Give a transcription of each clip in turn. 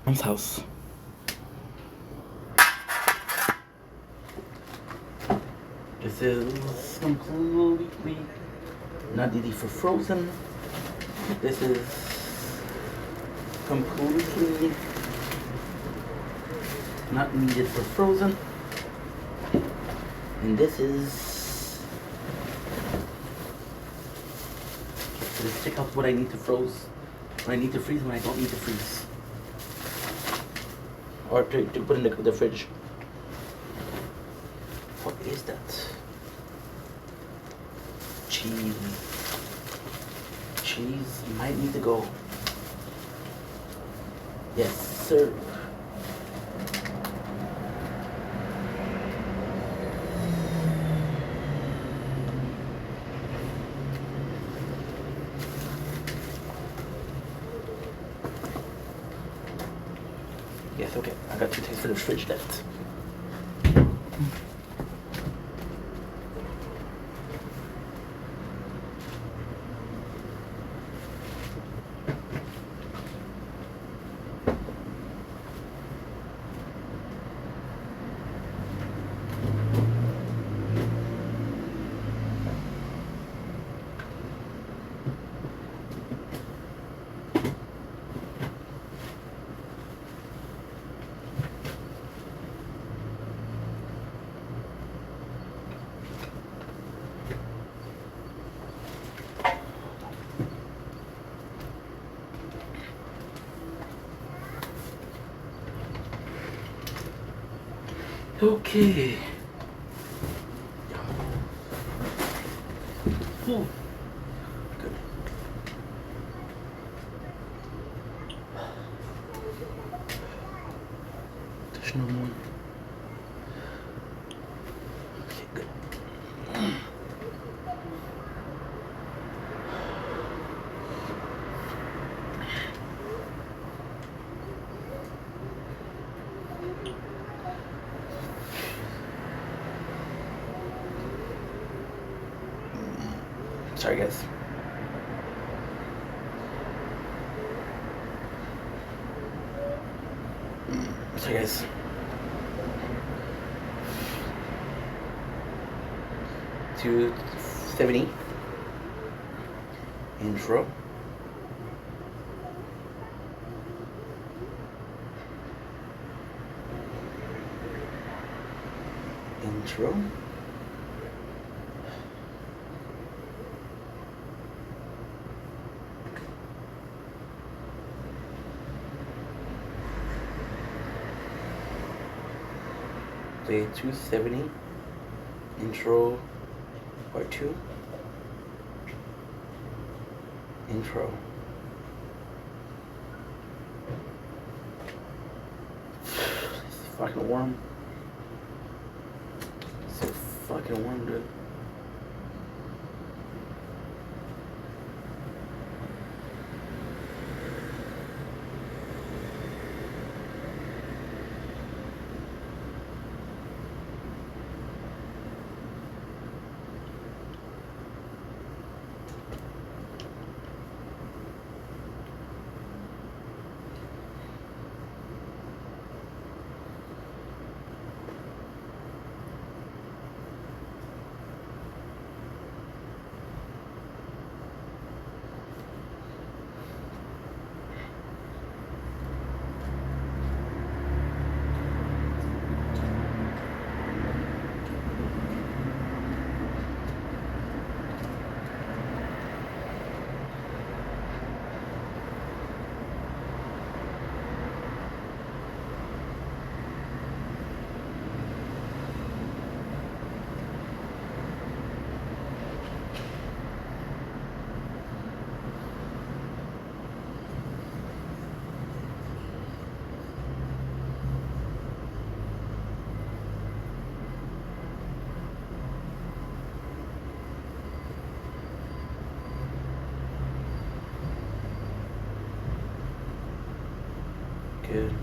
Mom's house. This is completely not needed for frozen. This is completely not needed for frozen. And this is, let's check out what I need to freeze, what I need to freeze, and what I don't need to freeze. Or to put in the fridge. What is that? Cheese. Cheese might need to go. Yes, sir. Yes, okay. I got 2 things for the fridge left. Okay. Good. There's no more. Okay, good. Sorry, guys. Sorry, guys. $270 intro. Intro. Day 270 intro part 2 intro. It's fucking warm. So fucking warm, dude. Good.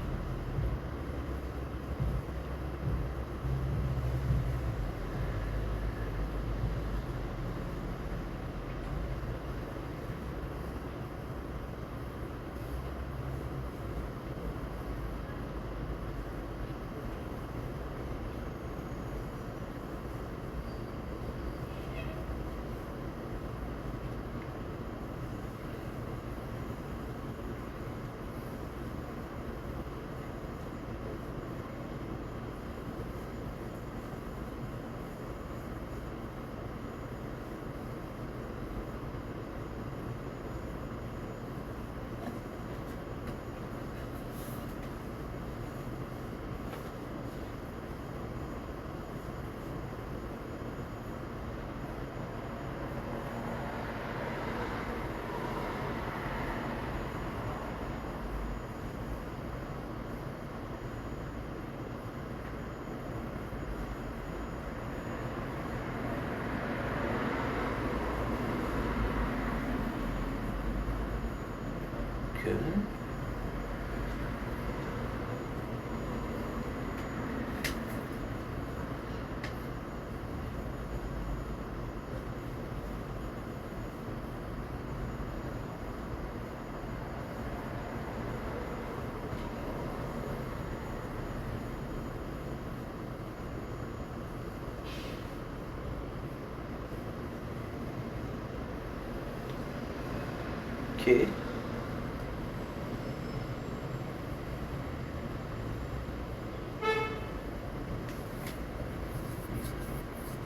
Okay.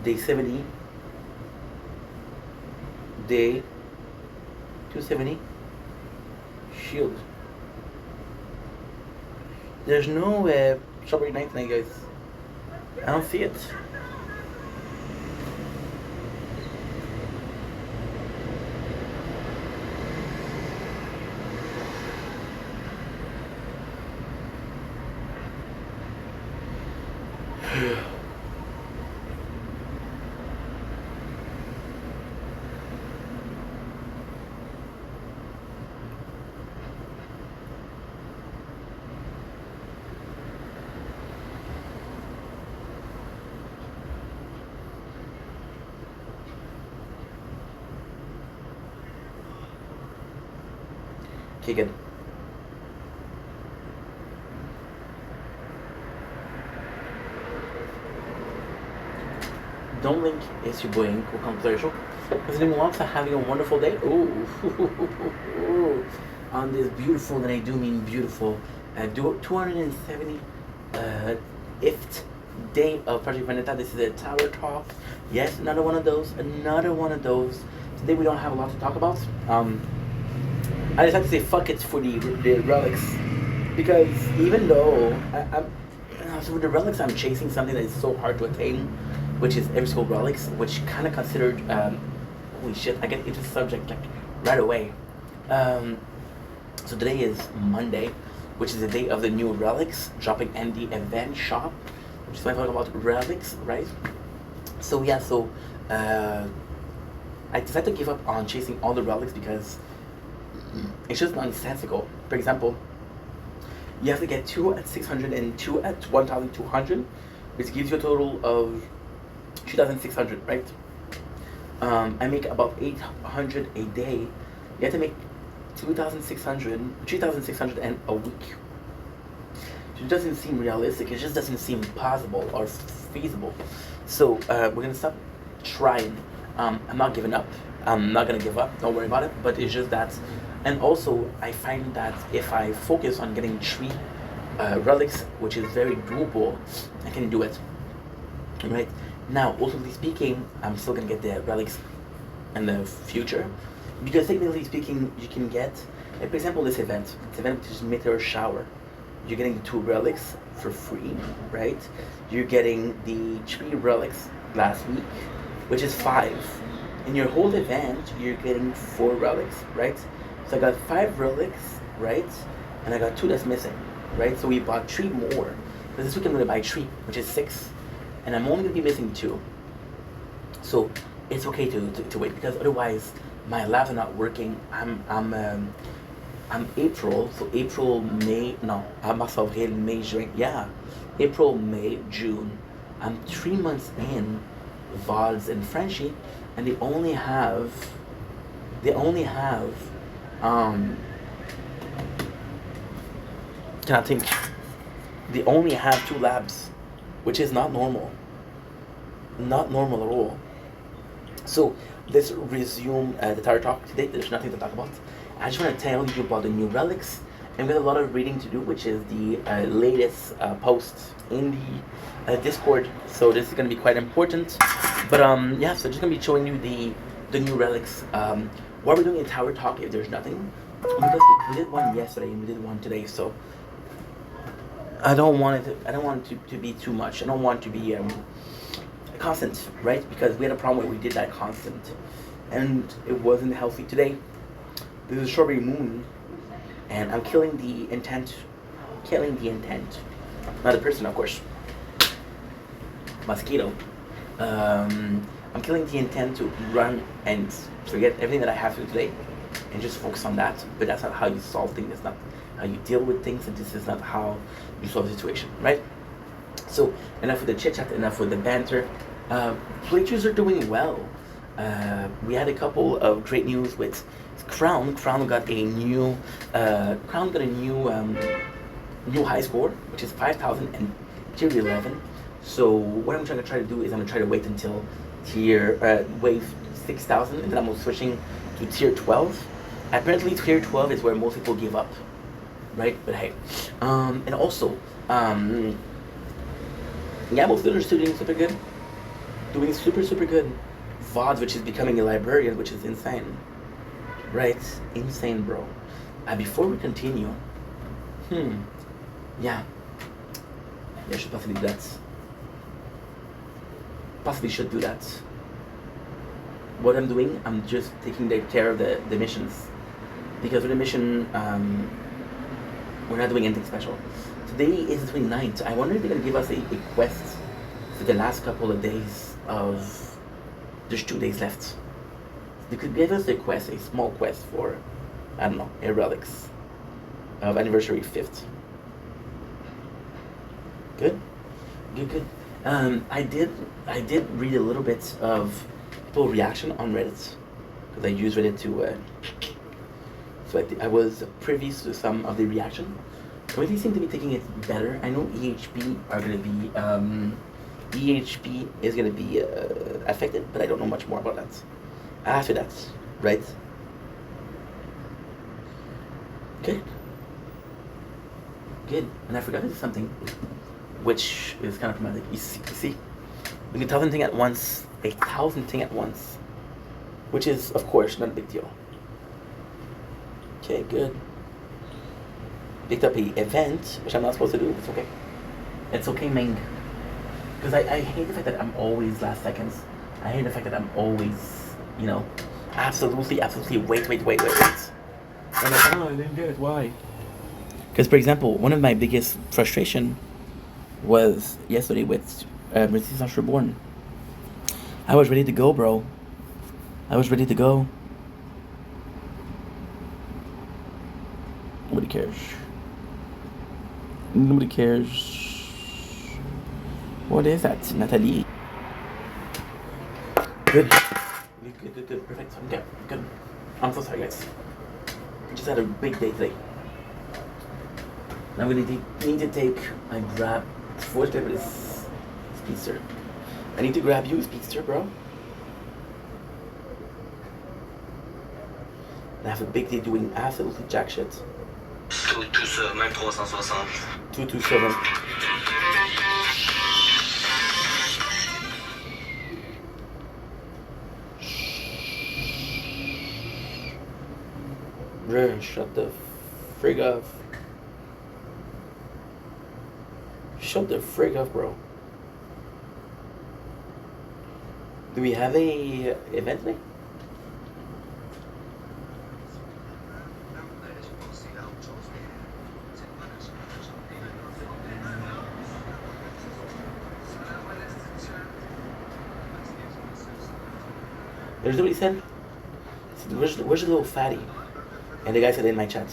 Day 70. Day 270. Shield. There's no strawberry night tonight, guys. I don't see it. Okay, good. Don't link esse bem com o computer. Because anyone wants to having a wonderful day. Ooh. On this beautiful, and I do mean beautiful, 270 th day of Project Vendetta. This is a tower talk. Yes, another one of those. Today we don't have a lot to talk about. I decided to say fuck it for the relics, because even though so with the relics I'm chasing something that is so hard to attain, which is every single relics, which kind of considered holy shit, I get into the subject like right away. So today is Monday, which is the day of the new relics dropping in the event shop, which is when I talk about relics, right? So yeah, I decided to give up on chasing all the relics because it's just nonsensical. For example, you have to get 2 at 600 and 2 at 1,200, which gives you a total of 2,600, right? I make about 800 a day. You have to make 2,600, 3,600 and a week. It doesn't seem realistic. It just doesn't seem possible or feasible. So we're gonna stop trying. I'm not giving up. I'm not gonna give up. Don't worry about it. But it's just that, and also I find that if I focus on getting 3 relics, which is very doable, I can do it. Right now, ultimately speaking, I'm still gonna get the relics in the future, because technically speaking, you can get, like, for example, this event which is Meteor Shower. You're getting the 2 relics for free, right? You're getting the 3 relics last week, which is 5. In your whole event, you're getting 4 relics, right? So I got 5 relics, right? And I got 2 that's missing, right? So we bought 3 more. But this week I'm gonna buy 3, which is 6. And I'm only gonna be missing 2. So it's okay to wait, because otherwise my labs are not working. I'm April, so April, May, no, mars, avril, May, June, yeah. April, May, June. I'm 3 months in Vals and Frenchie, and they only have can I think, they only have 2 labs, which is not normal. Not normal at all. So let's resume the Tower Talk today. There's nothing to talk about. I just want to tell you about the new relics, and we have a lot of reading to do, which is the latest post in the Discord. So this is going to be quite important. But yeah, so just going to be showing you the new relics. What we're doing in Tower Talk, if there's nothing, because we did one yesterday and we did one today, so I don't want it to be too much. I don't want it to be constant, right? Because we had a problem where we did that constant, and it wasn't healthy. Today, this is Strawberry Moon, and I'm killing the intent. Not the person, of course. Mosquito. I'm killing the intent to run and forget everything that I have to do today and just focus on that. But that's not how you solve things. That's not how you deal with things, and this is not how you solve the situation, right? So enough with the chit chat, enough with the banter. Playthroughs are doing well. We had a couple of great news with Crown. Crown got a new new high score, which is 5,000 and tier 11. So what I'm trying to do is I'm gonna try to wait until tier wave 6,000, and then I'm switching to tier 12. Apparently, tier 12 is where most people give up, right? But hey, and also, yeah, most students are doing super good, doing super good. VODs, which is becoming a librarian, which is insane, right? Insane, bro. Before we continue, yeah, I should possibly do that. Possibly should do that. What I'm doing, I'm just taking care of the missions. Because with the mission, we're not doing anything special. Today is the 29th. I wonder if they're going to give us a quest for the last couple of days of... There's 2 days left. They could give us a quest, a small quest for, I don't know, a relics of anniversary 5th. Good? Good. I did read a little bit of people reaction on Reddit, because I use Reddit to so I was privy to some of the reaction. Community seem to be taking it better. I know EHP are going to be EHP is going to be affected, but I don't know much more about that. After that, right? Good. And I forgot to do something, which is kind of problematic. You see, we can 1,000 things at once, 1,000 things at once, which is, of course, not a big deal. Okay, good. Picked up an event, which I'm not supposed to do. It's okay. It's okay, Ming. Because I hate the fact that I'm always last seconds. I hate the fact that I'm always, absolutely, wait. And like, oh, I didn't get it. Why? Because, for example, one of my biggest frustration was yesterday with Resistance Reborn. I was ready to go, bro. Nobody cares. What is that, Natalie? Good. Perfect. Okay, good. I'm so sorry, guys. I just had a big day today. I'm gonna need to take my grab. What's good with this Speedster? I need to grab you, Speedster, bro. And I have a big day doing absolutely jack shit. 227, même 360. 227. Bro, shut the frig off. Shut the frig off, bro. Do we have a event today? There's what he said. Where's the little fatty? And the guy said in my chat.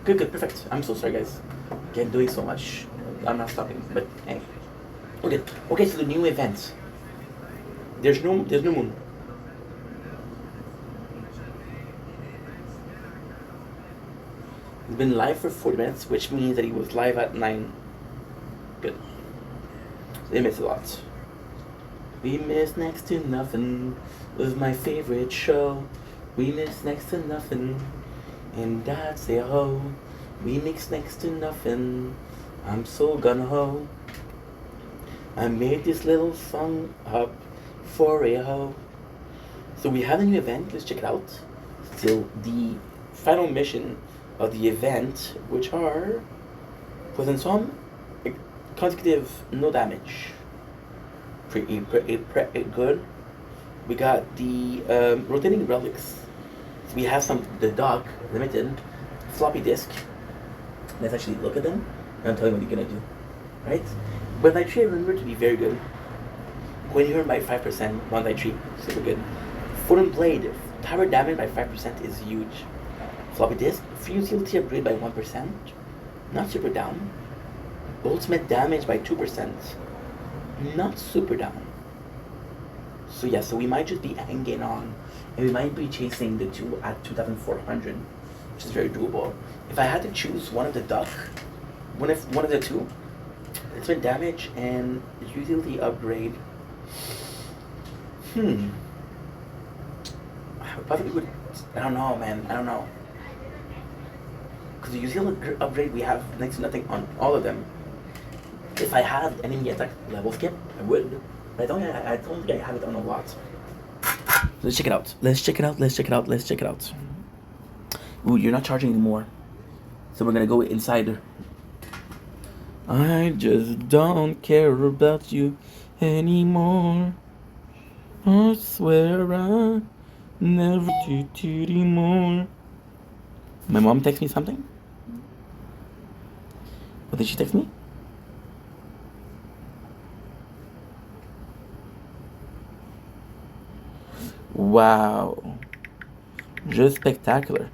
Good. Perfect. I'm so sorry, guys. Again, doing so much. I'm not stopping, but hey. Okay, so the new event. There's no moon. He's been live for 40 minutes, which means that he was live at 9. Good. They missed a lot. We missed Next to Nothing. It was my favorite show. We missed Next to Nothing. And Dad say ho. We mix Next to Nothing. I'm so gonna ho. I made this little song up for a ho. So we have a new event. Let's check it out. Still the final mission of the event, which are within some consecutive no damage. Pretty good. We got the rotating relics. So we have the dock limited floppy disk. Let's actually look at them and tell you what you're gonna do, right? But I remember to be very good. When you earn by 5%, 1 super good. Foot and blade, tower damage by 5% is huge. Floppy disk, free utility upgrade by 1%, not super down. Ultimate damage by 2%, not super down. So yeah, so we might just be hanging on, and we might be chasing the 2 at 2,400, which is very doable. If I had to choose one of the duck, one of the two, it's been damage and utility upgrade. I probably would. I don't know, man. I don't know. Because the utility upgrade we have next to nothing on all of them. If I had enemy attack level skip, I would. But I don't think I have it on a lot. Let's check it out. Let's check it out. Let's check it out. Let's check it out. Ooh, you're not charging anymore. So we're gonna go inside. I just don't care about you anymore. I swear I never did anymore. My mom texted me something? What did she text me? Wow. Just spectacular.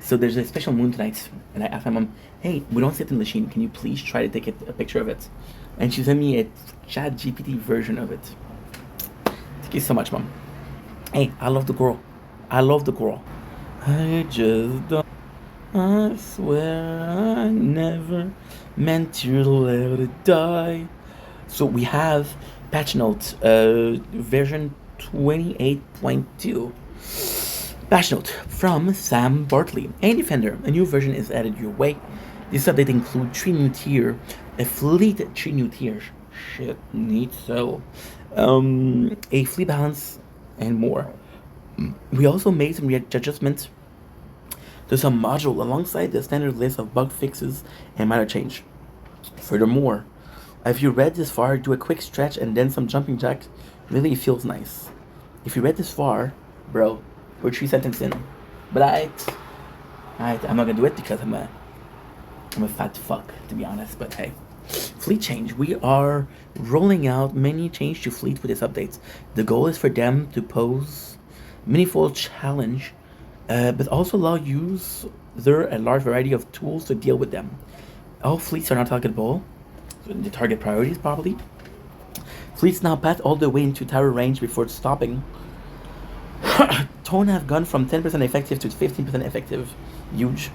So there's a special moon tonight, and I asked my mom, hey, we don't sit in the machine, can you please try to take a picture of it? And she sent me a chat GPT version of it. Thank you so much, Mom. Hey, I love the girl. I love the girl. I just don't. I swear I never meant to let it die. So we have patch notes, version 28.2. Patch note from Sam Bartley. Hey Defender, a new version is added your way. This update includes 3 new tier, a fleet 3 new tiers. Shit, neat so. A fleet balance and more. We also made some adjustments to some module alongside the standard list of bug fixes and minor change. Furthermore, if you read this far, do a quick stretch and then some jumping jacks. Really feels nice. If you read this far, bro, we're 3 sentences in. But I'm not gonna do it because I'm a fat fuck, to be honest. But hey, fleet change. We are rolling out many change to fleet with this update. The goal is for them to pose meaningful challenge, but also allow user a large variety of tools to deal with them. All fleets are not targetable. So the target priorities probably. Fleets now pass all the way into tower range before stopping. Torn have gone from 10% effective to 15% effective. Huge.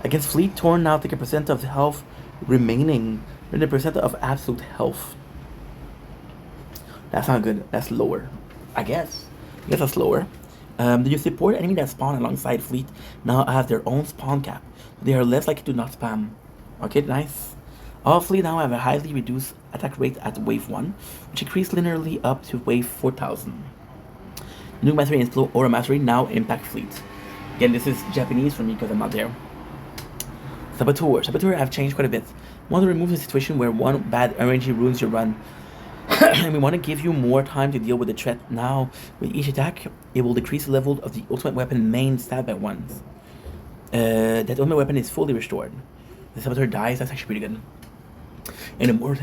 Against fleet, Torn now take a percent of health remaining than the percent of absolute health. That's not good. That's lower. I guess that's lower. Do you support enemy that spawn alongside fleet now have their own spawn cap? They are less likely to not spam. Okay, nice. All fleet now have a highly reduced attack rate at wave 1, which increased linearly up to wave 4000. New mastery and slow aura mastery now impact fleet. Again, this is Japanese for me because I'm not there. Saboteur have changed quite a bit. We want to remove the situation where one bad RNG ruins your run. And we want to give you more time to deal with the threat. Now, with each attack, it will decrease the level of the ultimate weapon main stat by 1. That ultimate weapon is fully restored. The Saboteur dies, that's actually pretty good. And the more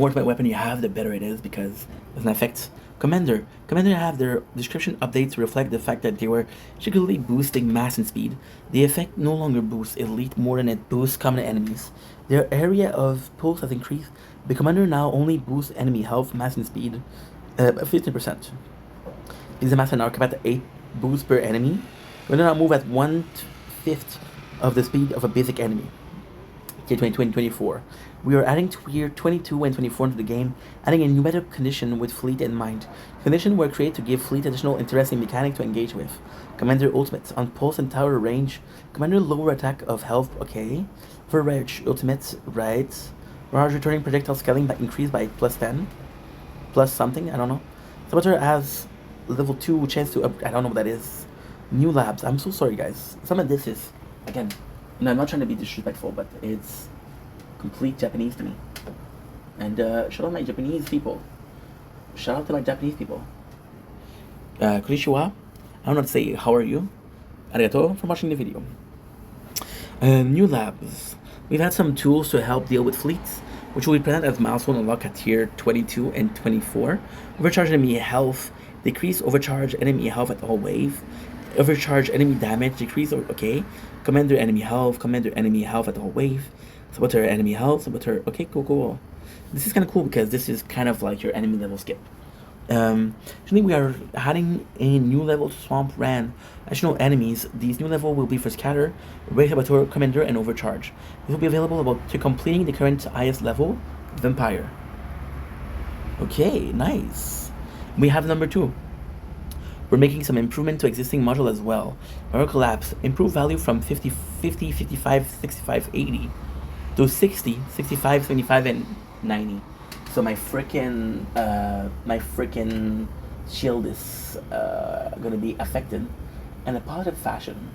ultimate weapon you have, the better it is because it doesn't affect Commander have their description updates to reflect the fact that they were secretly boosting mass and speed. The effect no longer boosts elite more than it boosts common enemies. Their area of pulse has increased. The Commander now only boosts enemy health, mass and speed 15%. These mass are now capped at 8 boosts per enemy. Commander now move at 1/5 of the speed of a basic enemy. Tier 2024. We are adding tier 22 and 24 into the game, adding a new meta condition with fleet in mind. Conditions were created to give fleet additional interesting mechanic to engage with. Commander ultimate on pulse and tower range. Commander lower attack of health, okay. For rage ultimate, right. Large returning projectile scaling by increased by +10. Plus something, I don't know. Saboteur has level 2 chance to I don't know what that is. New labs. I'm so sorry guys. Some of this is, again, I'm not trying to be disrespectful, but it's complete Japanese to me. And shout out my Japanese people. Shout out to my Japanese people. Konnichiwa. I don't know how to say how are you. Arigato for watching the video. New labs. We've had some tools to help deal with fleets, which will be presented as milestone unlock at tier 22 and 24. Overcharge enemy health. Decrease overcharge enemy health at all wave. Overcharge enemy damage. Decrease, okay. Commander enemy health at all wave. Saboteur enemy health. Saboteur, okay, cool. This is kind of cool because this is kind of like your enemy level skip. Actually, we are adding a new level to Swamp Ran. Additional enemies. These new level will be for Scatter, Raid Saboteur, Commander, and Overcharge. This will be available about to completing the current highest level, Vampire. Okay, nice. We have number 2. We're making some improvement to existing module as well. Mirror Collapse. Improve value from 50, 50, 55, 65, 80 to 60, 65, 75, and 90. So my freaking shield is gonna be affected in a positive fashion.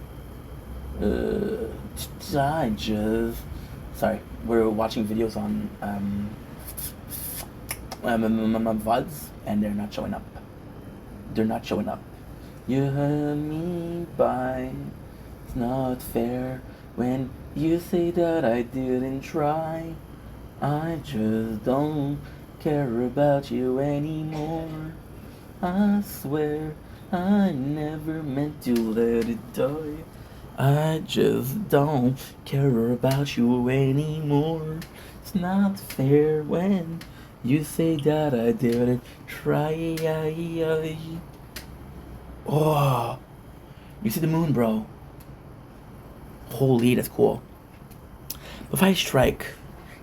I just sorry, we're watching videos on VODs and they're not showing up. They're not showing up. You hurt me by. It's not fair when you say that I didn't try. I just don't care about you anymore. I swear I never meant to let it die. I just don't care about you anymore. It's not fair when you say that I didn't try. Oh, you see the moon, bro. Holy, that's cool. If I strike,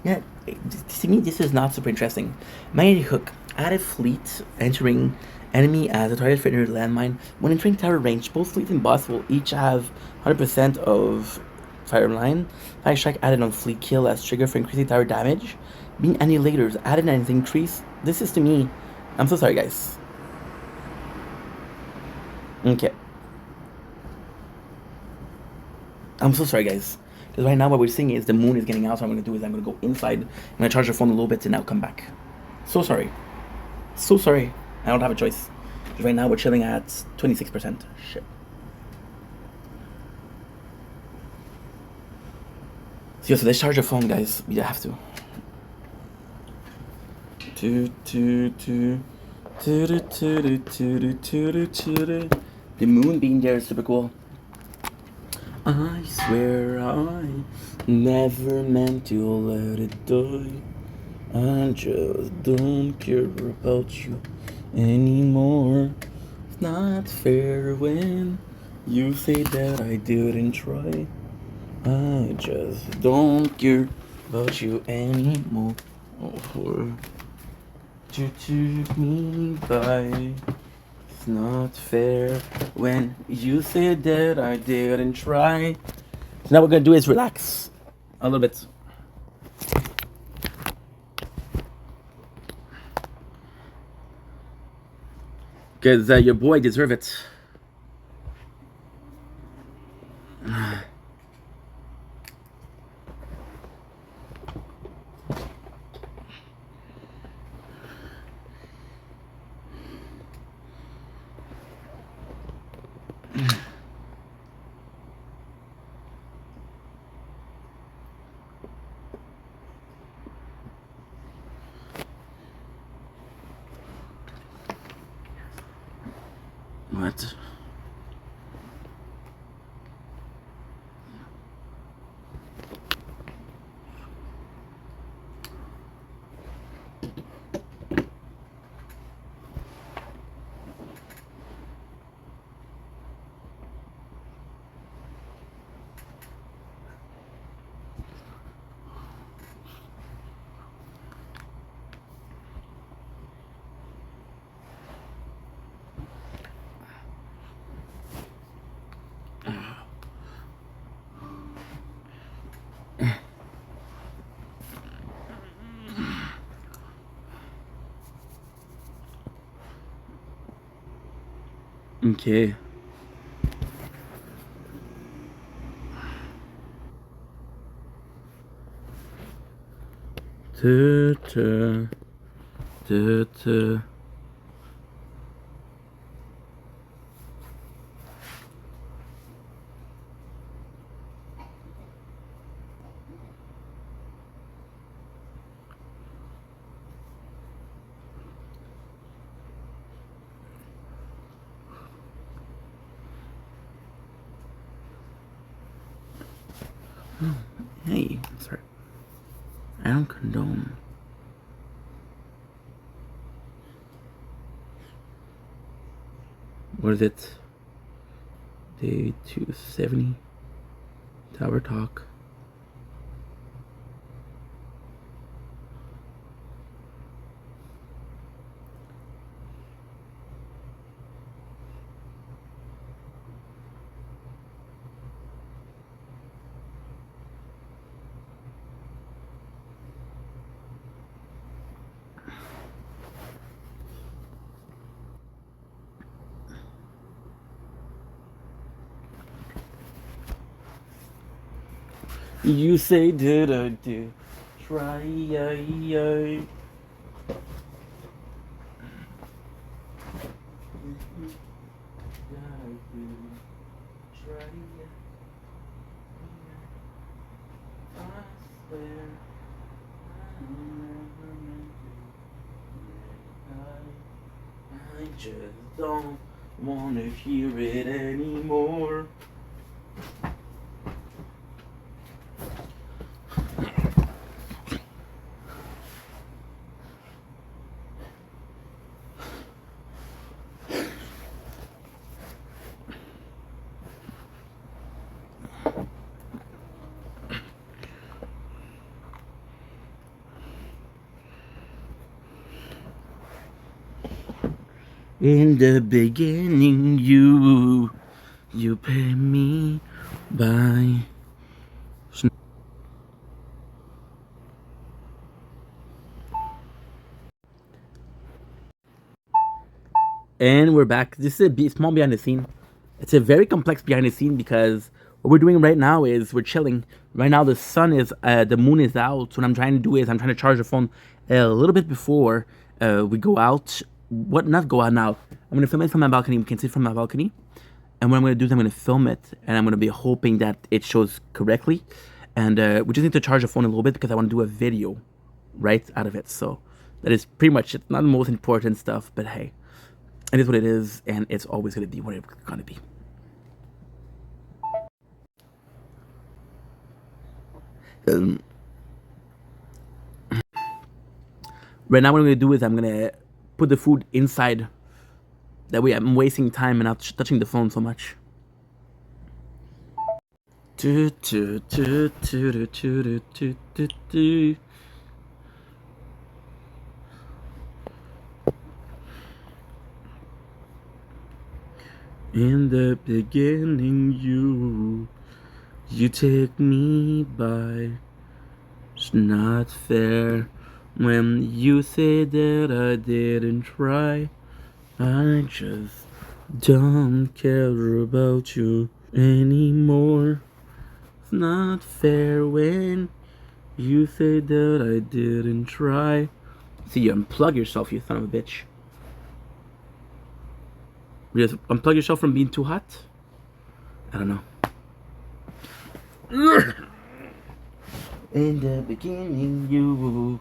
yeah, to me this is not super interesting. Magnetic hook. Add a fleet entering enemy as a target for your landmine. When entering tower range, both fleet and boss will each have 100% of fire line. Fire strike added on fleet kill as trigger for increasing tower damage. Being annihilators added and increase. This is to me. I'm so sorry, guys. Okay. I'm so sorry, guys. Because right now what we're seeing is the moon is getting out, so what I'm going to do is I'm going to go inside. I'm going to charge the phone a little bit and now come back. So sorry. So sorry. I don't have a choice. Because right now we're chilling at 26%. Shit. So let's charge the phone, guys. We have to. The moon being there is super cool. I swear I never meant to let it die. I just don't care about you anymore. It's not fair when you say that I didn't try. I just don't care about you anymore. You took me by. It's not fair when you said that I didn't try. So now what we're gonna do is relax a little bit. Because your boy deserve it. What? Okay. Hey, sorry. I don't condone What is it? Day 270. Tower Talk. You say did I do? Try. I just don't wanna hear it anymore. In the beginning, you pay me by. And we're back. This is a small behind the scene. It's a very complex behind the scene because what we're doing right now is we're chilling. Right now the sun is, the moon is out. So what I'm trying to do is I'm trying to charge the phone a little bit before we go out. Not go out now. I'm gonna film it from my balcony. We can see it from my balcony. And what I'm gonna do is I'm gonna film it and I'm gonna be hoping that it shows correctly. And we just need to charge the phone a little bit because I want to do a video right out of it. So that is pretty much it. Not the most important stuff, but hey. It is what it is, and it's always going to be what it's going to be. Right now what I'm going to do is I'm going to put the food inside. That way I'm wasting time and not touching the phone so much. In the beginning, you take me by. It's not fair when you say that I didn't try. I just don't care about you anymore. It's not fair when you say that I didn't try. See, you unplug yourself, you son of a bitch. You just unplug yourself from being too hot? I don't know. In the beginning, you.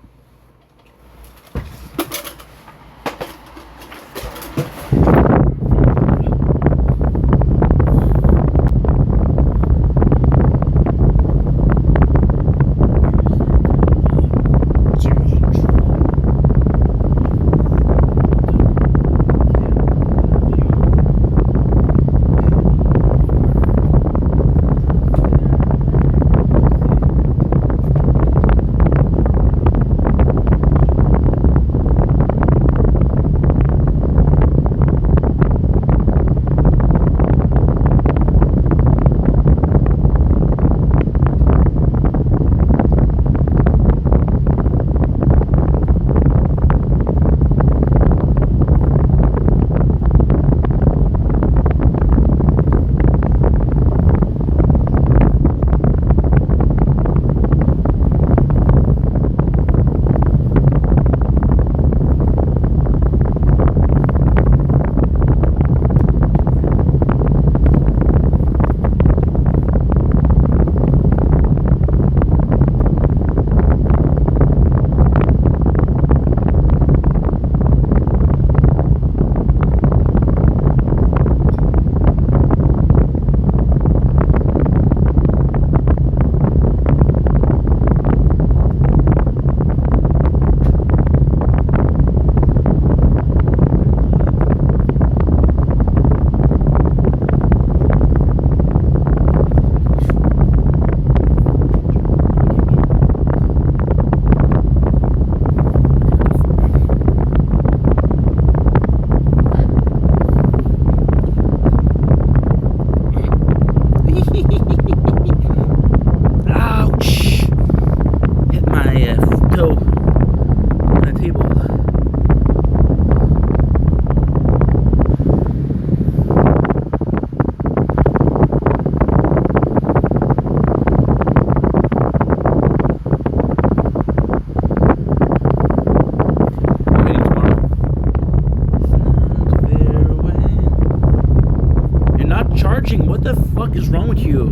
charging. What the fuck is wrong with you?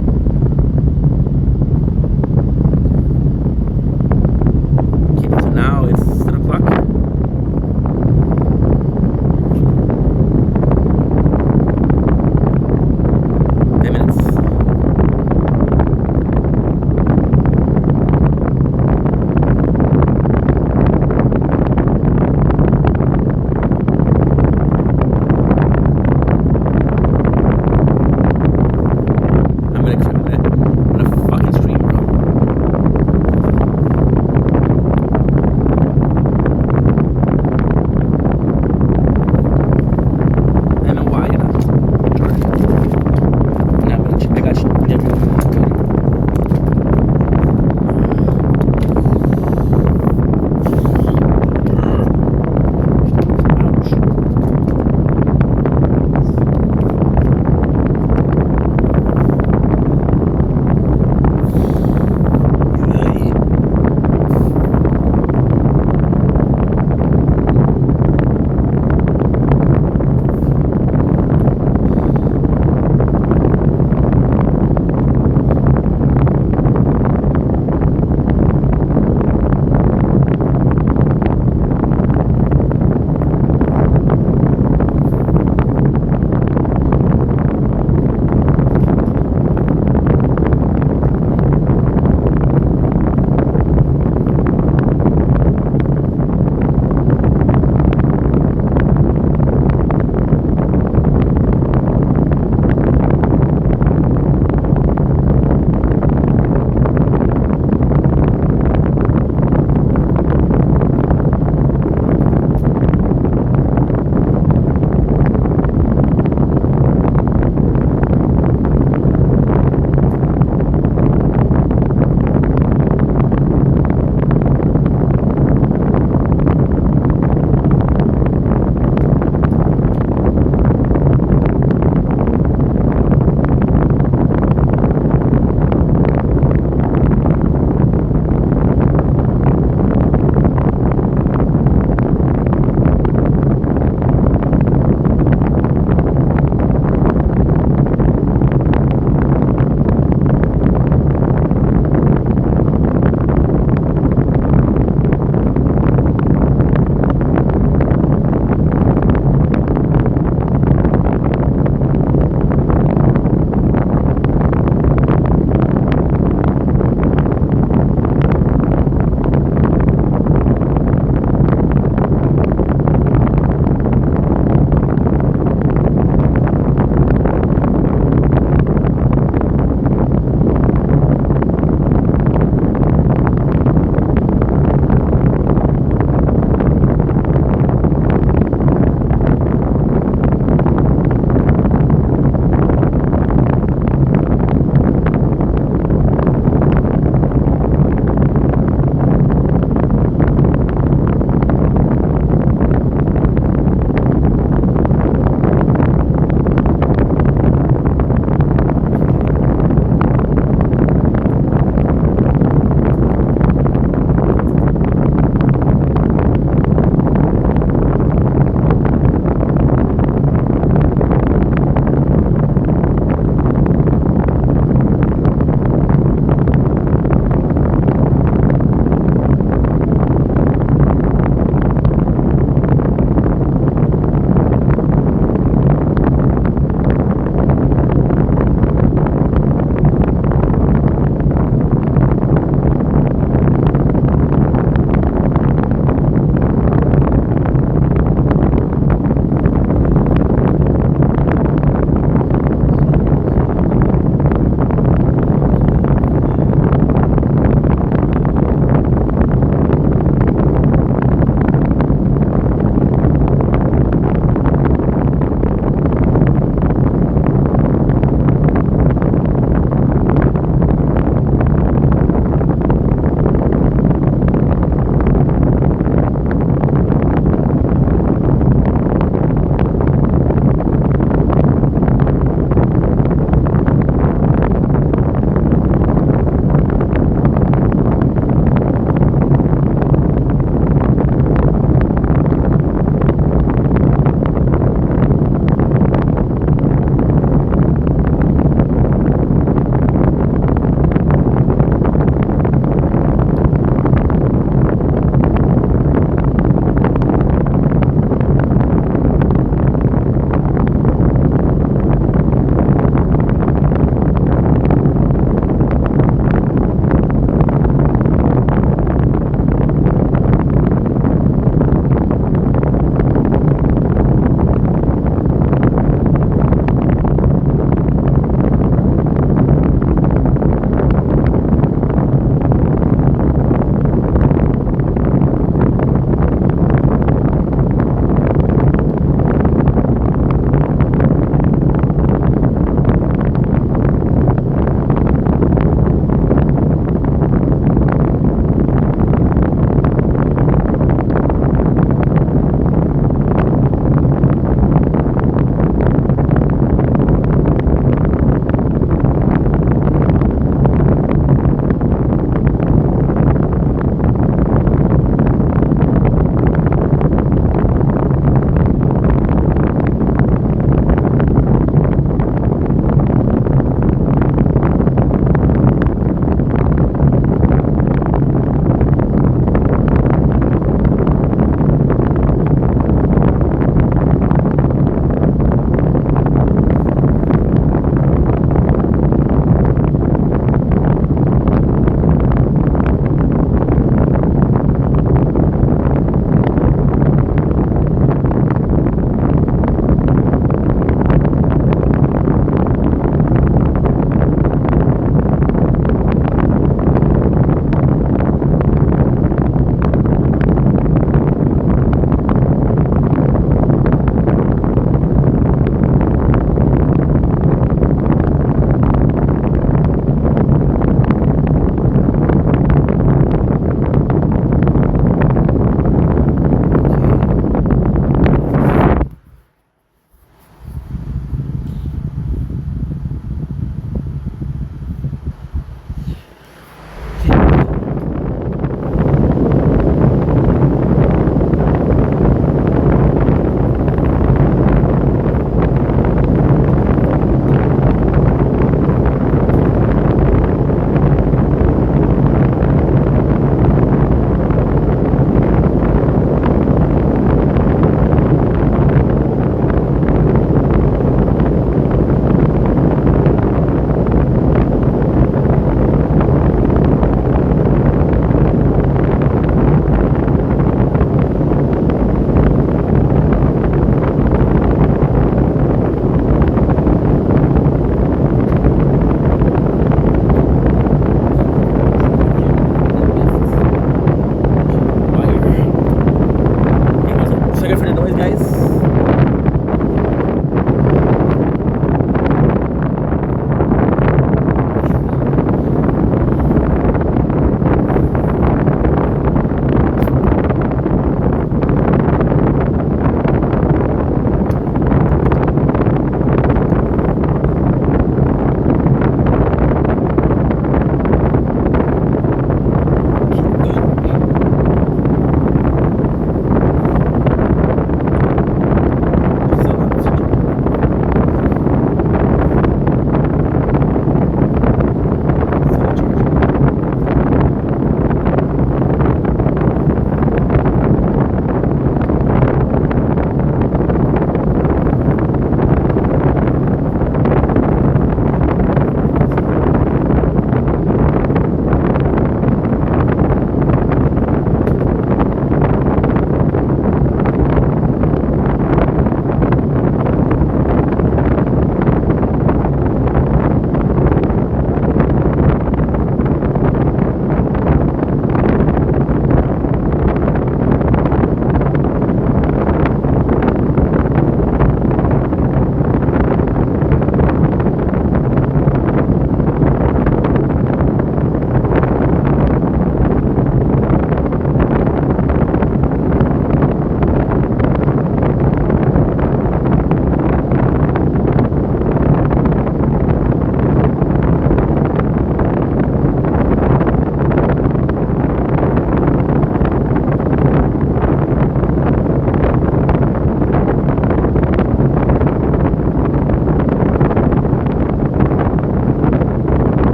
Okay, so now it's 7 o'clock. I'm gonna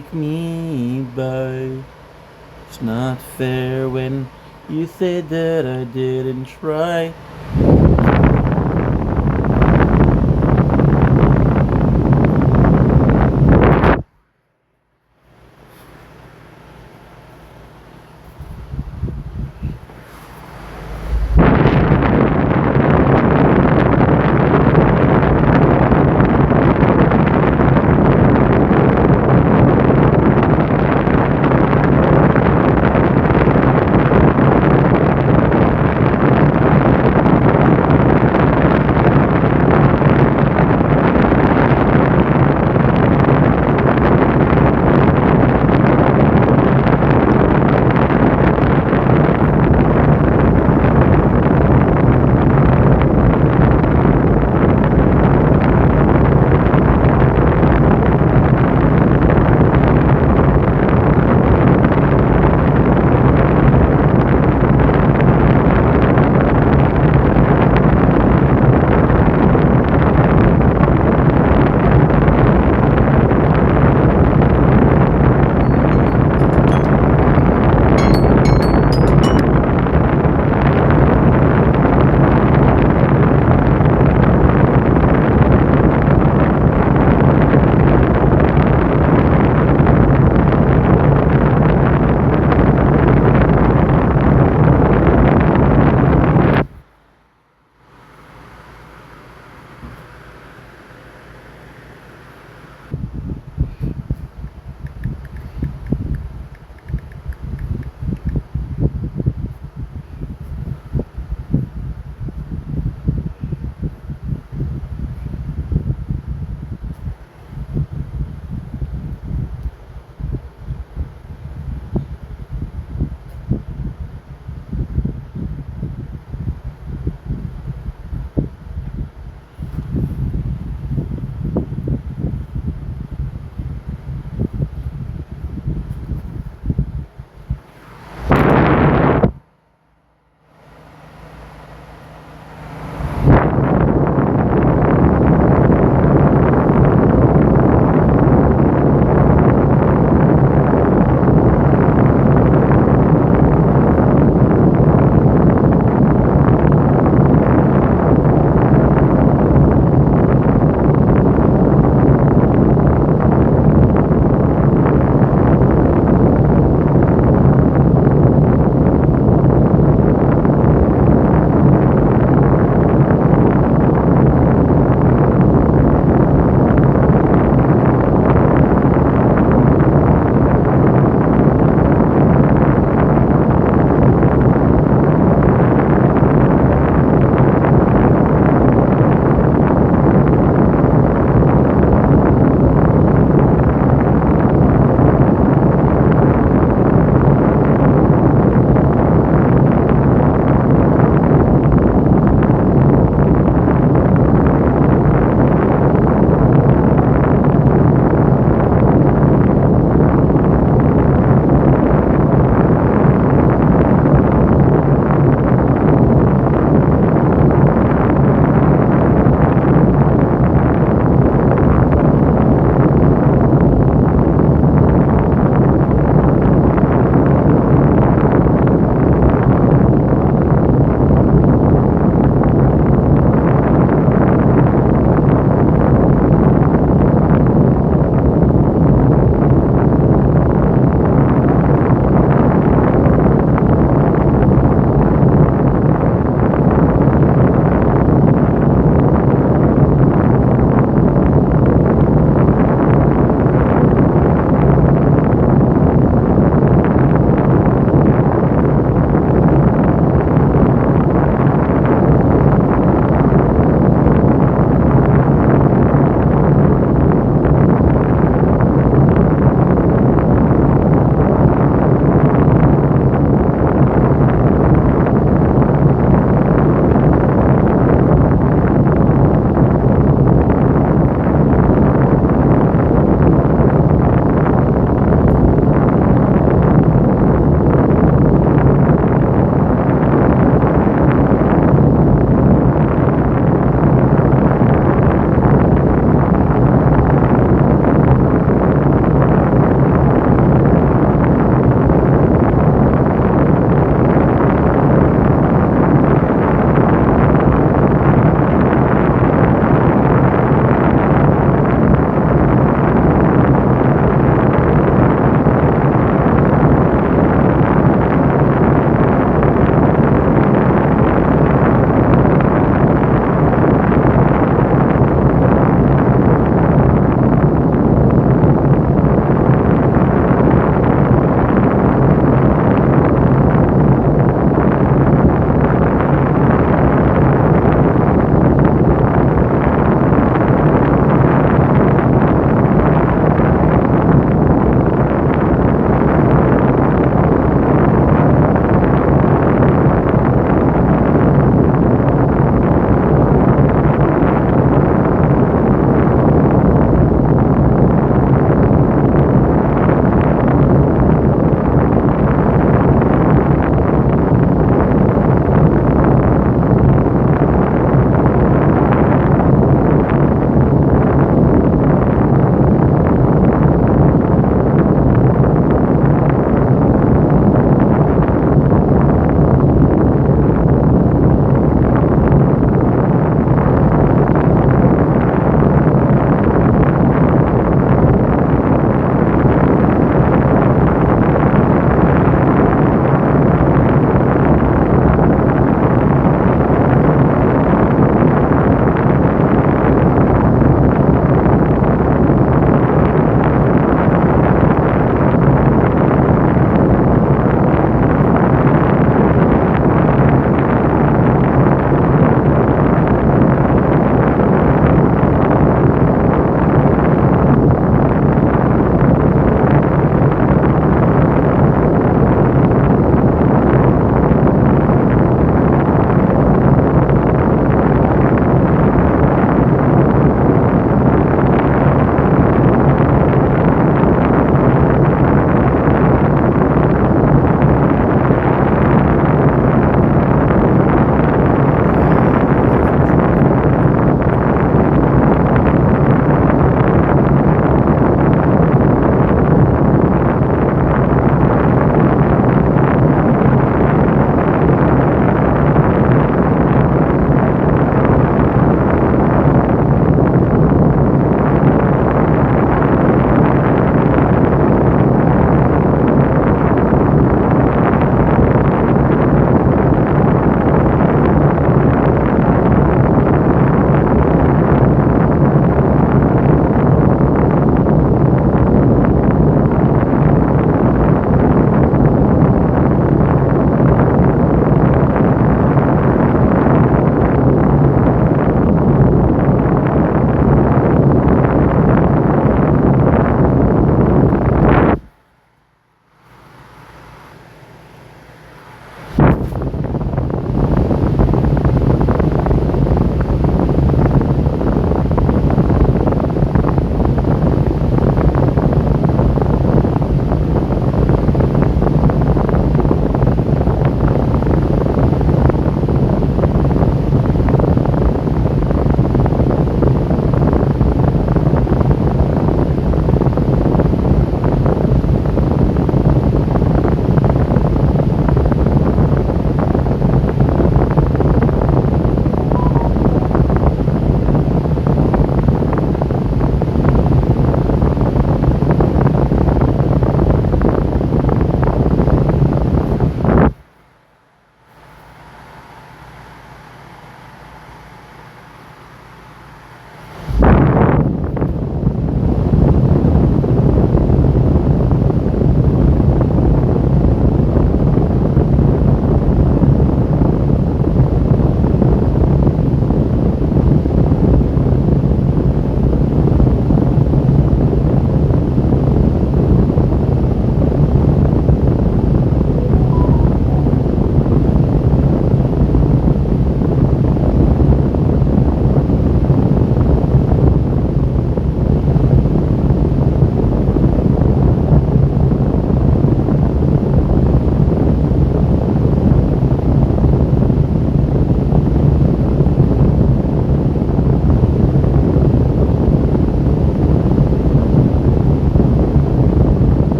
take me by. It's not fair when you say that I didn't try.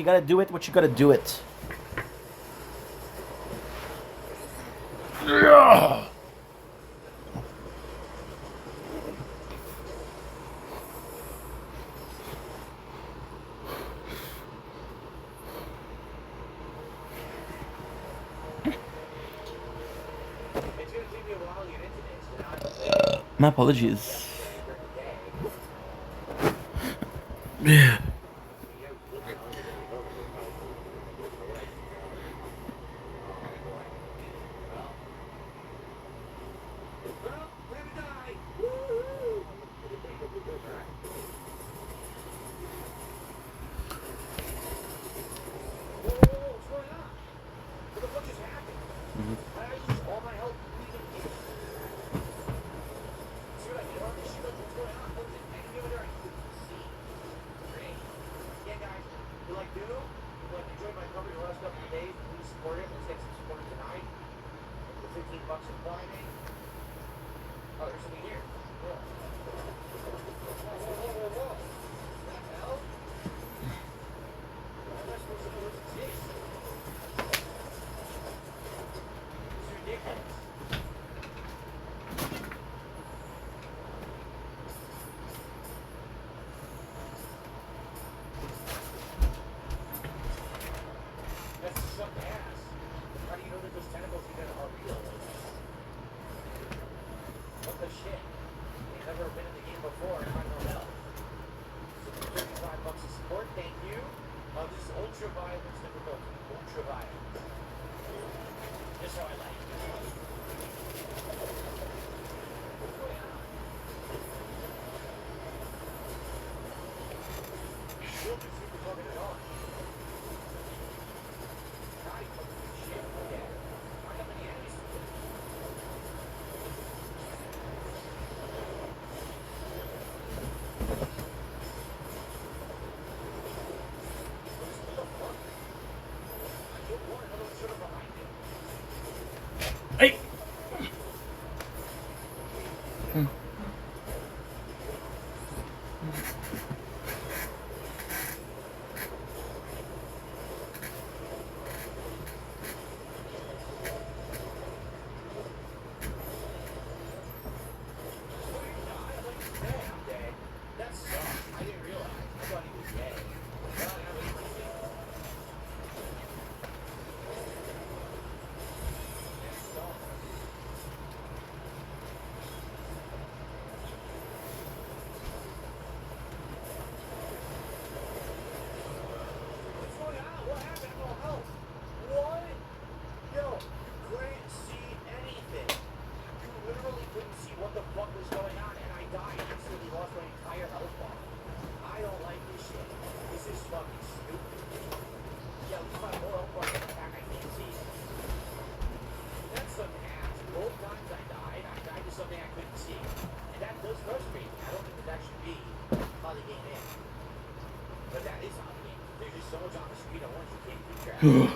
you gotta do it what you gotta do it. Yeah. My apologies. Yeah. Hey. Cool.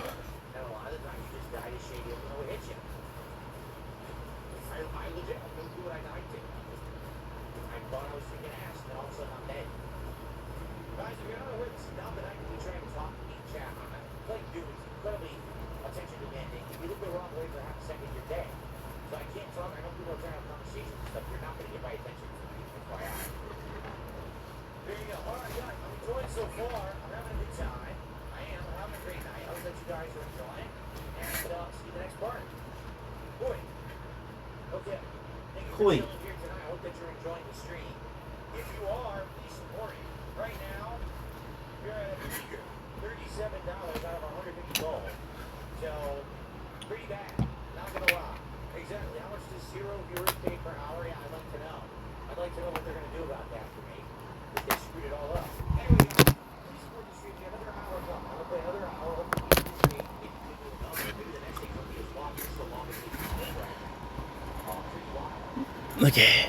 Okay.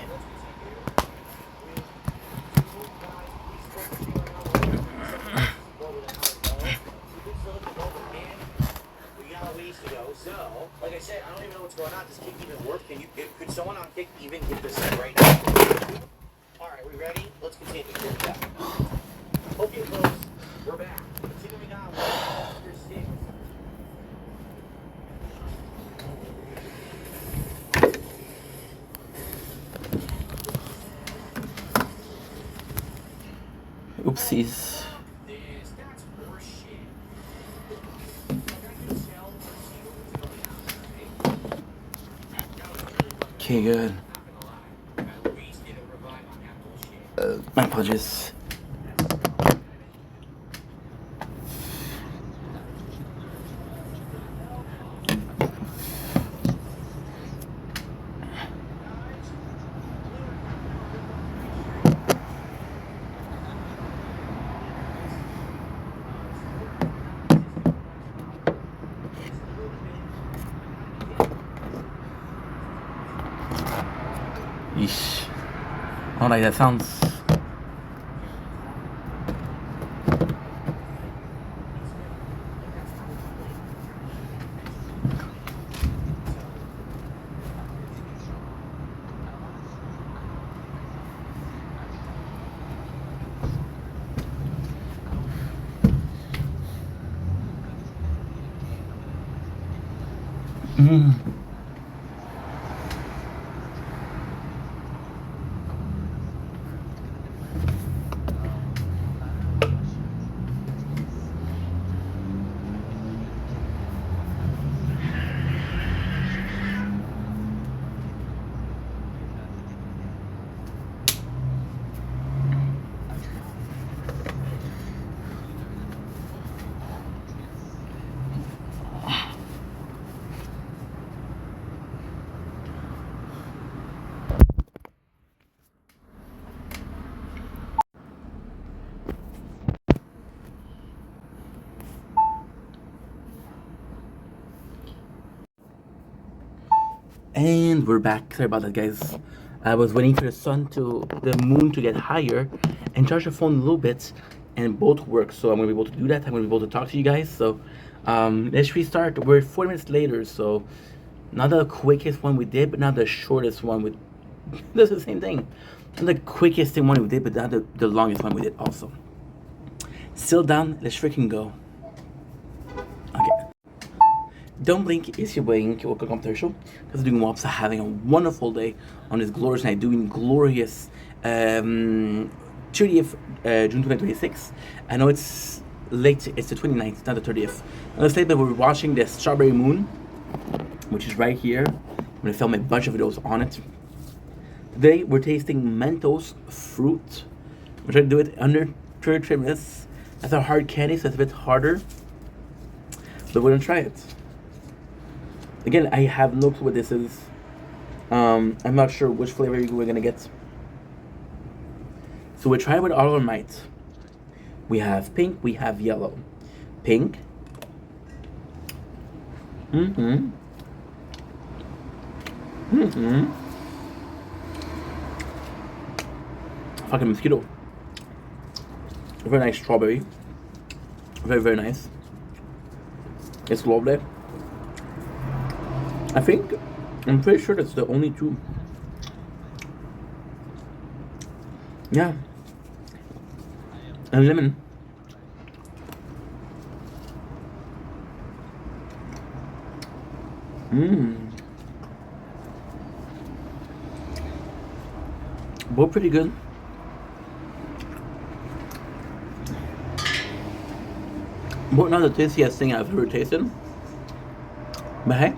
So, like I said, I don't even know what's going on. Does kick even work? Could someone on kick even get this right now? Alright, we ready? Let's continue. Okay, folks, we're back. Continuing on Oopsies. Okay, good. My apologies. Yeesh. I don't like that sounds. Mm. And we're back. Sorry about that, guys. I was waiting for the moon to get higher and charge the phone a little bit, and both work. So I'm gonna be able to do that. I'm gonna be able to talk to you guys. So let's restart. We're 40 minutes later, so not the quickest one we did, but not the shortest one. That's the same thing. Not the quickest one we did, but not the longest one we did also. Still down. Let's freaking go. Okay. Don't blink, it's your boy Inky. Welcome to our show. Because doing WAPs, having a wonderful day on this glorious night, doing glorious 30th June 2026. I know it's late, it's the 29th, not the 30th. And let's say that we're watching the strawberry moon, which is right here. I'm gonna film a bunch of videos on it. Today we're tasting Mentos fruit. We're trying to do it under 30 minutes. That's a hard candy, so it's a bit harder. But we're gonna try it. Again, I have no clue what this is. I'm not sure which flavor we're gonna get. So we try with all our might. We have pink, we have yellow. Pink. Fucking mosquito. Very nice strawberry. Very, very nice. It's lovely. I'm pretty sure that's the only two. Yeah. And lemon. Both pretty good. Both not the tastiest thing I've ever tasted. But hey,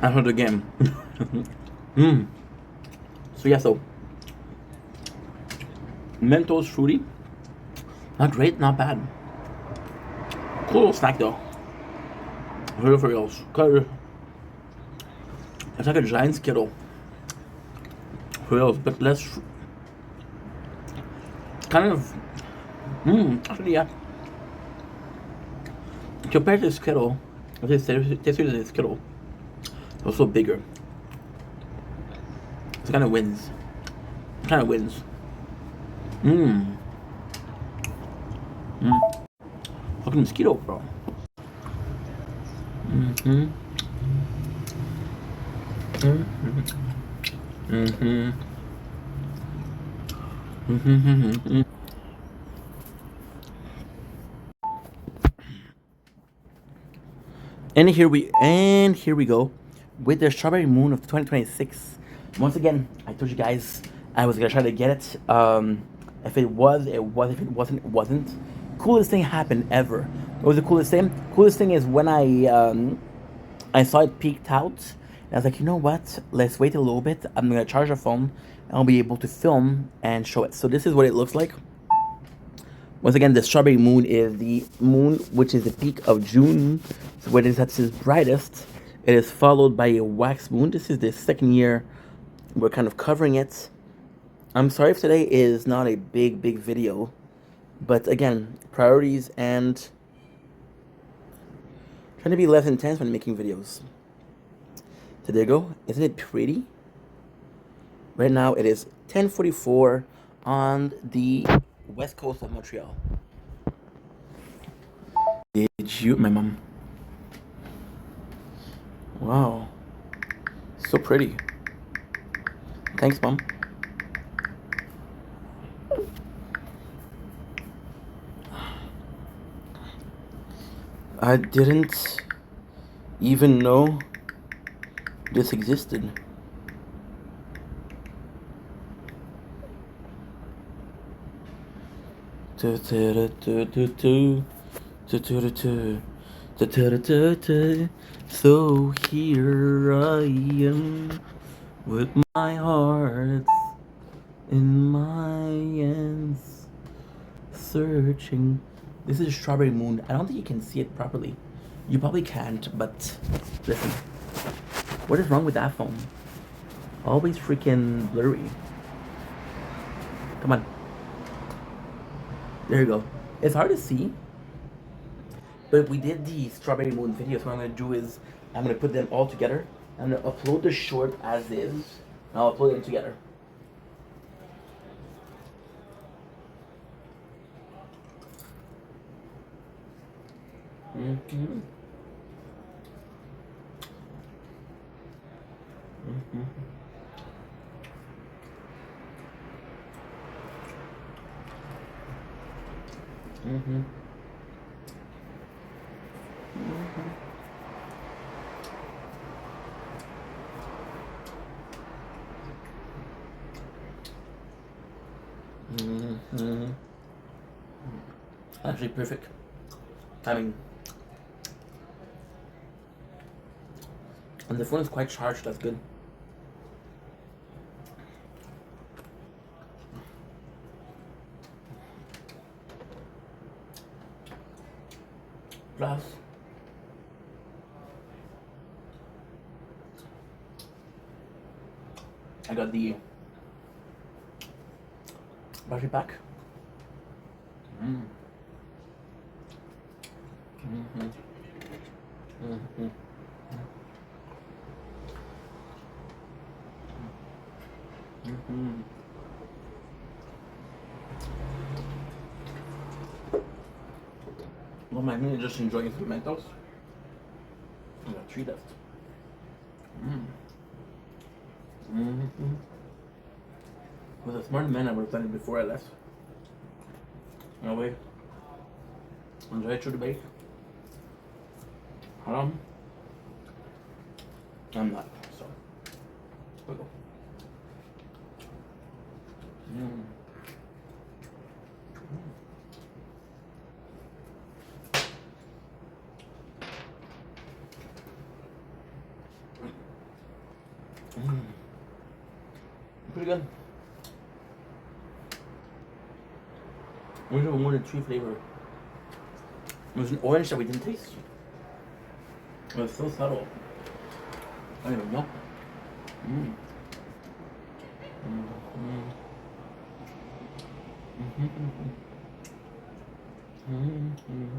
I heard the game. So yeah, so Mentos fruity. Not great, not bad. Cool little snack though. For reals. It's like a giant Skittle. For reals, but less. Kind of. Actually, yeah. Compared to Skittle, this is Skittle. Also bigger. It kind of wins. Fucking mosquito, bro. And here we go with the strawberry moon of 2026. Once again, I told you guys I was gonna try to get it If it was, it was. If it wasn't, it wasn't. Coolest thing happened ever. What was the coolest thing? Coolest thing is when I saw it peeked out. And I was like, you know what? Let's wait a little bit. I'm gonna charge a phone, and I'll be able to film and show it. So this is what it looks like. Once again, the strawberry moon is the moon, which is the peak of June. So when it's at its brightest, it is followed by a wax moon. This is the second year we're kind of covering it. I'm sorry if today is not a big video, but again, priorities and trying to be less intense when making videos. So there you go. Isn't it pretty? Right now it is 10:44 on the west coast of Montreal. Did you, my mom? Wow, so pretty. Thanks, mom. I didn't even know this existed. So here I am with my heart in my hands, searching. This is Strawberry Moon. I don't think you can see it properly. You probably can't, but listen. What is wrong with that phone? Always freaking blurry. Come on. There you go. It's hard to see. But we did the Strawberry Moon video, so what I'm going to do is I'm going to put them all together. I'm going to upload the short as is, and I'll upload them together. Mm-hmm. Mm-hmm. Mm-hmm. Mm-hmm. Mm-hmm. Actually, perfect timing. And the phone is quite charged. That's good. Plus, I got the battery pack. Mm. Mm-hmm. Mm-hmm. Mm-hmm. Well, my man is just enjoying some Mentos. I got 3 left. Mm. Mm-hmm. With a smart man, I would have done it before I left. No way. Enjoy it through the bake. I'm not, so. Here we go. Mm. Mm. Pretty good. We have more than 3 flavors. There's an orange that we didn't taste. It was so subtle. I don't even know. Mm. Mm-hmm. Mm-hmm. Mm-hmm. Mm-hmm.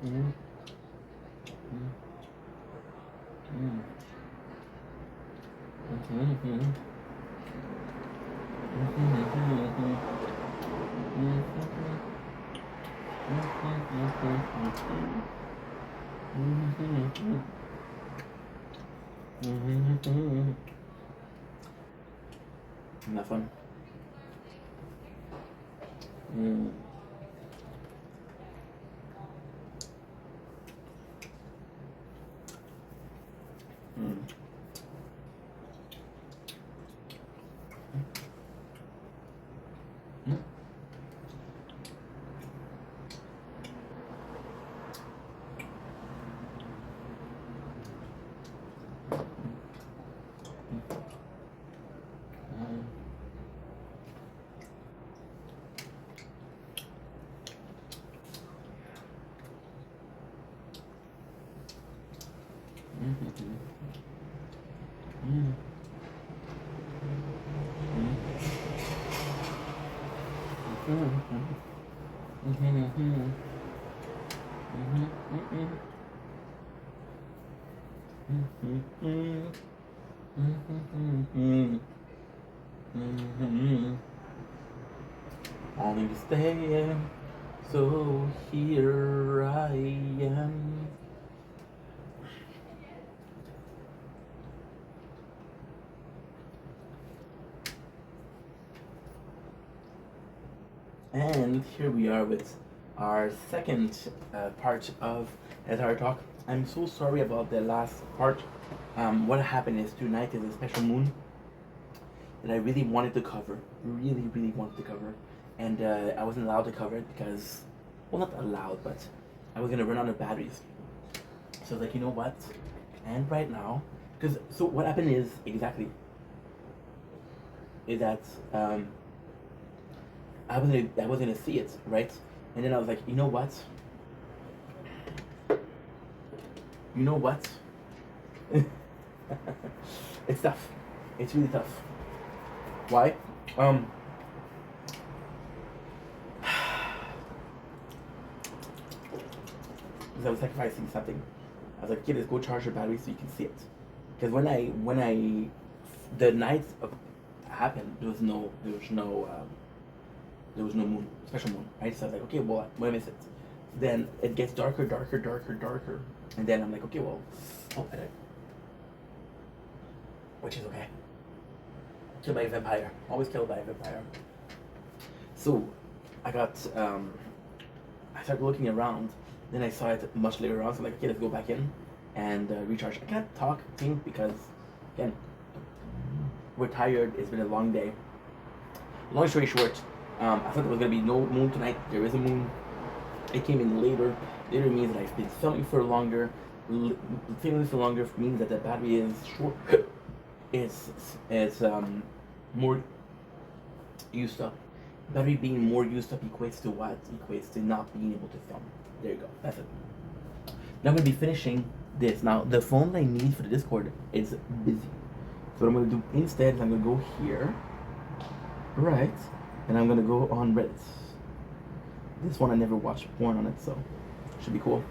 Mm-hmm. Mm-hmm. Isn't that fun? Mm. Only stay, so here I am. And here we are with our second part of our talk. I'm so sorry about the last part. What happened is tonight is a special moon that I really wanted to cover. Really wanted to cover. And I wasn't allowed to cover it because, well, not allowed, but I was going to run out of batteries. So I was like, you know what? And right now, because, so what happened is, exactly, is that I was gonna see it, right? And then I was like, you know what? You know what? It's tough. It's really tough. Why? Because I was sacrificing something. I was like, okay, let's go charge your battery so you can see it. Because when the night happened, there was no moon, special moon, right? So I was like, okay, well, I miss it. Then it gets darker, and then I'm like, okay, well, oh, I died. Which is okay. Kill by a vampire. Always killed by a vampire. So I started looking around. Then I saw it much later on. So I'm like, okay, let's go back in and recharge. I can't think because, again, we're tired. It's been a long day. Long story short, I thought there was going to be no moon tonight. There is a moon. It came in later. Later means that I've been filming for longer. Filming for longer means that the battery is short. It's more used up. Battery being more used up equates to what? Equates to not being able to film. There you go. That's it. Now I'm going to be finishing this. Now the phone that I need for the Discord is busy. So what I'm going to do instead is I'm going to go here. Right. And I'm going to go on Reddit. This one I never watched porn on it, so should be cool.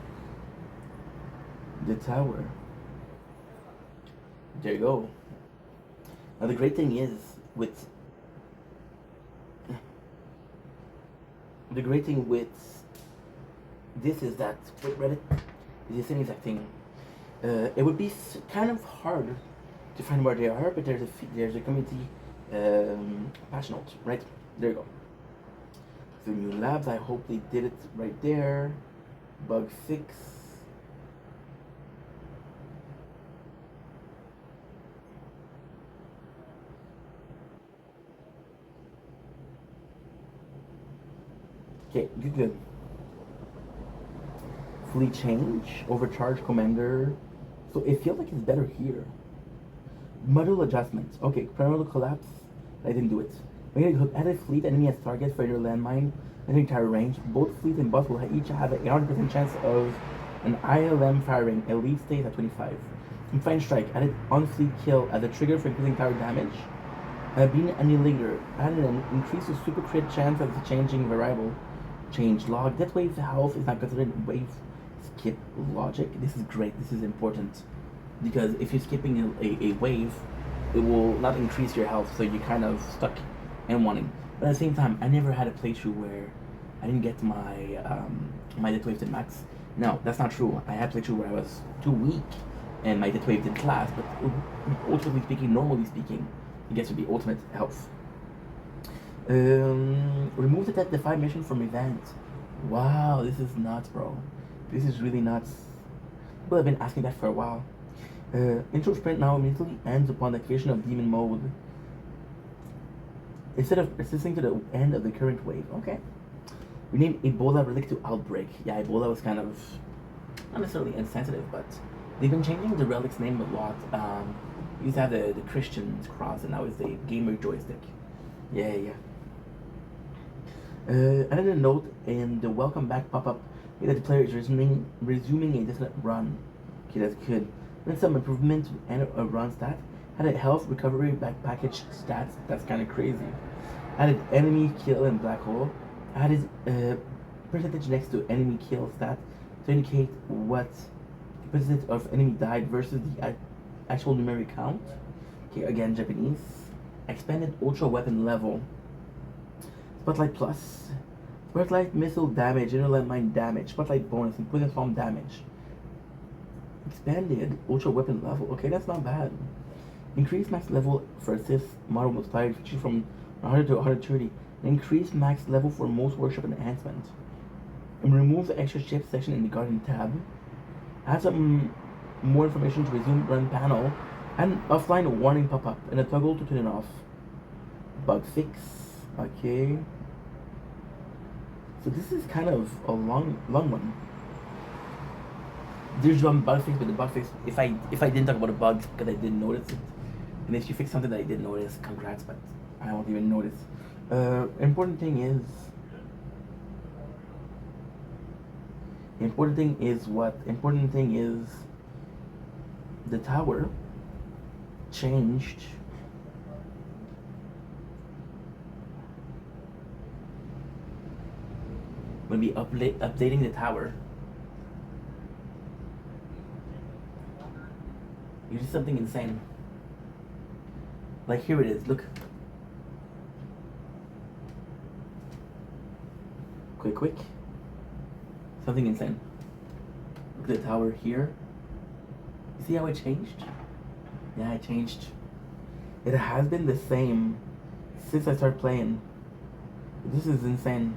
The tower. There you go. Now the great thing is with this is that with Reddit is the same exact thing. It would be kind of hard to find where they are, but there's a community patch note, right? There you go. So new labs, I hope they did it right there. Bug fix. Okay, good. Fully change, overcharge commander. So it feels like it's better here. Model adjustments. Okay, primordial collapse. I didn't do it. When you added fleet enemy as target for your landmine and entire range, both fleet and boss will each have a 100% chance of an ILM firing. Elite stays at 25. Fine strike. Added on fleet kill as a trigger for increasing tower damage. Being annihilator. Added an increase to super crit chance as a changing variable. Change log. Death wave health is not considered wave skip logic. This is great. This is important because if you're skipping a wave, it will not increase your health, so you're kind of stuck and wanting. But at the same time, I never had a playthrough where I didn't get my my death wave to max. No, that's not true. I had a playthrough where I was too weak and my death wave didn't last. But ultimately speaking, normally speaking, it gets to be ultimate health. Remove the Death Defy mission from event. Wow, this is nuts, bro. This is really nuts. People have been asking that for a while. Intro sprint now immediately ends upon the activation of demon mode. Instead of persisting to the end of the current wave. Okay. Rename Ebola relic to Outbreak. Yeah, Ebola was kind of not necessarily insensitive, but they've been changing the relic's name a lot. Used to have the Christian's cross, and now it's the gamer joystick. Yeah. Added a note in the welcome back pop-up that the player is resuming a distant run. Okay, that's good. Then some improvement and a run stat. Added health recovery back package stats. That's kind of crazy. Added enemy kill and black hole. Added percentage next to enemy kill stat to indicate what percentage of enemy died versus the actual numeric count. Okay, again Japanese. Expanded ultra weapon level. Spotlight plus. Spotlight missile damage, interland mine damage, spotlight bonus, and poison storm damage. Expanded ultra weapon level. Okay, that's not bad. Increase max level for assist model multiplier feature from 100 to 130. Increase max level for most workshop enhancement. And remove the extra chip section in the Guardian tab. Add some more information to resume run panel. And offline warning pop up and a toggle to turn it off. Bug fix. Okay. So this is kind of a long one. There's one bug fix, but the bug fix, if I didn't talk about the bugs because I didn't notice it, and if you fix something that I didn't notice, congrats, but I won't even notice. Important thing is the tower changed when we updating the tower. You did something insane. Like here it is, look. Quick. Something insane. Look at the tower here. You see how it changed? Yeah, it changed. It has been the same since I started playing. This is insane.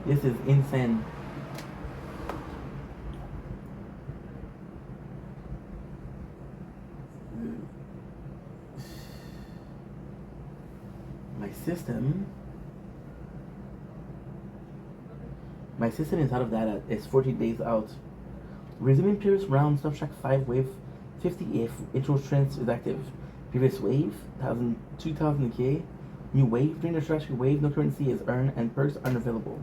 This is insane. My system is out of data. It's 14 days out. Resuming previous round, Subtract 5 wave 50 if intro strength is active. Previous wave, 2000k. New wave, during the strategy wave, no currency is earned and perks are unavailable.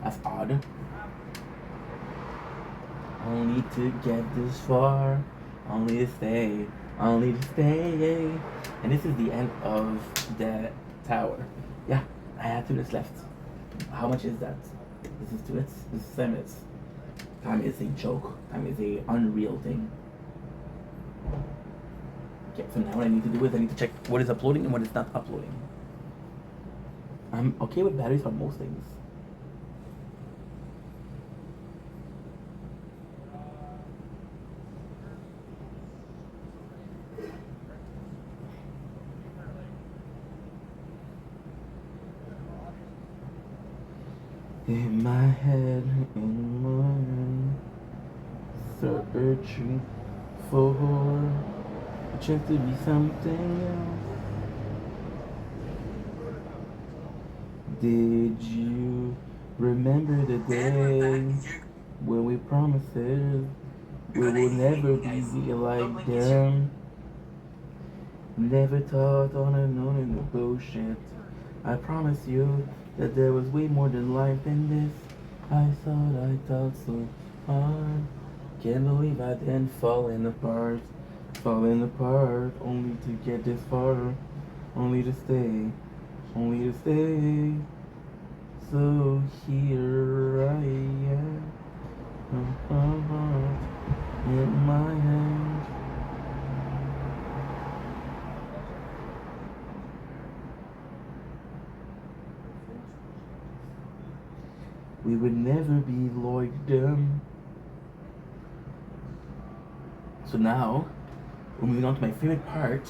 That's odd. Only to get this far, only to stay. And this is the end of the tower. Yeah, I have 2 minutes left. How much is that? This is 2 minutes? This is 7 minutes. Time is a joke. Time is a unreal thing. Okay, so now what I need to do is I need to check what is uploading and what is not uploading. I'm okay with batteries on most things. In my head, in the morning, searching for a chance to be something else. Did you remember the day when we promised it we will never be like them? Never thought on and on in the bullshit. I promise you that there was way more than life in this. I thought so hard. Can't believe I then falling apart, only to get this far, only to stay. So here I am, heart in my hand. We would never be like them. So now, we're moving on to my favorite part,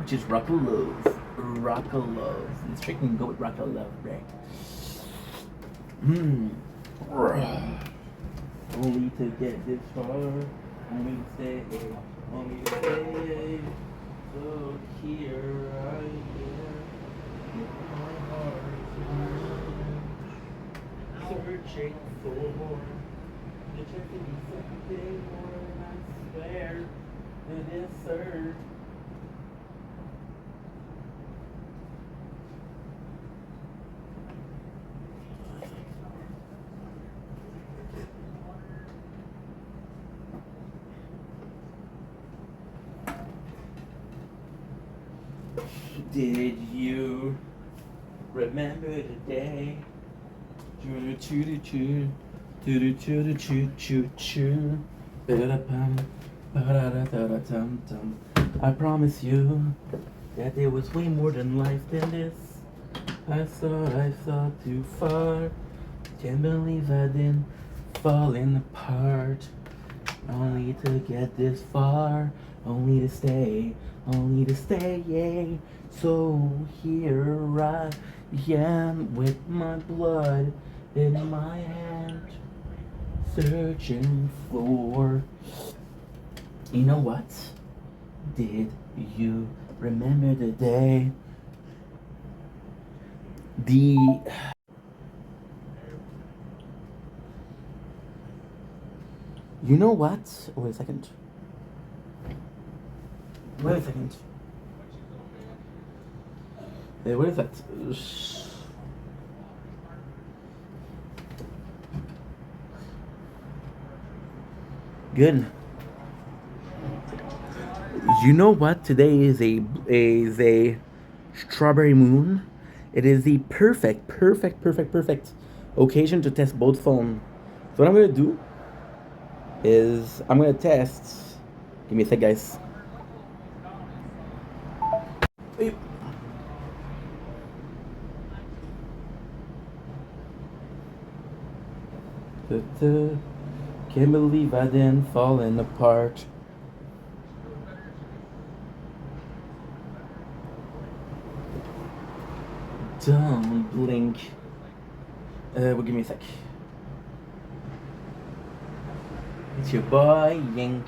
which is Rock of Love. Let's freaking go with Rock of Love, right? Only to get this far, only to stay. So here I am, with my heart searching for more. The chance to be something more, I swear, it is certain. Did you remember the day? I promise you that there was way more than life than this. I thought too far. Can't believe I didn't falling apart. Only to get this far. Only to stay. Yeah. So here I am with my blood in my hand, searching for. You know what? Did you remember the day? You know what? Wait a second. Wait a second. Hey, what is that? Good. You know what? Today is a strawberry moon. It is the perfect occasion to test both phones. So what I'm gonna do is I'm gonna test. Give me a sec, guys. Hey. Can't believe I didn't falling apart. Don't blink. Well, give me a sec. It's your boy Yink.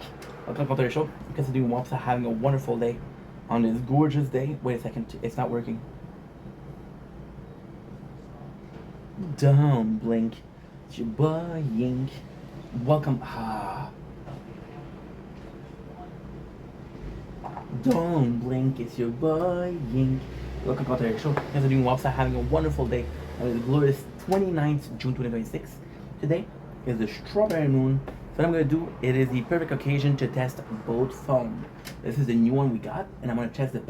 Welcome to the show. You guys are doing well, having a wonderful day on this gorgeous day. Wait a second, it's not working. Don't blink. It's your boy Yink. Welcome. Don't blink. It's your boy Yink. Welcome to the show. You guys are doing well, having a wonderful day on this glorious 29th June 2026. Today is the strawberry moon. So what I'm gonna do, it is the perfect occasion to test both phones. This is the new one we got, and I'm gonna test the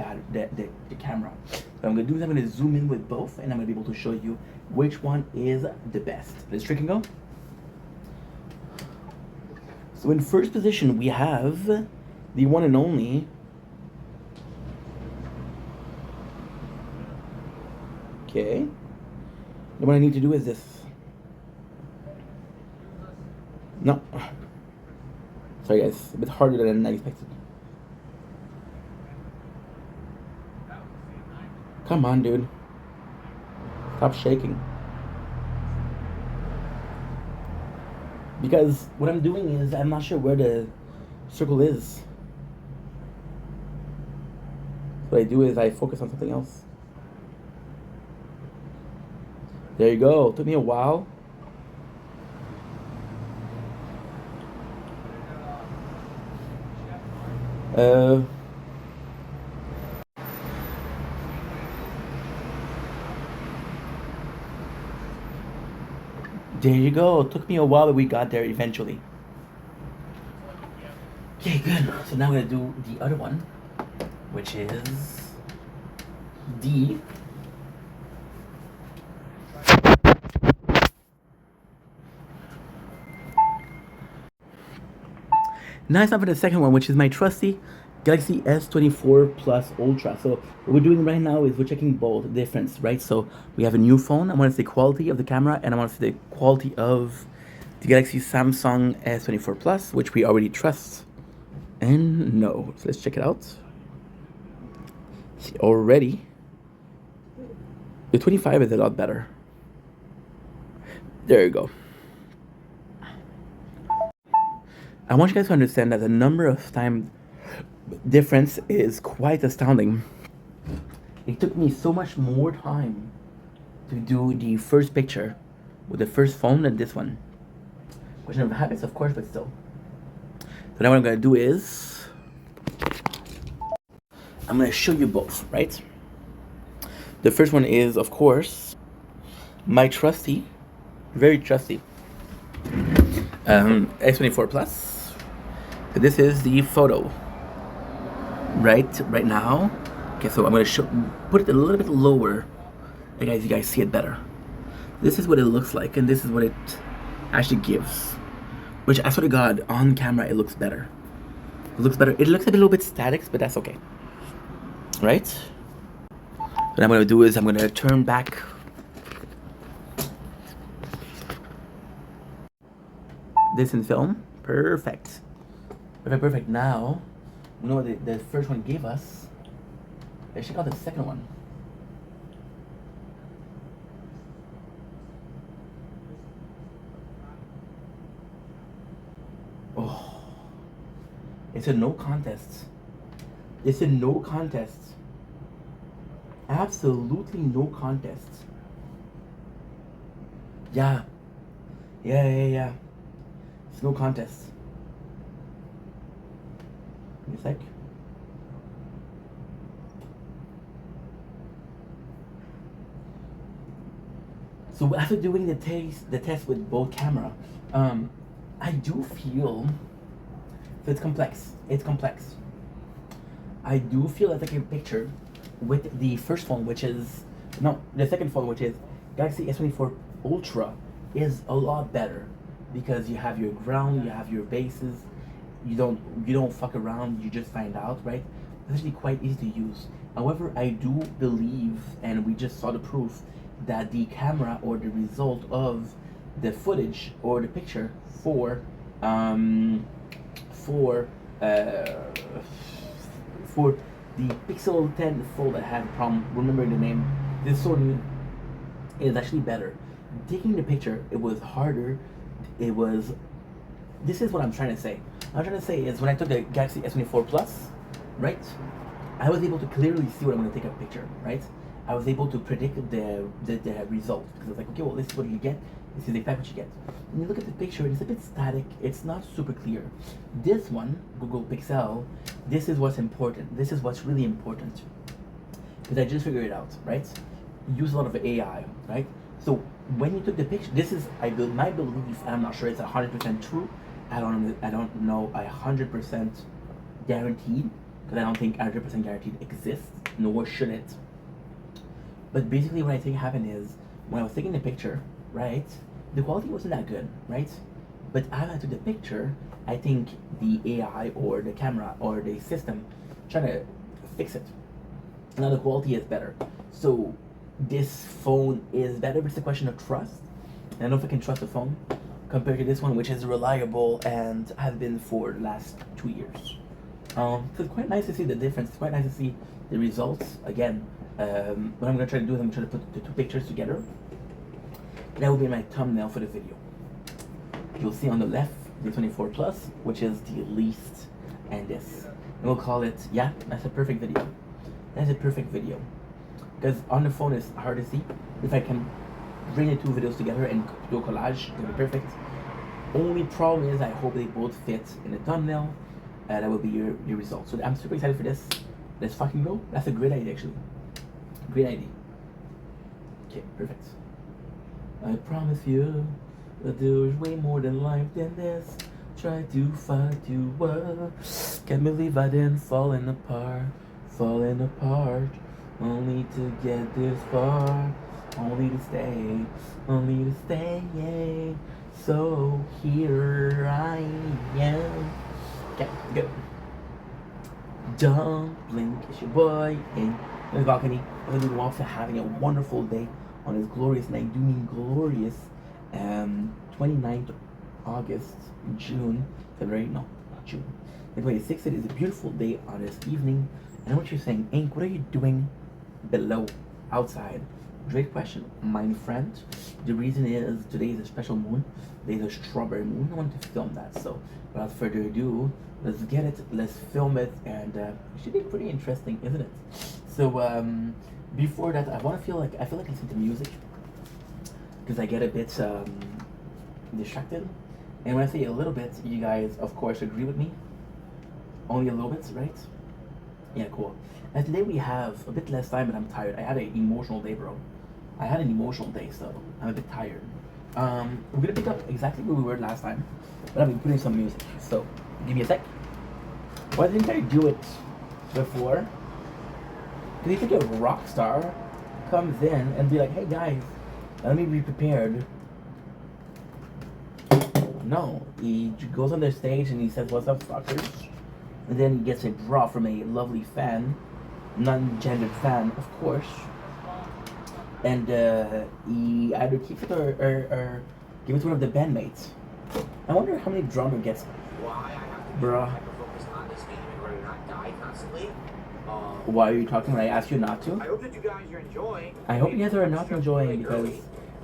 camera. So what I'm gonna do is I'm gonna zoom in with both, and I'm gonna be able to show you which one is the best. Let's trick and go. So in first position we have the one and only okay. Then what I need to do is this. No. Sorry guys, a bit harder than I expected. Come on, dude. Stop shaking. Because what I'm doing is I'm not sure where the circle is. What I do is I focus on something else. There you go. It took me a while. There you go. It took me a while, but we got there eventually. Okay, good. So now we're gonna do the other one, which is D. Now it's time for the second one, which is my trusty Galaxy S24 Plus Ultra. So what we're doing right now is we're checking both difference, right? So we have a new phone. I want to see the quality of the camera, and I want to see the quality of the Galaxy Samsung S24 Plus, which we already trust. And no, so let's check it out. See, already, the 25 is a lot better. There you go. I want you guys to understand that the number of time difference is quite astounding. It took me so much more time to do the first picture with the first phone than this one. Question of habits, of course, but still. So now what I'm gonna do is I'm gonna show you both, right? The first one is, of course, my trusty, very trusty S24 Plus. So this is the photo. Right now, Okay, so I'm gonna put it a little bit lower, you guys see it better. This is what it looks like, and this is what it actually gives. Which I swear to God, on camera it looks better. It looks better. It looks a little bit static, but that's okay, right? What I'm gonna do is I'm gonna turn back. This in film, perfect. Perfect. Now, you know what the first one gave us. Let's check out the second one. Oh, it's a no contest. It's a no contest. Absolutely no contest. Yeah. It's no contest. Give me a sec. So after doing the test with both camera, I do feel so it's complex. It's complex. I do feel that I can picture with the first phone, which is the second phone, which is Galaxy S24 Ultra, is a lot better because you have your ground, you have your bases. You don't fuck around. You just find out, right? It's actually quite easy to use. However, I do believe, and we just saw the proof, that the camera or the result of the footage or the picture for the Pixel 10 Fold that had a problem remembering the name, this Sony is actually better. Taking the picture, it was harder. This is what I'm trying to say. What I'm trying to say is when I took the Galaxy S24 Plus, right, I was able to clearly see what I'm going to take a picture, right? I was able to predict the result because I was like, okay, well, this is what you get. This is exactly what you get. When you look at the picture, it's a bit static. It's not super clear. This one, Google Pixel, this is what's important. This is what's really important because I just figured it out, right? Use a lot of AI, right? So when you took the picture, this is my belief. I'm not sure it's 100% true. I don't know 100% guaranteed because I don't think 100% guaranteed exists, nor should it. But basically what I think happened is when I was taking the picture, right, the quality wasn't that good, right? But after I took the picture, I think the AI or the camera or the system trying to fix it. Now the quality is better. So this phone is better, but it's a question of trust. I don't know if I can trust the phone compared to this one, which is reliable and has been for the last 2 years. So it's quite nice to see the difference. It's quite nice to see the results. Again, what I'm going to try to do is I'm going to try to put the two pictures together. That will be my thumbnail for the video. You'll see on the left the 24 Plus, which is the least, and this. And we'll call it, yeah, that's a perfect video. That's a perfect video. Because on the phone it's hard to see. If I can bring the two videos together and do a collage, it'll be perfect. Only problem is I hope they both fit in the thumbnail. That will be your result. So I'm super excited for this. Let's fucking go. That's a great idea actually. Great idea. Okay, perfect. I promise you that there's way more than life than this. Try to fight you up. Can't believe I didn't falling apart. Only to get this far. Only to stay. So here I am. Okay, good. Don't blink, it's your boy in the balcony. Everybody wants to having a wonderful day on this glorious, and I do mean glorious, 29th August, June, February, no, not June. The 26th, it is a beautiful day on this evening. I know what you're saying, Ink, what are you doing below, outside? Great question, my friend. The reason is today is a special moon. Today is a strawberry moon. I wanted to film that, so without further ado, let's get it, let's film it, and it should be pretty interesting, isn't it? So before that, I feel like listening to music because I get a bit distracted. And when I say a little bit, you guys of course agree with me. Only a little bit, right? Yeah, cool. And today we have a bit less time, but I'm tired. I had an emotional day, bro. I had an emotional day, so I'm a bit tired. We're gonna pick up exactly where we were last time, but I'm putting some music. So give me a sec. Why didn't I do it before? Because you think a rock star comes in and be like, hey guys, let me be prepared. No, he goes on their stage and he says, what's up, fuckers? And then he gets a bra from a lovely fan, non-gendered fan, of course. And he either keeps it or gives it to one of the bandmates. I wonder how many drummer gets bra. Why are you talking when I asked you not to? I hope that you guys are enjoying. I hope you guys are not enjoying because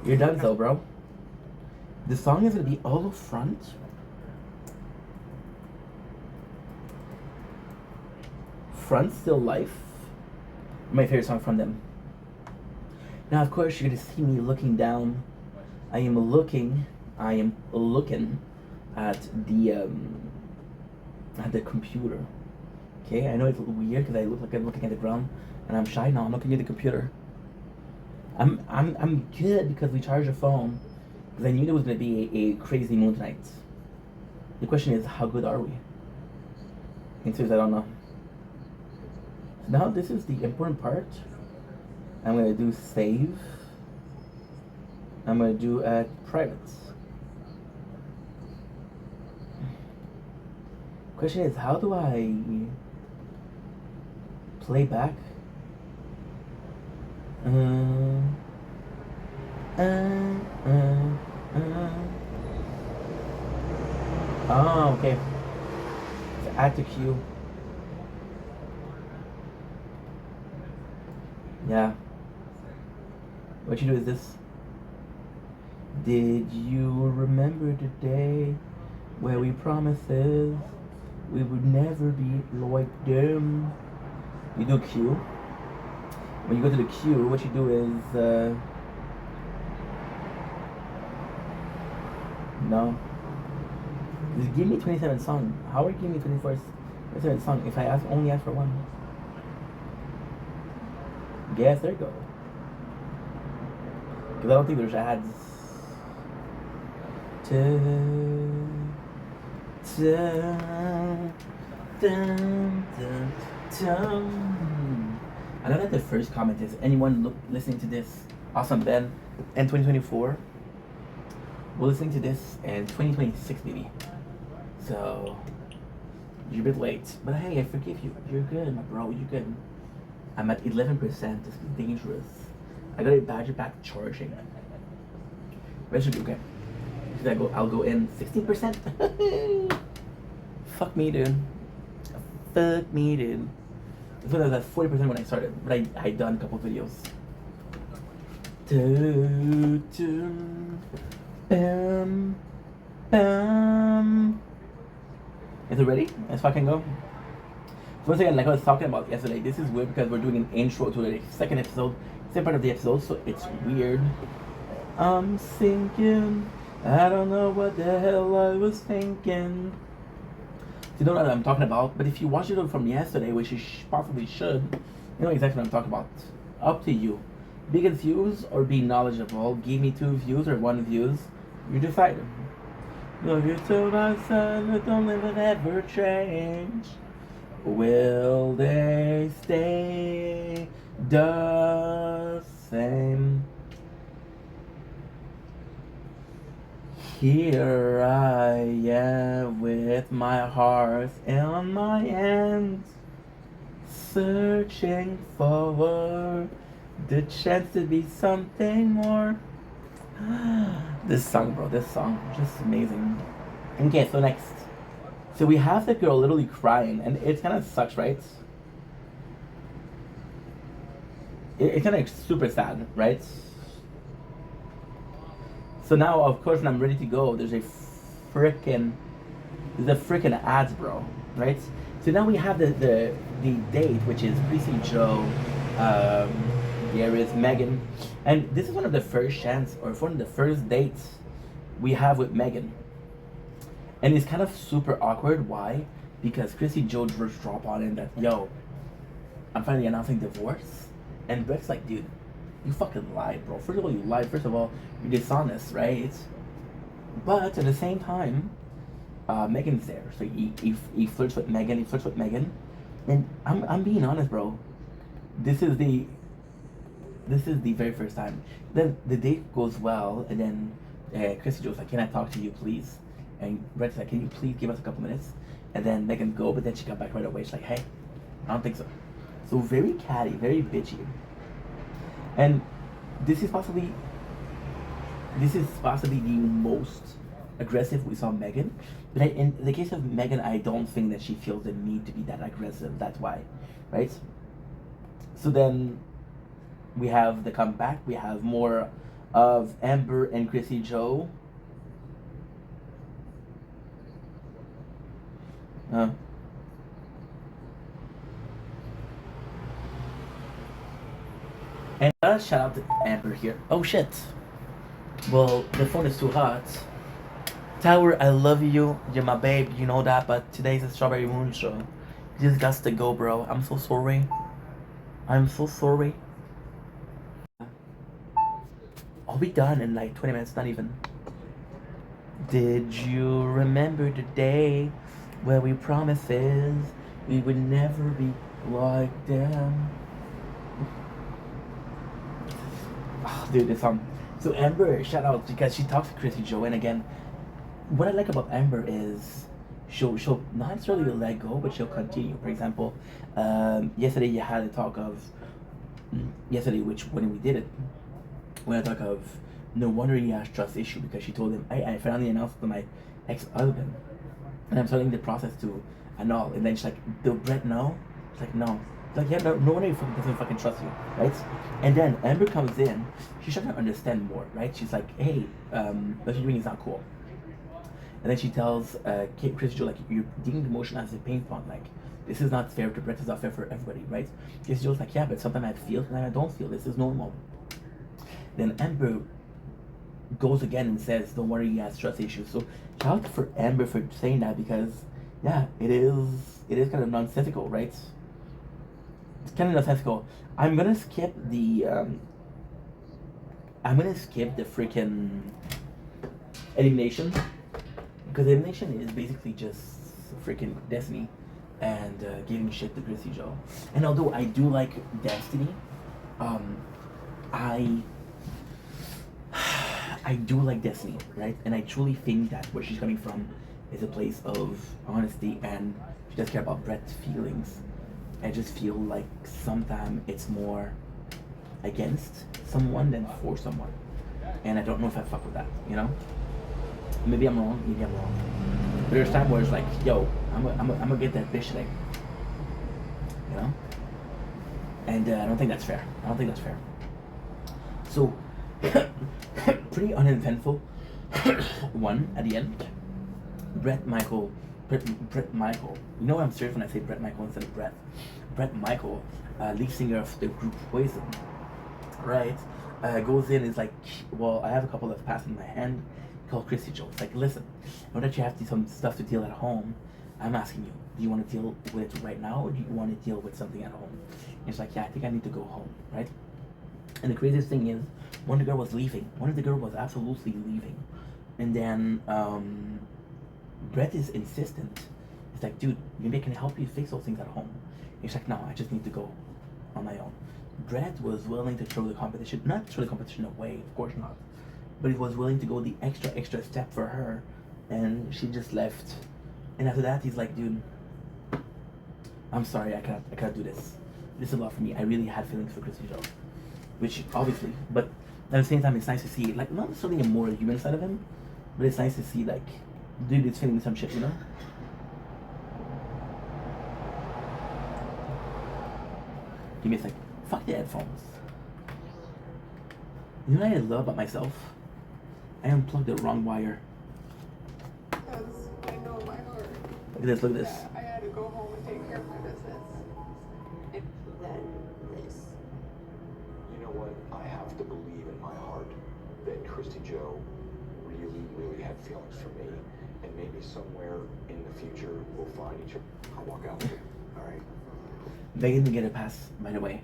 you're done so, bro. The song is gonna be all up front. Front Still Life. My favorite song from them. Now, of course, you're gonna see me looking down. I am looking at the computer. Okay, I know it's weird because I look like I'm looking at the ground, and I'm shy now. I'm looking at the computer. I'm good because we charged a phone. Because I knew there was gonna be a crazy moon tonight. The question is, how good are we? Answer is, I don't know. So now this is the important part. I'm gonna do save. I'm gonna do private. Question is, how do I play back? Oh, okay. So add to queue. Yeah. What you do is this. Did you remember the day where we promises we would never be like them? You do queue. When you go to the queue, what you do is no. Just give me 27 songs. How are you giving me 27 songs if I only ask for one? Yes, there you go. Because I don't think there's ads. I know that the first comment is, anyone listening to this, awesome Ben, in 2024, we're listening to this in 2026 maybe. So, you're a bit late. But hey, I forgive you. You're good, my bro, you're good. I'm at 11%, this is dangerous. I got a badger back charging. That should be okay. I'll go in 16%. Fuck me, dude. Fuck me, dude. This one was at 40% when I started, but I'd done a couple videos. Is it ready? Let's fucking go. Once again, like I was talking about yesterday, this is weird because we're doing an intro to the second episode, same part of the episode, so it's weird. I'm thinking, I don't know what the hell I was thinking. You don't know what I'm talking about, but if you watch it from yesterday, which you possibly should, you know exactly what I'm talking about. Up to you. Be confused or be knowledgeable. Give me 2 views or 1 views. You decide. No, you told us that don't live and ever change. Will they stay the same? Here I am with my heart in my hands, searching for the chance to be something more. This song, bro, this song, just amazing. Okay, so next. So we have the girl literally crying, and it kind of sucks, right? It's kind of super sad, right? So now, of course, when I'm ready to go, there's a freaking ads, bro, right? So now we have the date, which is Prissy Joe, there is Megan, and this is one of the first dates we have with Megan. And it's kind of super awkward. Why? Because Chrissy Joe just drop on in that, yo, I'm finally announcing divorce. And Brett's like, dude, you fucking lied, bro. First of all, you lied. First of all, you're dishonest, right? But at the same time, Megan's there. So he flirts with Megan. And I'm being honest, bro. this is the very first time. Then the date goes well, and then Chrissy Joe's like, "Can I talk to you, please?" And Brett's like, "Can you please give us a couple minutes?" And then Megan go, but then she got back right away. She's like, "Hey, I don't think so." So very catty, very bitchy, and this is possibly the most aggressive we saw Megan. But in the case of Megan, I don't think that she feels the need to be that aggressive. That's why, right? So then we have the comeback. We have more of Amber and Chrissy Joe. And shout out to Amber here. Oh shit. Well, the phone is too hot. Tower, I love you. You're my babe. You know that. But today's a Strawberry Moon show. You just got to go, bro. I'm so sorry. I'm so sorry. I'll be done in like 20 minutes. Not even. Did you remember the day where we promises we would never be like them? Oh, dude, this song. So Amber, shout out because she talks to Chrissy Joe, and again, what I like about Amber is she'll not necessarily let go, but she'll continue. For example, yesterday you had a talk of yesterday, which when we did it, when I talk of no wonder he has trust issue because she told him I finally announced to my ex-husband, and I'm starting the process to annul, and then she's like, "Do Brett know?" It's like, "No." Like, yeah, no wonder he doesn't fucking trust you, right? And then Amber comes in, she's trying to understand more, right? She's like, "Hey, what you're doing is not cool." And then she tells Chris Joe, like, "You're deeming emotion as a pain point, like, this is not fair to Brett, it's not fair for everybody, right?" Chris Joe's like, "Yeah, but sometimes I feel, sometimes I don't feel, this is normal." Then Amber goes again and says, "Don't worry, he has trust issues." So shout out for Amber for saying that because, yeah, it is kind of nonsensical, right? It's kind of nonsensical. I'm gonna skip the freaking elimination because elimination is basically just freaking Destiny and giving shit to Chrissy Joe. And although I do like Destiny, I do like Destiny, right? And I truly think that where she's coming from is a place of honesty and she doesn't care about Brett's feelings. I just feel like sometimes it's more against someone than for someone. And I don't know if I fuck with that, you know? Maybe I'm wrong, But there's time where it's like, yo, I'm gonna get that bitch today. You know? And I don't think that's fair. So, pretty uneventful one at the end. Brett Michael. You know what I'm serious when I say Brett Michael instead of Brett. Brett Michael, lead singer of the group Poison, right? Goes in, is like, "Well, I have a couple of passes in my hand." Called Chrissy Joe. It's like, "Listen, now that you have some stuff to deal at home, I'm asking you, do you want to deal with it right now, or do you want to deal with something at home?" And it's like, "Yeah, I think I need to go home," right? And the craziest thing is, one of the girl was leaving. One of the girl was absolutely leaving, and then Brett is insistent. It's like, "Dude, maybe I can help you fix those things at home." And he's like, "No, I just need to go on my own." Brett was willing to throw the competition, not throw the competition away, of course not, but he was willing to go the extra step for her, and she just left. And after that, he's like, "Dude, I'm sorry, I can't do this. This is a lot for me. I really had feelings for Chrissy Joe," which obviously, but at the same time, it's nice to see, like, not necessarily a more human side of him, but it's nice to see, like, dude is feeling some shit, you know? Give me a sec. Fuck the headphones. You know what I love about myself? I unplugged the wrong wire. Because I know my heart. Look at this, look at this. I had to go home and take care of my business. And then this. You know what? I have to believe in my heart that Christy Joe really had feelings for me, and maybe somewhere in the future we'll find each other. I'll walk out with you, all right? They didn't get a pass right away.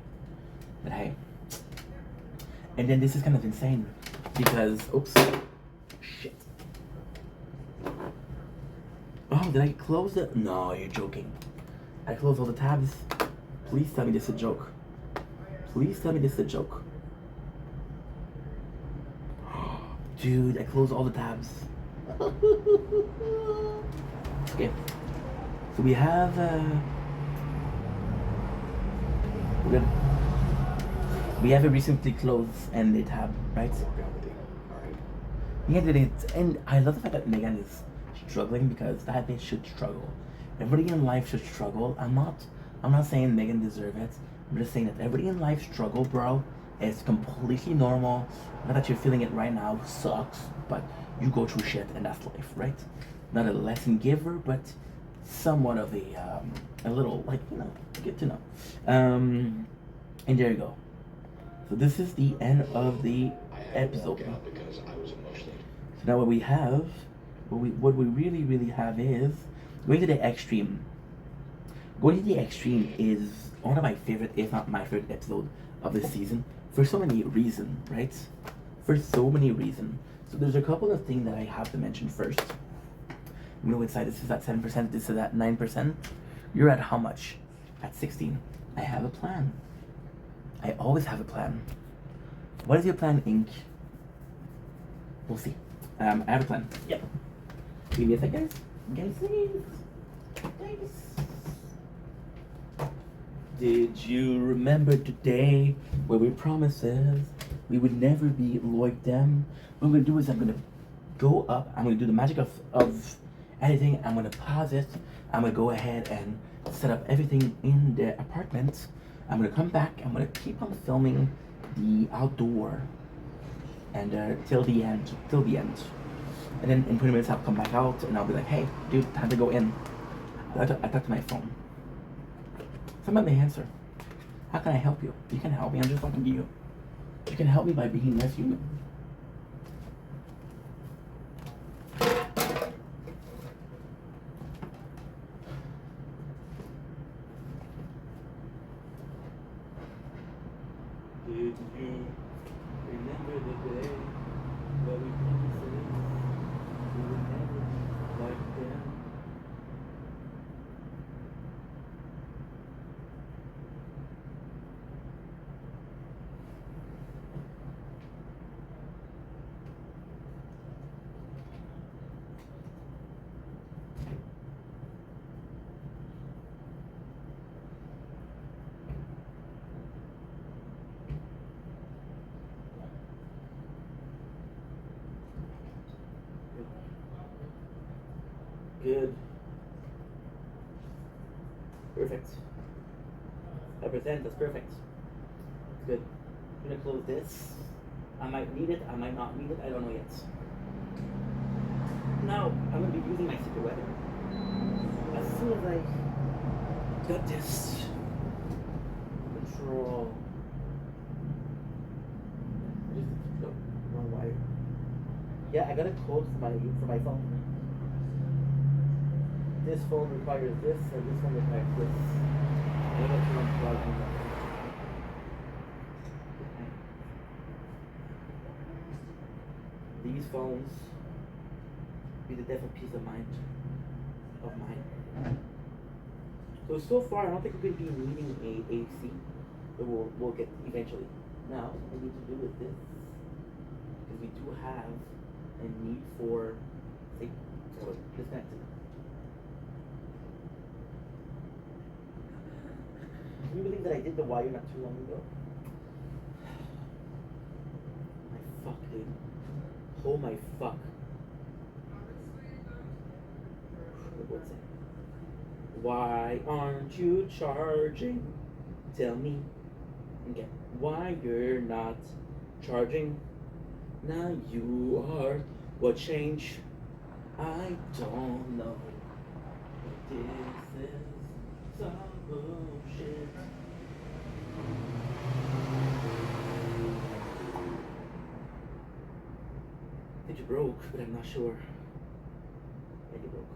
But hey. And then this is kind of insane because, oops, shit. Oh, did I close it? No, you're joking. I closed all the tabs. Please tell me this is a joke. Please tell me this is a joke. Dude, I closed all the tabs. Okay. So we have we're good. We have a recently closed ended tab, right? Walk out with you. All right. Yeah, did it. And I love the fact that Megan is struggling because that bitch should struggle. Everybody in life should struggle. I'm not saying Megan deserves it. I'm just saying that everybody in life struggle, bro. It's completely normal. Not that you're feeling it right now sucks, but you go through shit and that's life, right? Not a lesson giver, but somewhat of a little, like, you know, good to know. And there you go. So this is the end of the I had to walk episode. out because I was emotionally. So now what we have, what we really have is going to the extreme. Going to the extreme is one of my favorite, if not my favorite episode of this season for so many reasons, right? For so many reasons. So there's a couple of things that I have to mention first. You know, inside this is at 7%, this is at 9%. You're at how much? At 16. I have a plan. I always have a plan. What is your plan, Inc? We'll see. I have a plan. Yep. Give me a second. Guys, please. Did you remember today where we promises we would never be like them? What I'm gonna do is I'm gonna go up. I'm gonna do the magic of editing. I'm gonna pause it. I'm gonna go ahead and set up everything in the apartment. I'm gonna come back. I'm gonna keep on filming the outdoor and till the end. And then in 20 minutes I'll come back out and I'll be like, hey, dude, time to go in. I talked to my phone. Somebody may answer. How can I help you? You can help me. I'm just talking to you. You can help me by being less human. Did you remember the day where we promised we would never be like them? Good. Perfect. Represent, that's perfect. Good. I'm gonna close this. I might need it, I might not need it, I don't know yet. Now, I'm gonna be using my secret weapon. As soon as I got this control. Just wrong wire. Yeah, I got a code for my phone. This phone requires this, and this one requires this. I don't know if you want to plug in that. These phones be the death of peace of mind of mine. So far I don't think we're going to be needing a AC, but we'll get eventually. Now what we need to do with this, because we do have a need for, say, disconnected. Can you believe that I did the wire not too long ago? My fuck, dude. Oh my fuck. What's it? Why aren't you charging? Tell me. Okay. Why you're not charging? Now you are. What changed? I don't know. But this is some bullshit. I think you broke, but I'm not sure. I think you broke.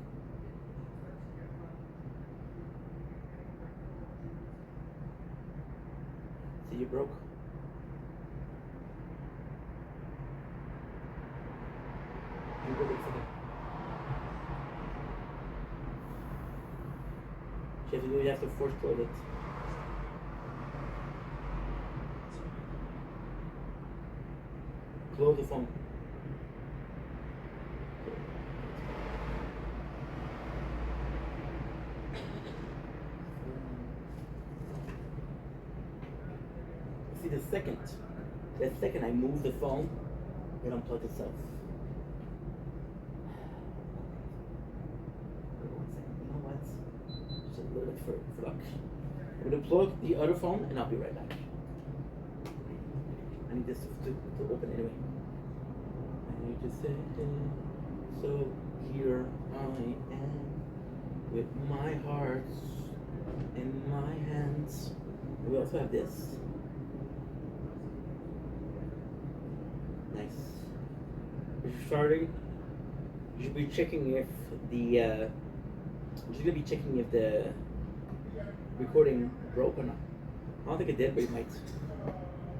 See, you broke. You broke it. You have to force close it. close the phone. See, the second I move the phone, it unplugs itself. You know what? Just a little bit for luck. I'm gonna plug the other phone and I'll be right back. I need this to open anyway. I need to say, so here I am with my heart in my hands. And we also have this. Nice. If you're starting, you should be checking if the you're just gonna be checking if the recording broke or not. I don't think it did, but it might.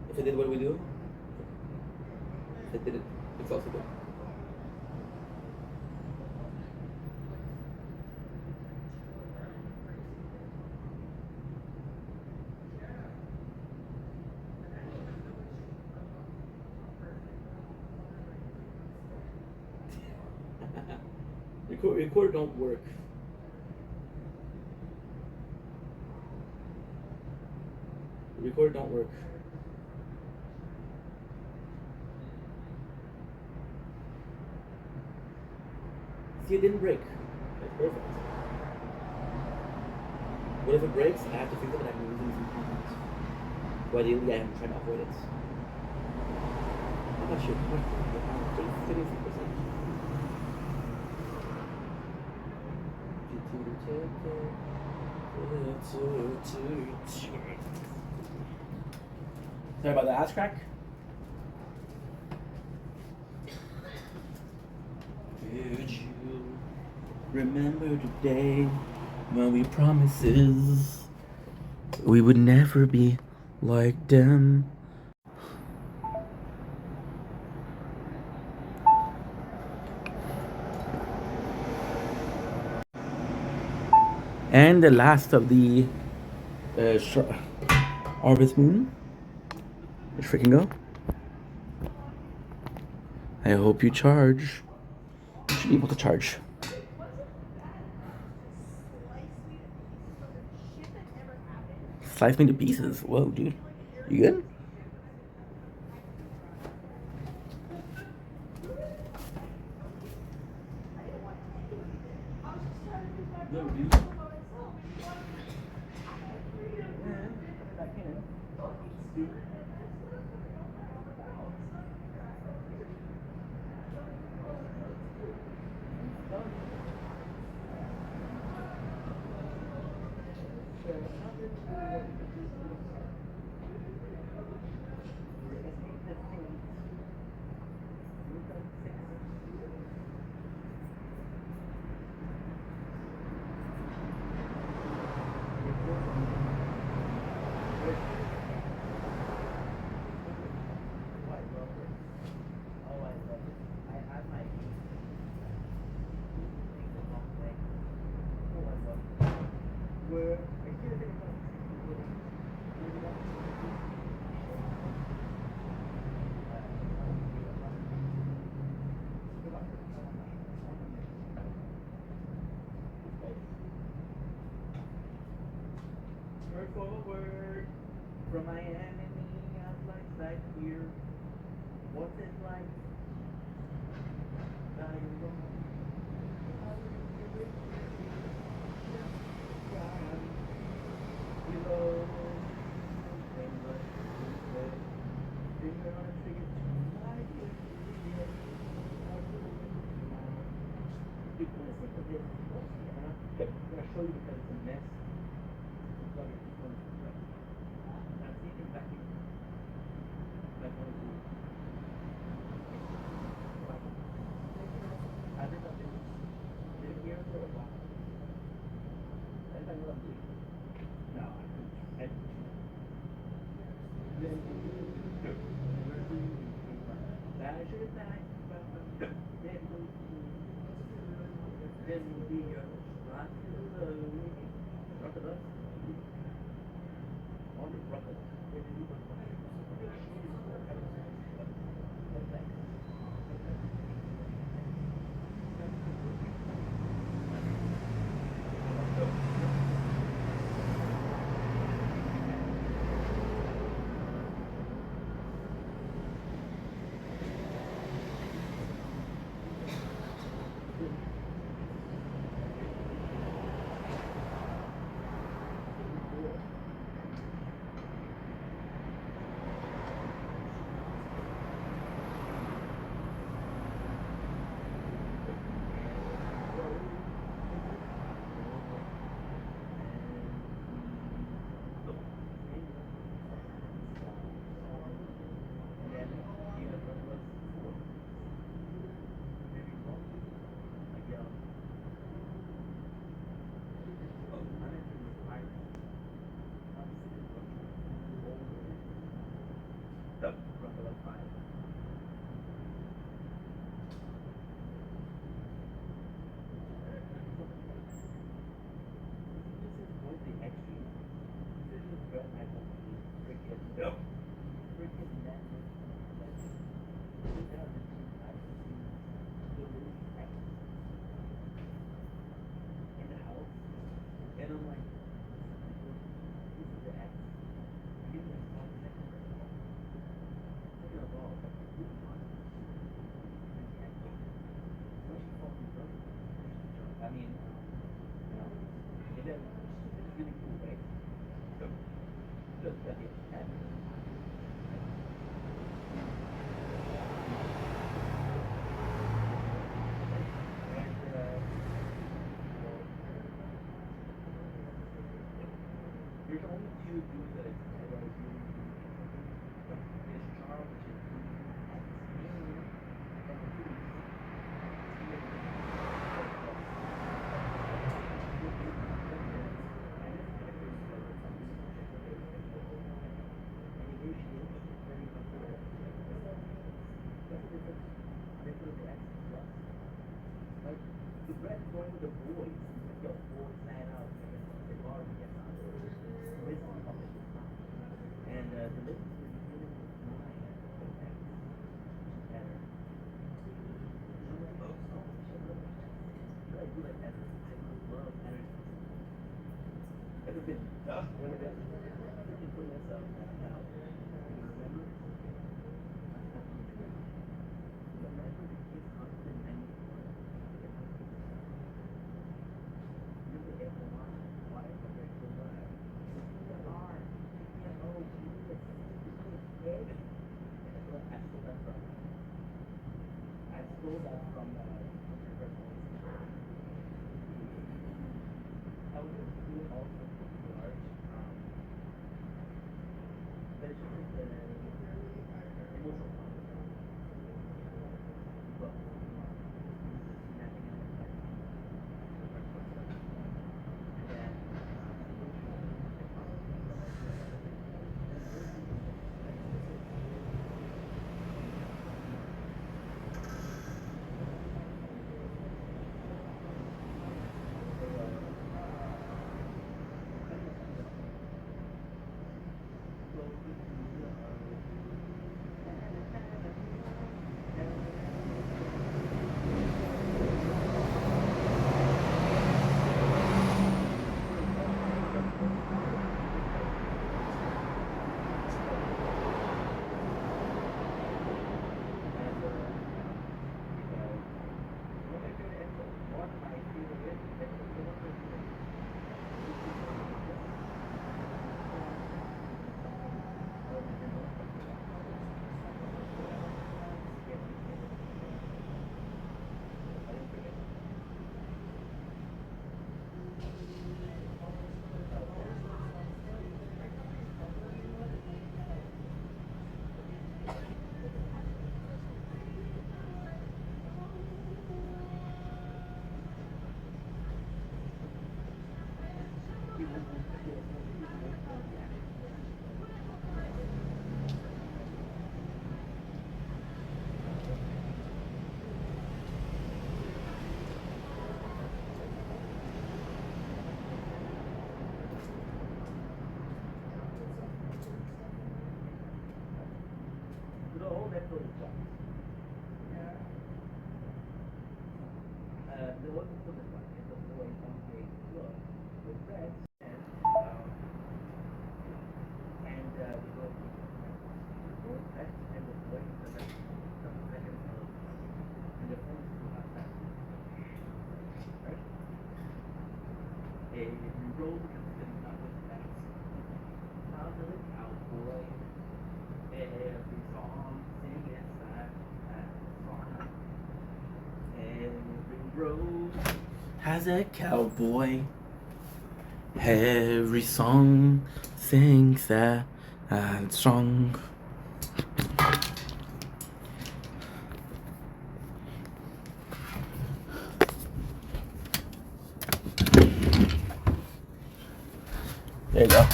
If it did, what do we do? If it didn't, it's also good. Recorder don't work. Recorder don't work. See, it didn't break. That's perfect. What if it breaks? I have to fix it, but I'm losing some content. Well, ideally, I'm trying to avoid it. How about you? 36%. Sorry about the ass crack. Did you remember the day when we promises we would never be like them? And the last of the Harvest Moon. Let's freaking go. I hope you charge. You should be able to charge. Slice me to pieces. Whoa, dude. You good? No, dude. Forward from my enemy, I'm like right here. What's it like? I'm gonna show you because it's a mess. Has a cowboy. Every song sings that song. There you go.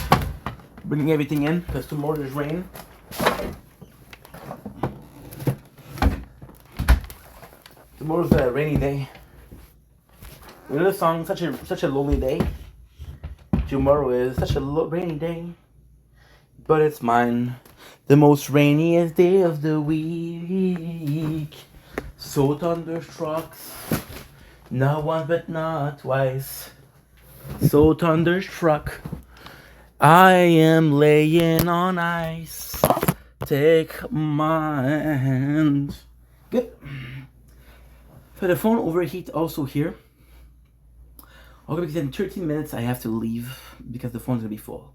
Bringing everything in because tomorrow there's rain. Tomorrow's a rainy day. You know the song, such a lonely day. Tomorrow is such a rainy day, but it's mine. The most rainiest day of the week. So thunderstruck, not once but not twice. So thunderstruck, I am laying on ice. Take my hand. Good. So the phone overheat also here. Okay, because in 13 minutes I have to leave because the phone's gonna be full.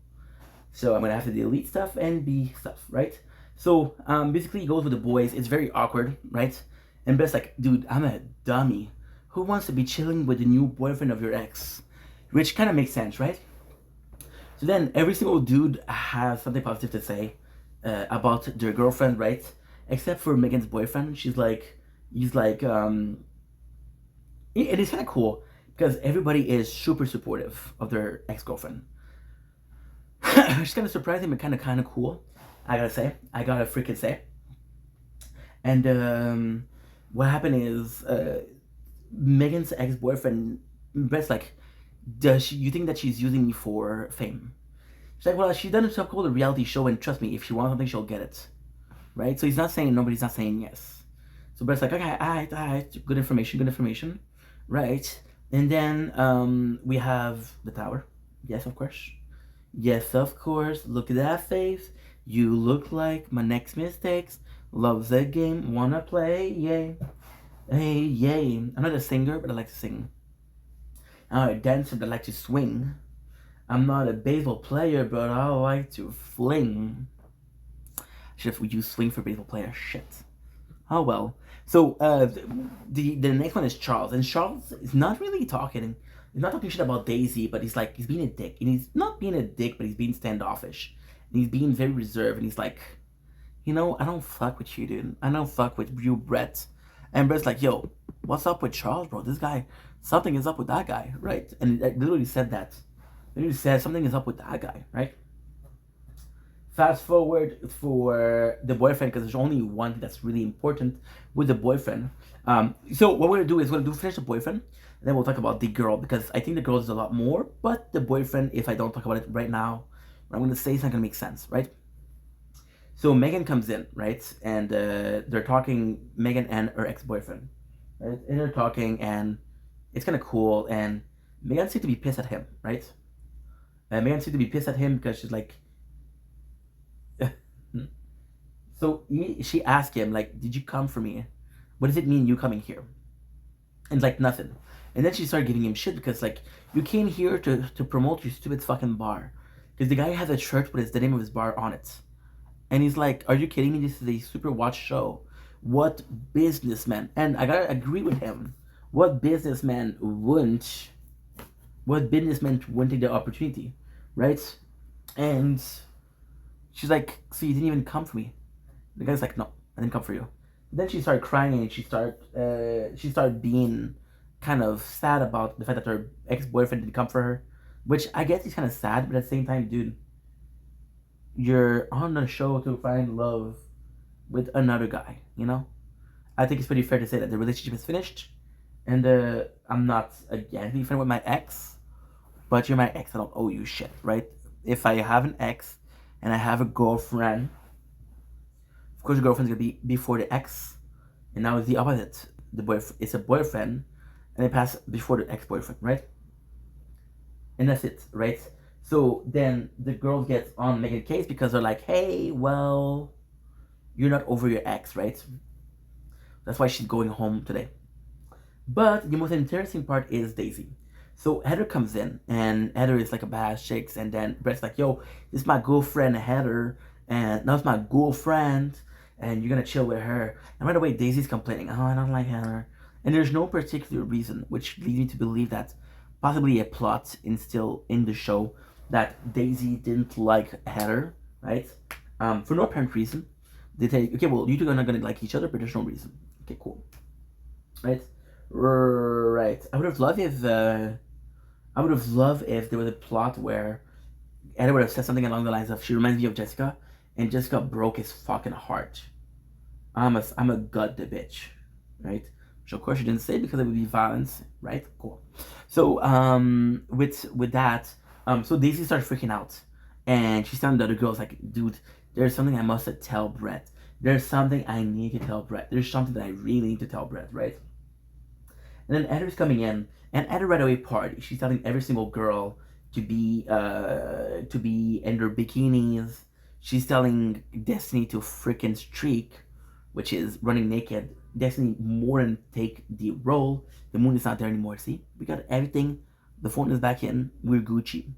So I'm gonna have to delete stuff and be stuff, right? So basically it goes with the boys. It's very awkward, right? And Brett's like, dude, I'm a dummy. Who wants to be chilling with the new boyfriend of your ex? Which kind of makes sense, right? So then every single dude has something positive to say about their girlfriend, right? Except for Megan's boyfriend. He's like, it is kind of cool because everybody is super supportive of their ex-girlfriend. It's kind of surprising, but kind of cool. I gotta freaking say. And what happened is Megan's ex-boyfriend, Brett's like, you think that she's using me for fame? She's like, well, she's done something called a reality show, and trust me, if she wants something, she'll get it, right? So he's not saying nobody's not saying yes. So Brett's like, okay, alright, good information, right? And then we have the tower. Yes, of course. Look at that face. You look like my next mistakes. Loves the game, wanna play, yay. Hey, yay. I'm not a singer, but I like to sing. I'm not a dancer, but I like to swing. I'm not a baseball player, but I like to fling. Should have used swing for baseball player. Shit. Oh well. So the next one is Charles, and Charles is not really talking. He's not talking shit about Daisy, but he's being a dick, and he's not being a dick, but he's being standoffish, and he's being very reserved, and he's like, I don't fuck with you, dude. I don't fuck with you, Brett. And Brett's like, yo, what's up with Charles, bro? This guy, something is up with that guy, right? And I literally said that. Literally said something is up with that guy, right? Fast forward for the boyfriend, because there's only one thing that's really important with the boyfriend. So what we're gonna do is finish the boyfriend, and then we'll talk about the girl, because I think the girl is a lot more, but the boyfriend, if I don't talk about it right now, what I'm gonna say is not gonna make sense, right? So Megan comes in, right, and they're talking, Megan and her ex-boyfriend, right? And they're talking, and it's kind of cool, and Megan seems to be pissed at him, right? Megan seems to be pissed at him because she's like, so she asked him, like, did you come for me? What does it mean you coming here? And like, nothing. And then she started giving him shit because, like, you came here to promote your stupid fucking bar. Because the guy has a shirt with the name of his bar on it. And he's like, are you kidding me? This is a super watch show. What businessman? And I gotta agree with him. What businessman wouldn't take the opportunity, right? And she's like, so you didn't even come for me? The guy's like, no, I didn't come for you. Then she started crying, and she started being kind of sad about the fact that her ex-boyfriend didn't come for her, which I guess he's kind of sad, but at the same time, dude, you're on the show to find love with another guy, I think it's pretty fair to say that the relationship is finished, and I'm not against being friends with my ex, but you're my ex, I don't owe you shit, right? If I have an ex and I have a girlfriend, of course the girlfriend's gonna be before the ex, and now it's the opposite. It's a boyfriend, and it passed before the ex-boyfriend, right? And that's it, right? So then the girls get on Megan's case because they're like, hey, well, you're not over your ex, right? That's why she's going home today. But the most interesting part is Daisy. So Heather comes in, and Heather is like a badass chicks, and then Brett's like, yo, this is my girlfriend Heather, and now it's my girlfriend, and you're gonna chill with her. And right away, Daisy's complaining, oh, I don't like Heather. And there's no particular reason, which leads me to believe that possibly a plot instilled in the show that Daisy didn't like Heather, right? For no apparent reason. They say, okay, well, you two are not gonna like each other, but there's no reason. Okay, cool. Right? Right. I would have loved if there was a plot where Heather would have said something along the lines of, she reminds me of Jessica, and Jessica broke his fucking heart. I'm a gut the bitch, right? Which of course she didn't say because it would be violence, right? Cool. So with that, so Daisy starts freaking out, and she's telling the other girls like, dude, there's something I must tell Brett. There's something I need to tell Brett. There's something that I really need to tell Brett, right? And then Eder's coming in, and at a right away party, she's telling every single girl to be in their bikinis. She's telling Destiny to freaking streak, which is running naked. Destiny more than take the role. The moon is not there anymore. See, we got everything. The phone is back in. We're Gucci.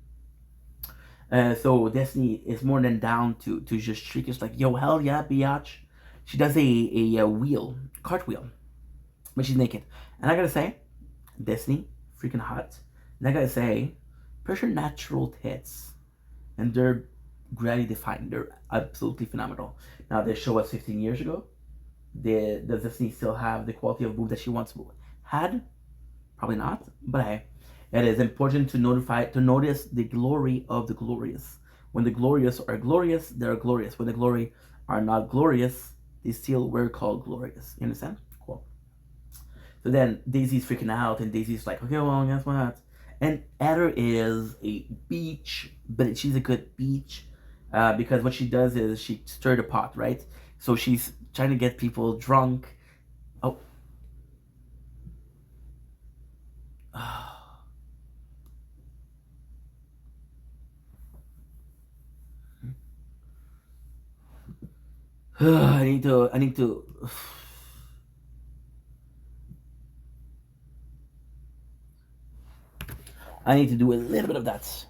So Destiny is more than down to just streak. It's like, yo, hell yeah, biatch. She does a cartwheel, but she's naked. And I gotta say, Destiny, freaking hot. And I gotta say, pressure natural tits, and they're gravity defying. They're absolutely phenomenal. Now they show us 15 years ago. Does Destiny still have the quality of boob that she once had? Probably not. But hey, it is important to notice the glory of the glorious. When the glorious are glorious, they are glorious. When the glory are not glorious, they still were called glorious. You understand? Cool. So then Daisy's freaking out, and Daisy's like, okay, well, guess what? And Adder is a beach, but she's a good beach because what she does is she stirred a pot, right? So she's trying to get people drunk. Oh. I need to do a little bit of that.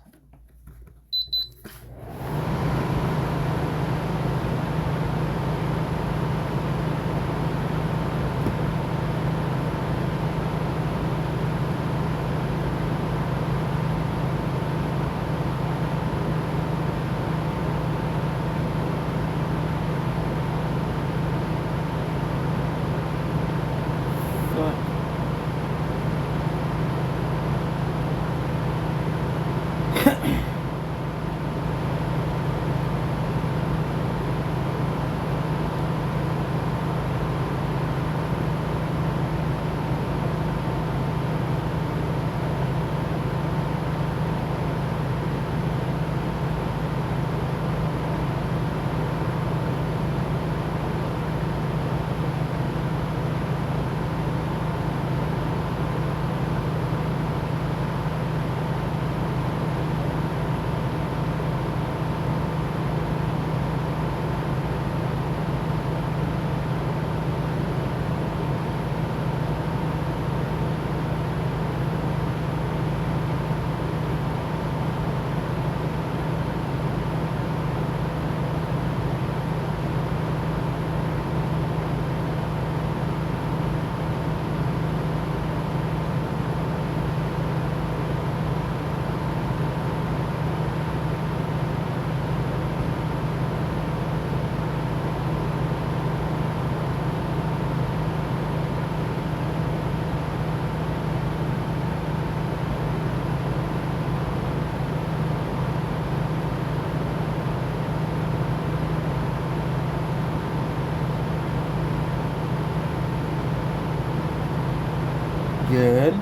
Good.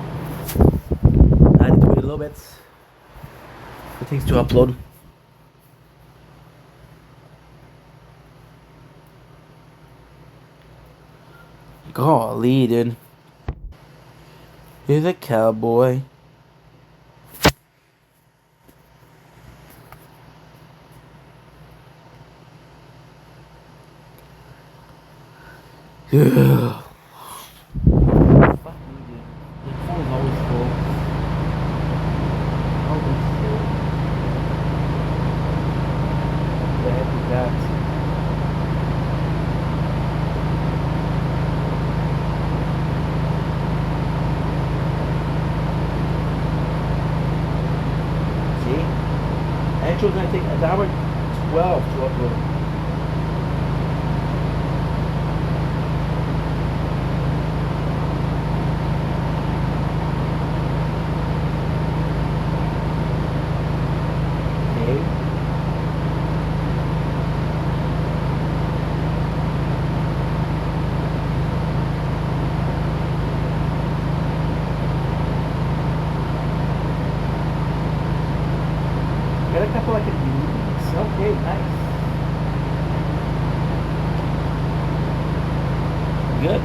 I need to wait a little bit for things to upload. Golly, dude. He's a cowboy. Ugh. Actually, it's going to take an hour 12 to upload. Okay. Got a couple I can use. Okay, nice. Good.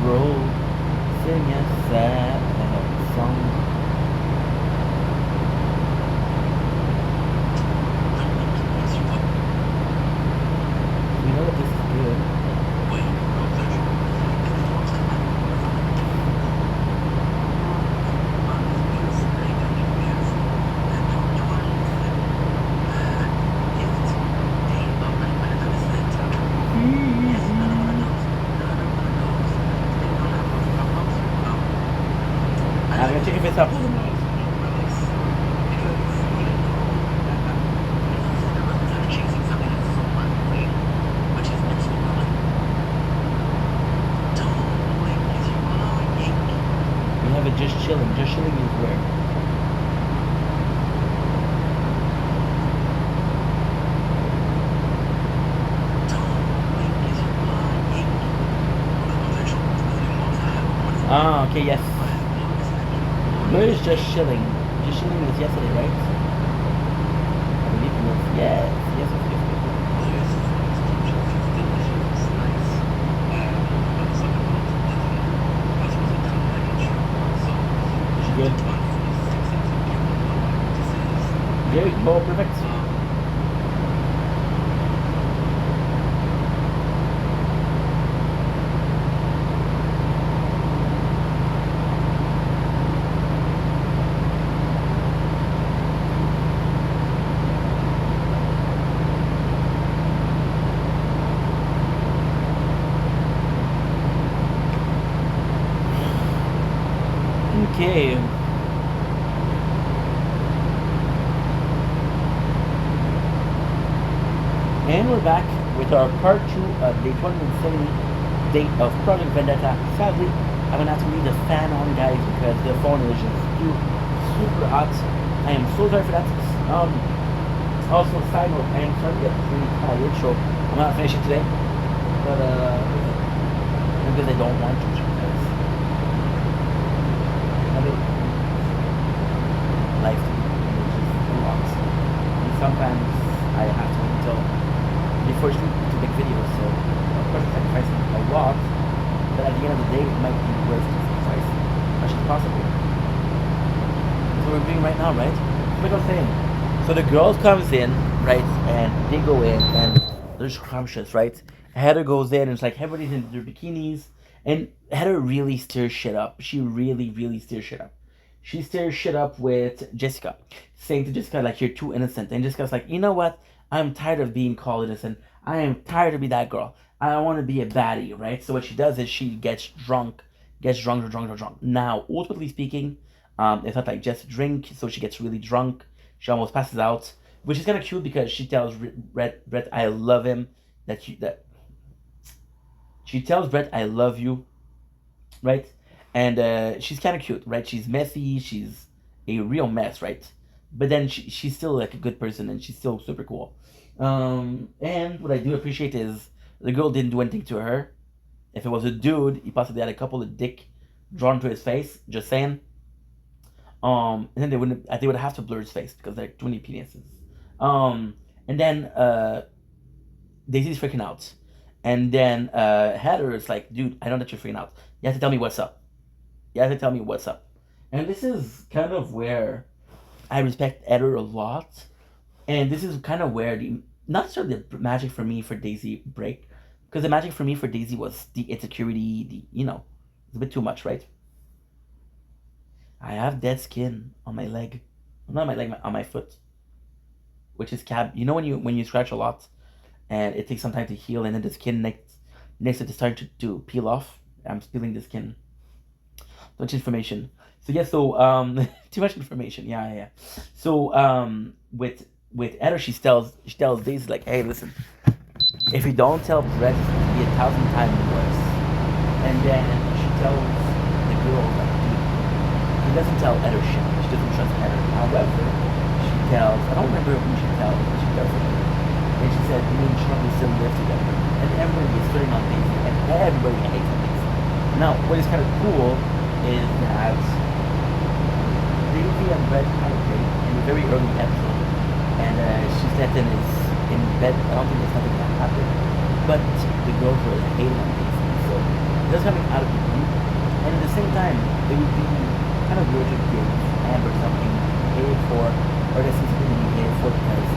road, sing a sad song. You know that this is good. I'm gonna check if it's up. We have it just chilling. Just chilling is where. Ah, okay, yes. Where is just chilling? Just chilling was yesterday, right? I believe it was. Yes, yes, yes, yes. Good. There you go, perfect. Okay. And we're back with our part 2 of the 270 date of Project Vendetta. Sadly, I'm gonna have to leave the fan on, guys, because the phone is just super hot. I am so sorry for that. Also, side note, I am starting to get really tired, so I'm not finishing today. But because I don't want to, because I don't life to me, which is too long. And sometimes I have to wait until before sleep to make videos, so of course I'm sacrificing a lot, but at the end of the day it might be worth the sacrifice as much as possible. That's what we're doing right now, right? Like I was saying. So the girl comes in, right, and they go in and they're scrumptious, right? Heather goes in and it's like everybody's in their bikinis, and Heather really stirs shit up. She really, really stirs shit up. She stirs shit up with Jessica, saying to Jessica, like, you're too innocent. And Jessica's like, you know what? I'm tired of being called innocent. I am tired of being that girl. I want to be a baddie, right? So what she does is she gets drunk. Now, ultimately speaking, it's not like just drink, so she gets really drunk. She almost passes out, which is kind of cute because she tells Brett, I love him. That she tells Brett, I love you, right? And she's kind of cute, right? She's messy. She's a real mess, right? But then she's still like a good person, and she's still super cool. And what I do appreciate is the girl didn't do anything to her. If it was a dude, he possibly had a couple of dick drawn to his face. Just saying. And then they would have to blur his face because there are too many penises. And then Daisy's freaking out. And then Heather is like, dude, I know that you're freaking out. You have to tell me what's up. And this is kind of where I respect Heather a lot. And this is kind of where not necessarily the magic for me for Daisy break. Because the magic for me for Daisy was the insecurity, it's a bit too much, right? I have dead skin on my leg. Not on my leg, on my foot. Which is You know when you scratch a lot and it takes some time to heal, and then the skin next to it is starting to peel off. I'm spilling the skin. Too much information. So yeah, too much information. Yeah. So with Heather, she tells Daisy, like, hey, listen, if you don't tell Brett, it's going to be 1,000 times worse. And then she tells the girl, like, dude, he doesn't tell Heather shit. She doesn't trust Heather. However, she tells, I don't remember who she tells, but she tells her. And she said, me and Charlie still live together. And everybody is turning on Daisy, and everybody hates Daisy. Now, what is kind of cool is that Daisy and Brett had a date in a very early episode. And she said that is in bed. I don't think there's nothing gonna happen. But the girls were hating on Daisy. So just coming out of the blue, And at the same time, it would be kind of weird to give Amber something paid for, or to see something to be paid for, because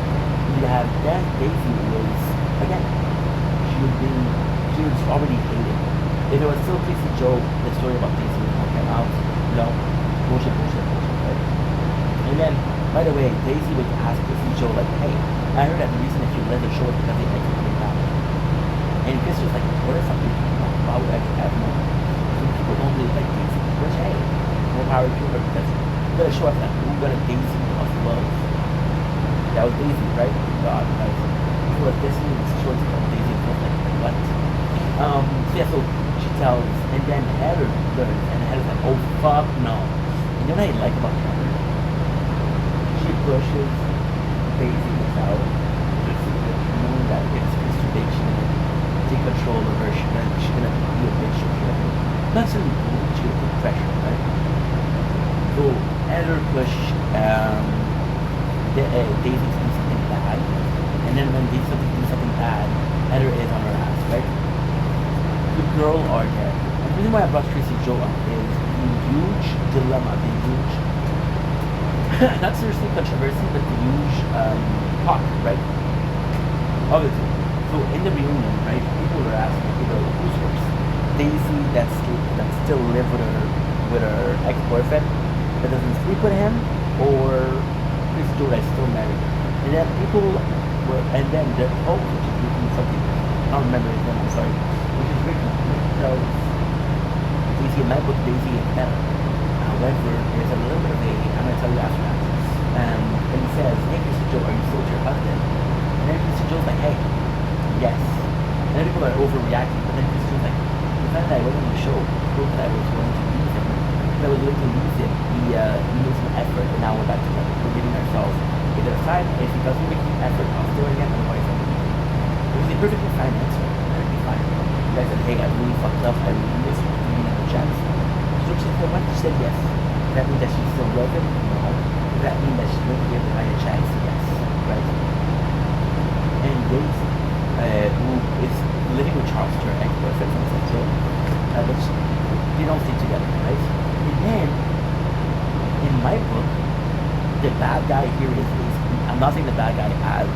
you have that Daisy was, again, she was already hated. If it was still Casey Joe, the story about Daisy would not come out, you know, bullshit, right? And then, by the way, Daisy would ask Casey Joe, like, hey, I heard that the reason that you left the show is because they like you coming back. And Chris was like, what the fuck are you talking about? Why would I have no? Some people don't really like Daisy. Which, hey, more power to her, because you gotta show us that we got a Daisy of love. That was Daisy, right? God, like, if it was Disney, it's short to call Daisy, it was like, what? So yeah, so she tells, and then Heather learns, and Heather's like, oh fuck no. And you know what I like about Heather? She pushes Daisy out, just knowing that it's too big, she's gonna take control of her, she's gonna be a bitch, she's gonna not necessarily bully, she's gonna put pressure, right? So Heather push Daisy to do something bad, and then when Daisy do something bad, Heather is on her ass, right? The girl are there. And the reason why I brought Tracy Joe up is the huge dilemma, the huge, not seriously controversy, but the huge talk, right? Obviously. So in the reunion, right, people were asking, who's worse? Daisy that's still live with her ex-boyfriend that doesn't sleep with him, or Tracy Joe that's still married? And then people were, and then the host, which is looking something, I don't remember his name, I'm sorry, which is written, tells Daisy, in my book, Daisy is better. However, there's a little bit of a, I'm going to tell you after that. And he says, hey, Tracy Joe, are you still with your husband? And then Tracy Joe's like, hey, yes. And then people are overreacting, but then Tracy Joe's like, the fact that I wasn't on the show proved that I was willing to leave him. If I was willing to leave him, he made some effort, and now we're back together. We're giving ourselves either side. If he doesn't make the effort, I'll still again, otherwise I'm leaving. It was a perfectly fine answer. Perfectly fine. You guys said, hey, I really fucked up, I really missed you, giving him a chance. So she said, what? She said yes. Does that mean that she still loves him? No. Does that mean that she's going to give the guy a chance? Yes. Right? And Daisy, who is living with Charles, her ex-boyfriend from Central, but they don't stay together, right? And then, in my book, the bad guy here is Daisy. I'm not saying the bad guy as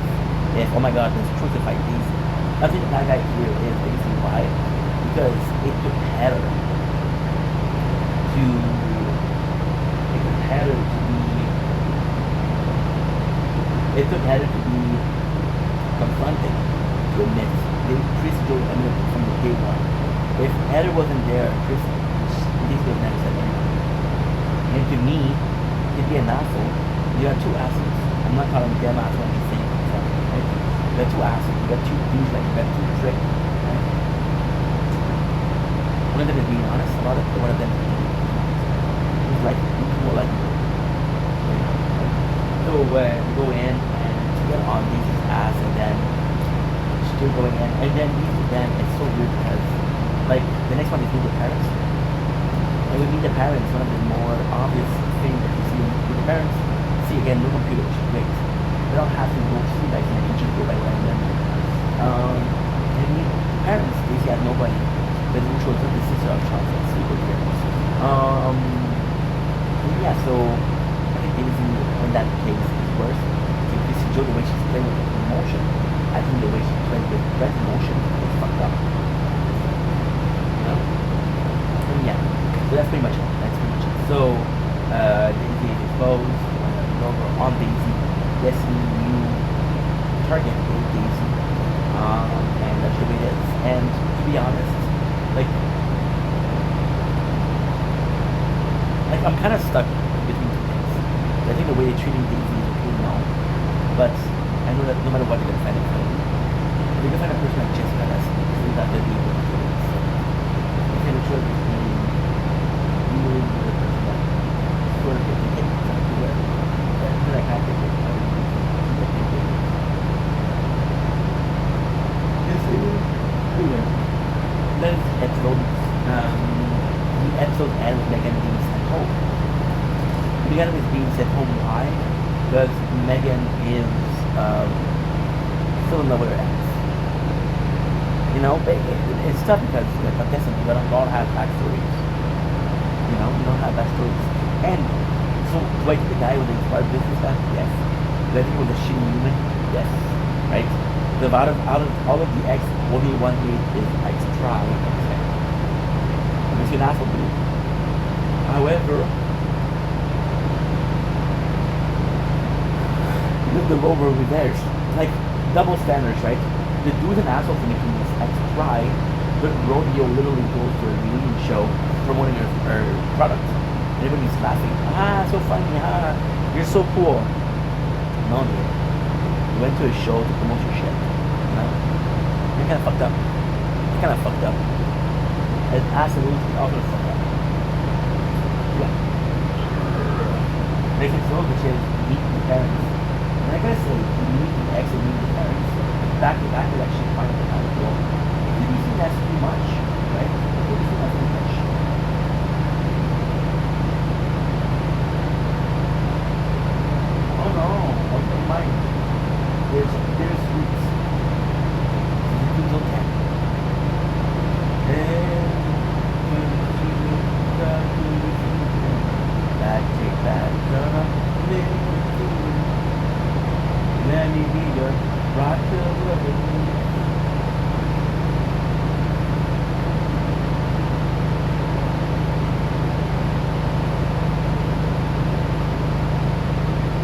if, oh my god, let's crucify Daisy. I think the bad guy here is Daisy. Why? Because it took Heather to be confronted, to admit. Chris Joe admitted from the day one. If Heather wasn't there, Daisy would never said anything. And to me, to be an asshole, you have two assholes. I'm not calling them assholes, I'm saying myself, right? You got two assholes, you got two dudes, like you got two tricks, right? One of them is being honest about it, but one of them is like, more like, so we go in and get on Daisy's ass, and then she's still going in, and then it's so weird because, like, the next one is meet the parents, and we meet the parents. One of the more obvious things that you see with the parents, see again, no computer, which is great. They don't have to go see like an agent go by random. And meet the parents. Daisy had nobody, but who shows up the sister of Charles and sleep with parents. Yeah, so I think Daisy in that case is worse. I think Tracy Joe, the way she's playing with emotion, I think the way she's playing with red emotion is fucked up. You know? And yeah, so that's pretty much it. So Daisy is exposed, over on Daisy. Destiny new target is Daisy. And that's the way it is. And to be honest, like I'm kind of stuck between two things. I think the way they're treating Daisy is okay now, but I know that no matter what they're gonna find it funny. If they can find a person like Jessica that's that they'll be able to do it. So I kind of try to be really the person that sort of gets to get something to where I can't take it. Then episode, the episode ends with Megan being sent home. The beginning is being sent home. Why? Because Megan is still in love with her ex. You know, it's tough because the contestants don't all have backstories. have bad stories. And so, do I think the guy was an inspired businessman? Yes. Do I think he was a shitty human? Yes. Right? The out of all of the X, only one made is X try. He's an asshole dude. However, the rover over there, like double standards, right? The dude's an asshole for making this X try, but Rodeo literally goes to a reunion show promoting her product. Everybody's laughing. So funny, you're so cool. No, dude. You went to a show to promote your shit. You know? You're kinda fucked up. You're kinda fucked up. And absolutely also fucked up. Yeah. Making so which is meet the parents. And I gotta say, meet the ex and meet the parents, back to back is actually quite a kind of cool. If you think that's too much, right? If you think that's too much. Oh no, open mind. There's roots. There's okay. Take that gun, let me be your rock to living.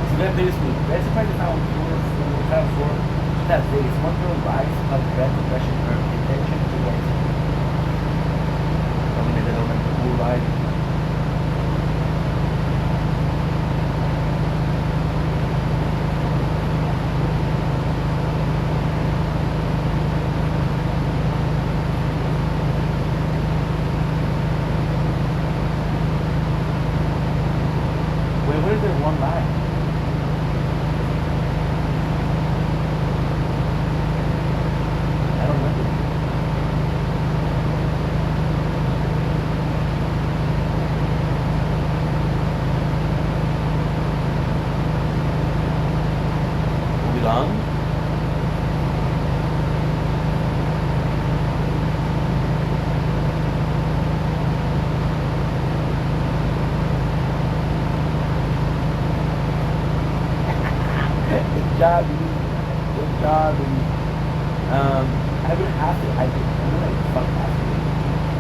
So that basically, that's the fact that how for that Vegas, one girl rise of bad depression, her intention to get something that over the cool ride. Wait, what is there one line? I don't remember. Moving on. Good job, dude. Good job, dude. I would have to, I would like fuck after me.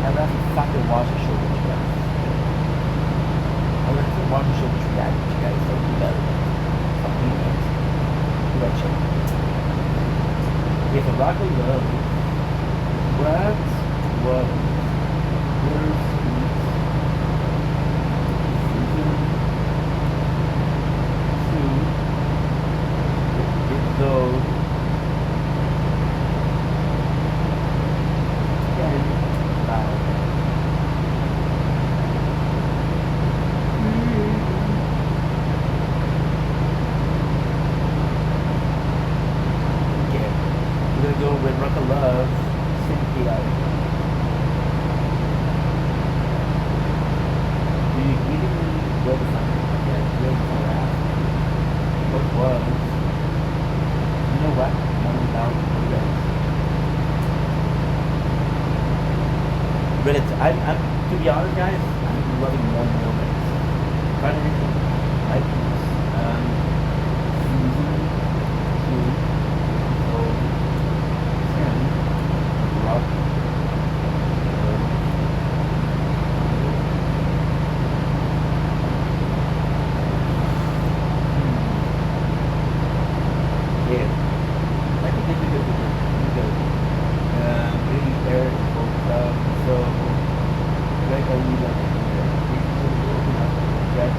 I would have to fucking watch the show with you guys. I would have to watch the show with you guys, so do better. Fuck me, guys. Do that shit. Yeah, the Rock of Love. Brad's Love. Those we're gonna go with Rock of Love, Sympathy Out. Do you give me what the fuck? What was? You know what? Reddit. I'm to be honest, guys. I'm loving more and more Reddit. Trying anything. Right? Season 2. So 10. Rock. Yeah. I think this is good. Really air so like I need like open up right.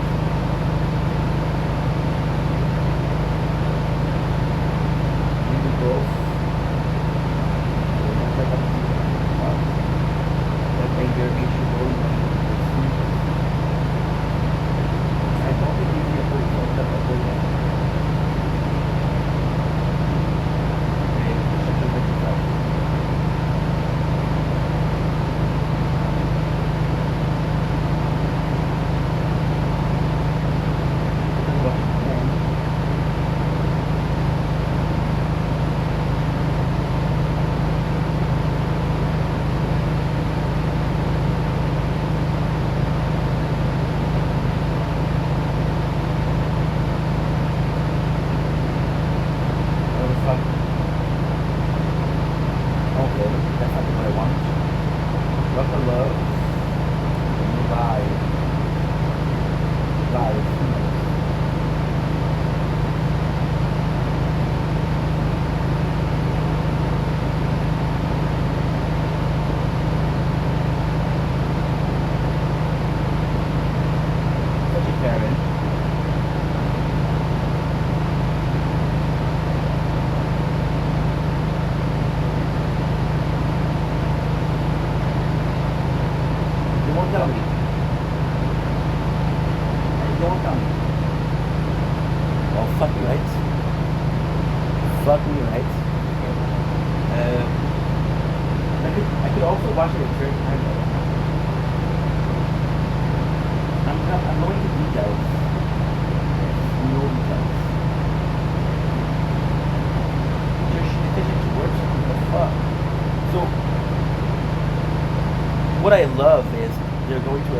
tell me. Don't tell me. Oh, fuck me, right? Fuck me, right? I could also watch it at certain times. I'm going to details. No details. Just attention to words. What the fuck? So, what I love is they're going to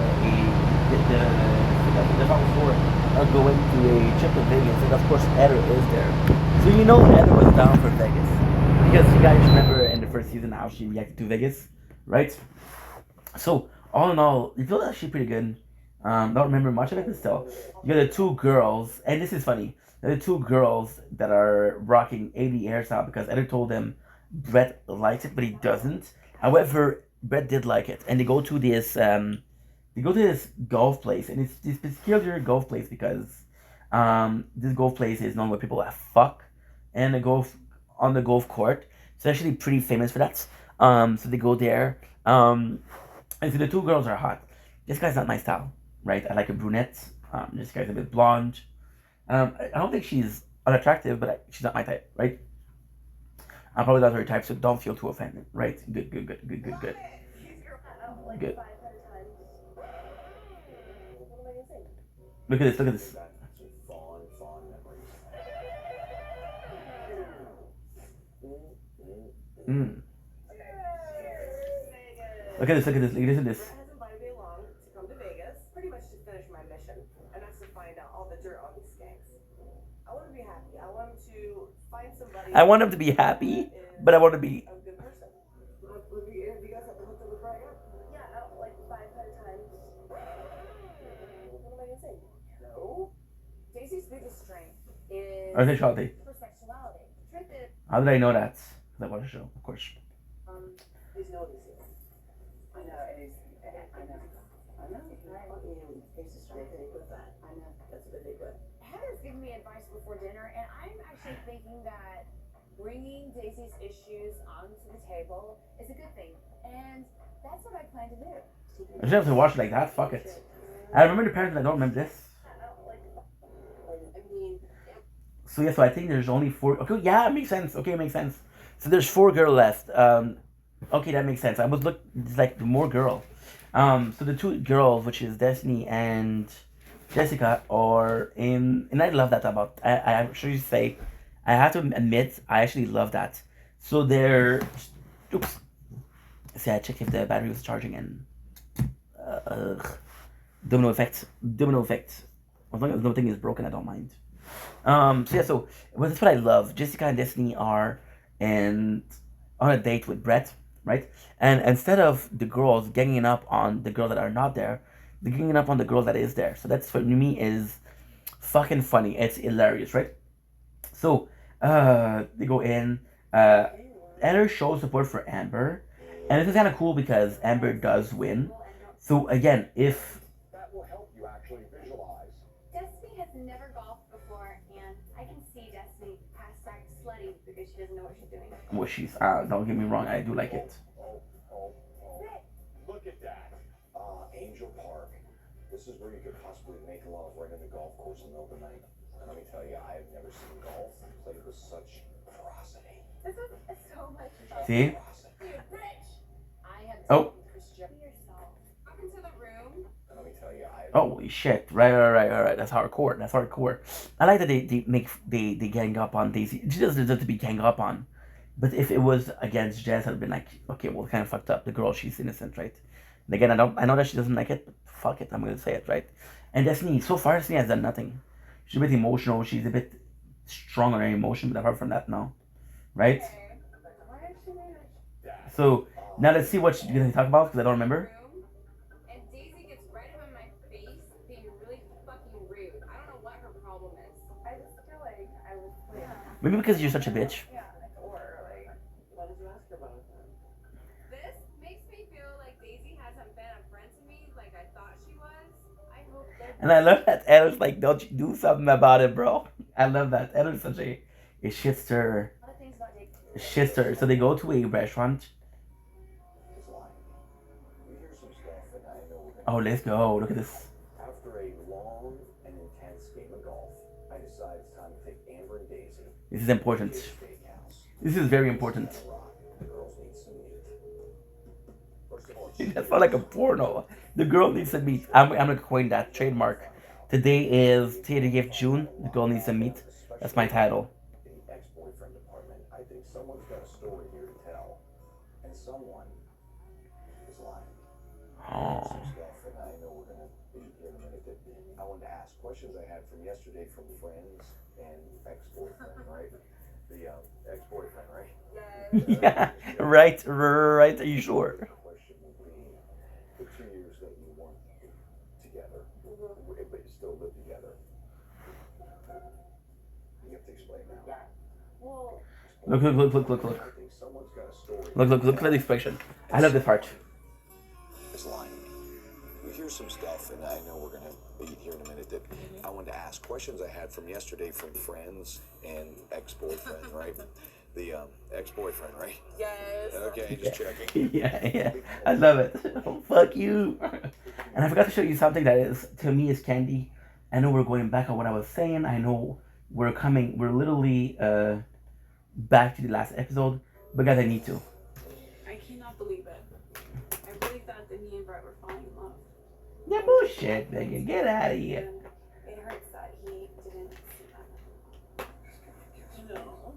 the top four are going to a trip to Vegas, and of course Eder is there. So you know Eder was down for Vegas because you guys remember in the first season how she reacted to Vegas, right? So all in all, it feels actually pretty good. Don't remember much of it, but still, you got the two girls, and this is funny. The two girls that are rocking 80 hairstyle because Eder told them Brett likes it, but he doesn't. However, Brett did like it, and they go to this golf place, and it's this peculiar golf place because this golf place is known where people have fuck and on the golf court. It's actually pretty famous for that. So they go there. And so the two girls are hot. This guy's not my style, right? I like a brunette. This guy's a bit blonde. I don't think she's unattractive, but she's not my type, right? I'm probably not her type, so don't feel too offended, right? Good. Good. Look at this. Mm. Look at this. Listen to this. Has invited me along to come to Vegas, pretty much to finish my mission, and that's to find out all the dirt on these skanks. I want to be happy. I want to find somebody. I want him to be happy, but I want to be a good person. Have you guys ever looked at the front yet? Yeah, like 500 times. What am I gonna say? No. Daisy's biggest strength is Artificiality. for sexuality. The truth is, How did I know that? Because I watched the show, of course. there's no this is. I know it is. I know. It's a strength with that. I know. That's what they put. Heather's giving me advice before dinner, and I'm actually thinking that bringing Daisy's issues onto the table is a good thing, and that's what I plan to do. I should have to watch it like that. Fuck it. I remember the parents, but I don't remember this. So yeah, so I think there's only 4. Okay, yeah, it makes sense. Okay, it makes sense. So there's 4 girls left. Okay, that makes sense. I was it's like the more girl. So the 2 girls, which is Destiny and Jessica, are in, and I love that about. I actually say, I have to admit, I actually love that. So they're, oops. See, I checked if the battery was charging, and domino effect. As long as nothing is broken, I don't mind. So yeah, so that's what I love. Jessica and Destiny are on a date with Brett, right? And instead of the girls ganging up on the girls that are not there, they're ganging up on the girl that is there. So that's, for me, is fucking funny. It's hilarious, right? So they go in. Eder shows support for Amber, and this is kind of cool because Amber does win. So again, if That will help you actually visualize. Destiny has never golfed before, and I can see Destiny hashtag slutty because she doesn't know what she's doing. well, she's don't get me wrong, I do like it. Look at that. Angel Park. This is where you could possibly make love right on the golf course in the middle of the night. And let me tell you, I have never seen golf played with such ferocity. This is so much fun. See? Dude, Rich! I have Oh. yourself. Up into the room. And let me tell you, I have Holy shit! Right. That's hardcore. I like that they gang up on Daisy. She doesn't deserve to be gang up on. But if it was against Jess, I'd been like, okay, well, kind of fucked up. The girl, she's innocent, right? And again, I know that she doesn't like it, but fuck it, I'm gonna say it, right? And Destiny, so far, Destiny has done nothing. She's a bit emotional. She's a bit strong on her emotion, but apart from that, no, right? So now let's see what she's gonna talk about because I don't remember. And Daisy gets right up in my face, being really fucking rude. I don't know what her problem is. I just feel like I was Maybe because you're such a bitch. yeah, or like, why did you ask her about it then? This makes me feel like Daisy hasn't been a friend to me like I thought she was. I hope they're And I love that Ed's like, don't you do something about it, bro? I love that. Ed is such a shitster. a lot of things about Daisy. Shitster. So they go to a restaurant. his line. We hear some stuff, and I know we're Oh, let's go. Look at this. After a long and intense game of golf, I decided it's time to take Amber and Daisy This is important. to a steakhouse. This is very important. The girls need some meat. First of all, That felt like a porno. The girl needs some meat. I'm gonna coin that trademark. Today is 30th June. The girl needs some meat. That's my title. in the ex-boyfriend department, I think someone's got a story here to tell, and someone is lying. Oh. Some stuff, and I know we're gonna be here in a minute. That I wanted to ask questions I had from yesterday from friends and ex-boyfriend, right? The ex-boyfriend, right? Yeah. Right. Right. Are you sure? The question will be the 2 years that you weren't together, but you still live together. You have to explain now. Yeah. Well, Look. I think someone's got a story. Look at the expression. I love this part. Is lying to me. You hear some stuff, and I know we're gonna be here in a minute. That I wanted to ask questions I had from yesterday from friends and ex-boyfriend, right? The ex-boyfriend, right? yes. Okay, just checking. Yeah. I love it. Oh, fuck you. And I forgot to show you something that is, to me, is candy. I know we're going back on what I was saying. I know we're literally back to the last episode. But guys, I need to. I cannot believe it. I really thought that me and Brett were falling in love. Yeah, bullshit, Megan. Get out of here. And it hurts that he didn't see that. No.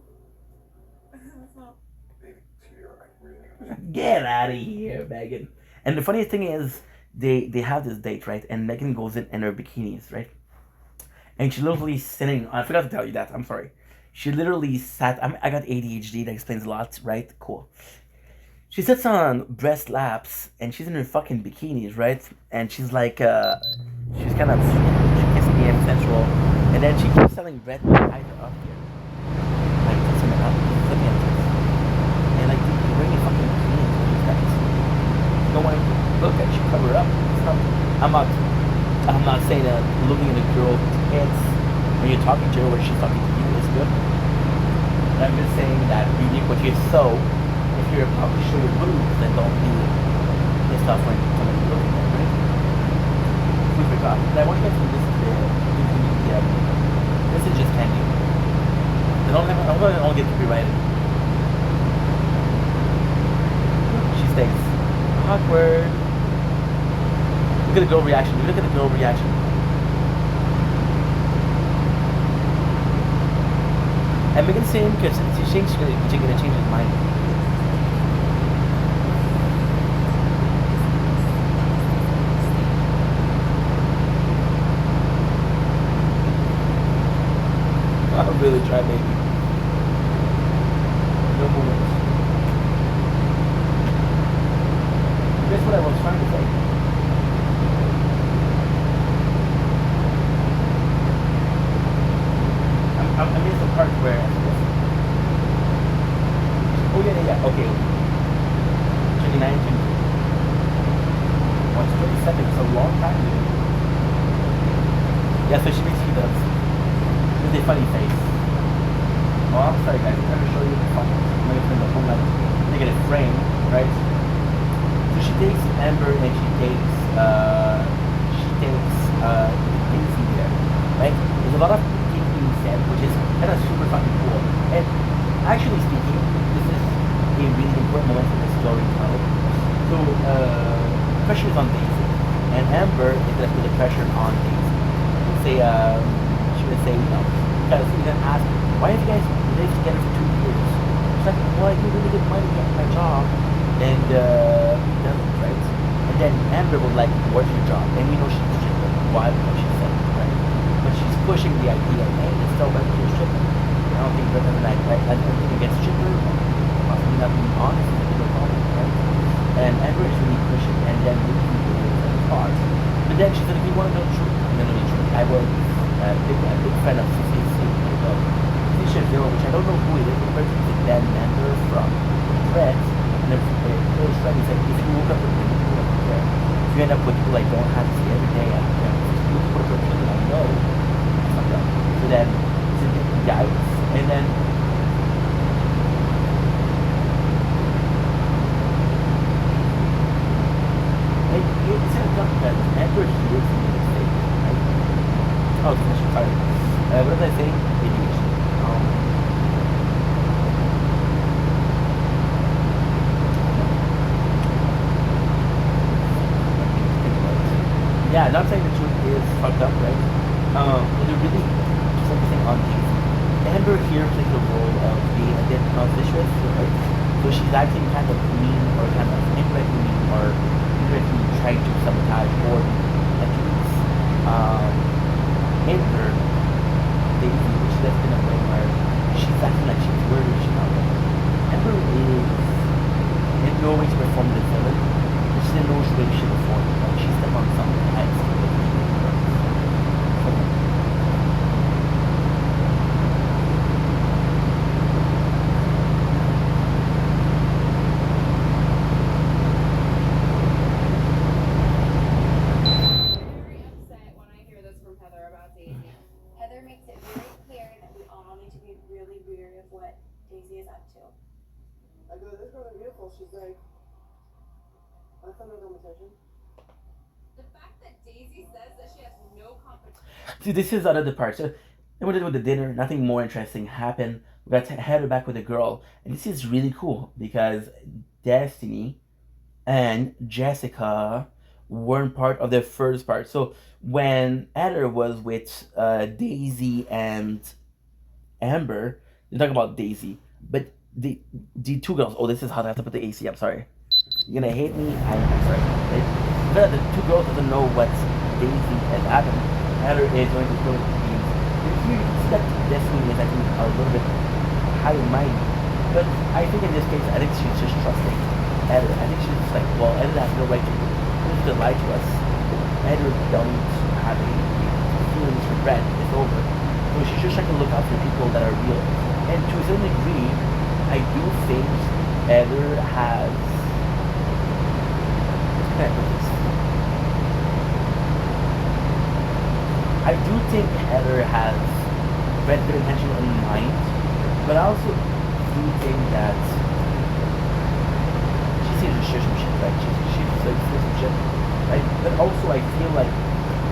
That's not. Baby, sweetheart, I really. Get out of here, Megan. And the funniest thing is, they have this date, right? And Megan goes in her bikinis, right? And she literally sitting. I forgot to tell you that. I'm sorry. She literally sat. I got ADHD. That explains a lot, right? Cool. She sits on breast laps, and she's in her fucking bikinis, right? And she's like, she's kind of, she kissing me, I'm sensual. And then she keeps telling Brett to hide her up here. Like, kissing her up, flipping at this. And like, dude, you're wearing a fucking bikini. What is that? You don't want to look at you, cover her up. It's not, I'm not saying that looking at a girl's tits when you're talking to her when she's talking to you is good. But I'm just saying that you need what you sow. If you're probably show your boobs, then don't be pissed off when somebody's looking at it, right? Food for thought. But I want you guys to listen to this is just candy. I'm going to all get copyrighted. She stays awkward. Look at the girl reaction. Look at the girl reaction. And Megan's saying because she's going to change his mind. I'll really try, baby. No movement. Guess what I was trying to say? I missed the part where. Oh yeah. Okay. 29, 30 seconds. It's a long time. Yeah, so she basically does. With a funny face. Oh, I'm sorry guys, I'm trying to show you the funny. I'm going to turn the whole light. They get a frame, right? So she takes Amber and she takes Daisy there, right? There's a lot of things being said, which is kind of super fucking cool. And actually speaking, this is a really important moment in the storytelling. So, pressure is on Daisy, and Amber is going to put the pressure on Daisy. Say, she would say, because you're going to ask, why have you guys lived together for 2 years? She's like, well, I do really good money at my job, and he doesn't, right? And then Amber would like, what's your job? And we know she's a stripper. Why? Because she's said, right? But she's pushing the idea, hey, it's still better to be a stripper. I don't think better than that, right? I don't think against stripper, possibly not being honest with the problem, right? And Amber is really pushing, and then we can do it hard. But then she said, if you want to know the truth, I'm going to know the truth. I was a big fan of CCC, which I don't know who it is, but it's a band member from Threads, and a close friend. He said, if you woke up with people up there, if you end up with people I don't have to see every day, if you put up with people I know, so then it's a big yikes. And then it's because Amber hears me mistake, right? Oh, sorry. What was I saying? ADHD. Yeah, not saying the truth is fucked up, right? But they're really focusing on things. Amber here plays the role of being a bit vicious, right? So she's acting kind of mean or kind of indirectly mean or indirectly trying to sabotage or at least hinder Daisy, which that's been a way where she's acting like she's worried she's not worried. Amber is in no way to perform the villain, but she's in no way she performs. Like she's stepped on some heads. Very upset when I hear this from Heather about Daisy. Heather makes it very clear that we all need to be really weary of what Daisy is up to. I go, this girl is beautiful. She's like, I found no competition. The fact that Daisy says that she has no competition. See, this is another part. So then we did with the dinner. Nothing more interesting happened. We got to head back with the girl, and this is really cool because Destiny and Jessica weren't part of the first part. So when Heather was with Daisy and Amber, you're talking about Daisy, but the two girls. Oh, this is how I have to put the AC. I'm sorry. You're gonna hate me. I'm sorry. Right? But the two girls doesn't know what Daisy and Adam. Heather is going to go to the. Here you can see that Destiny is acting a little bit high-minded, but I think in this case, I think she's just trusting Heather. I think she's just like, well, Heather has no right to lie to us. Heather don't have any feelings for Brett. It's over. So she's just trying to look out for people that are real. And to a certain degree, I do think Heather has. I do think Heather has Brett good intention in mind, but I also do think that she seems to share some shit, right? She's like some shit, right? But also I feel like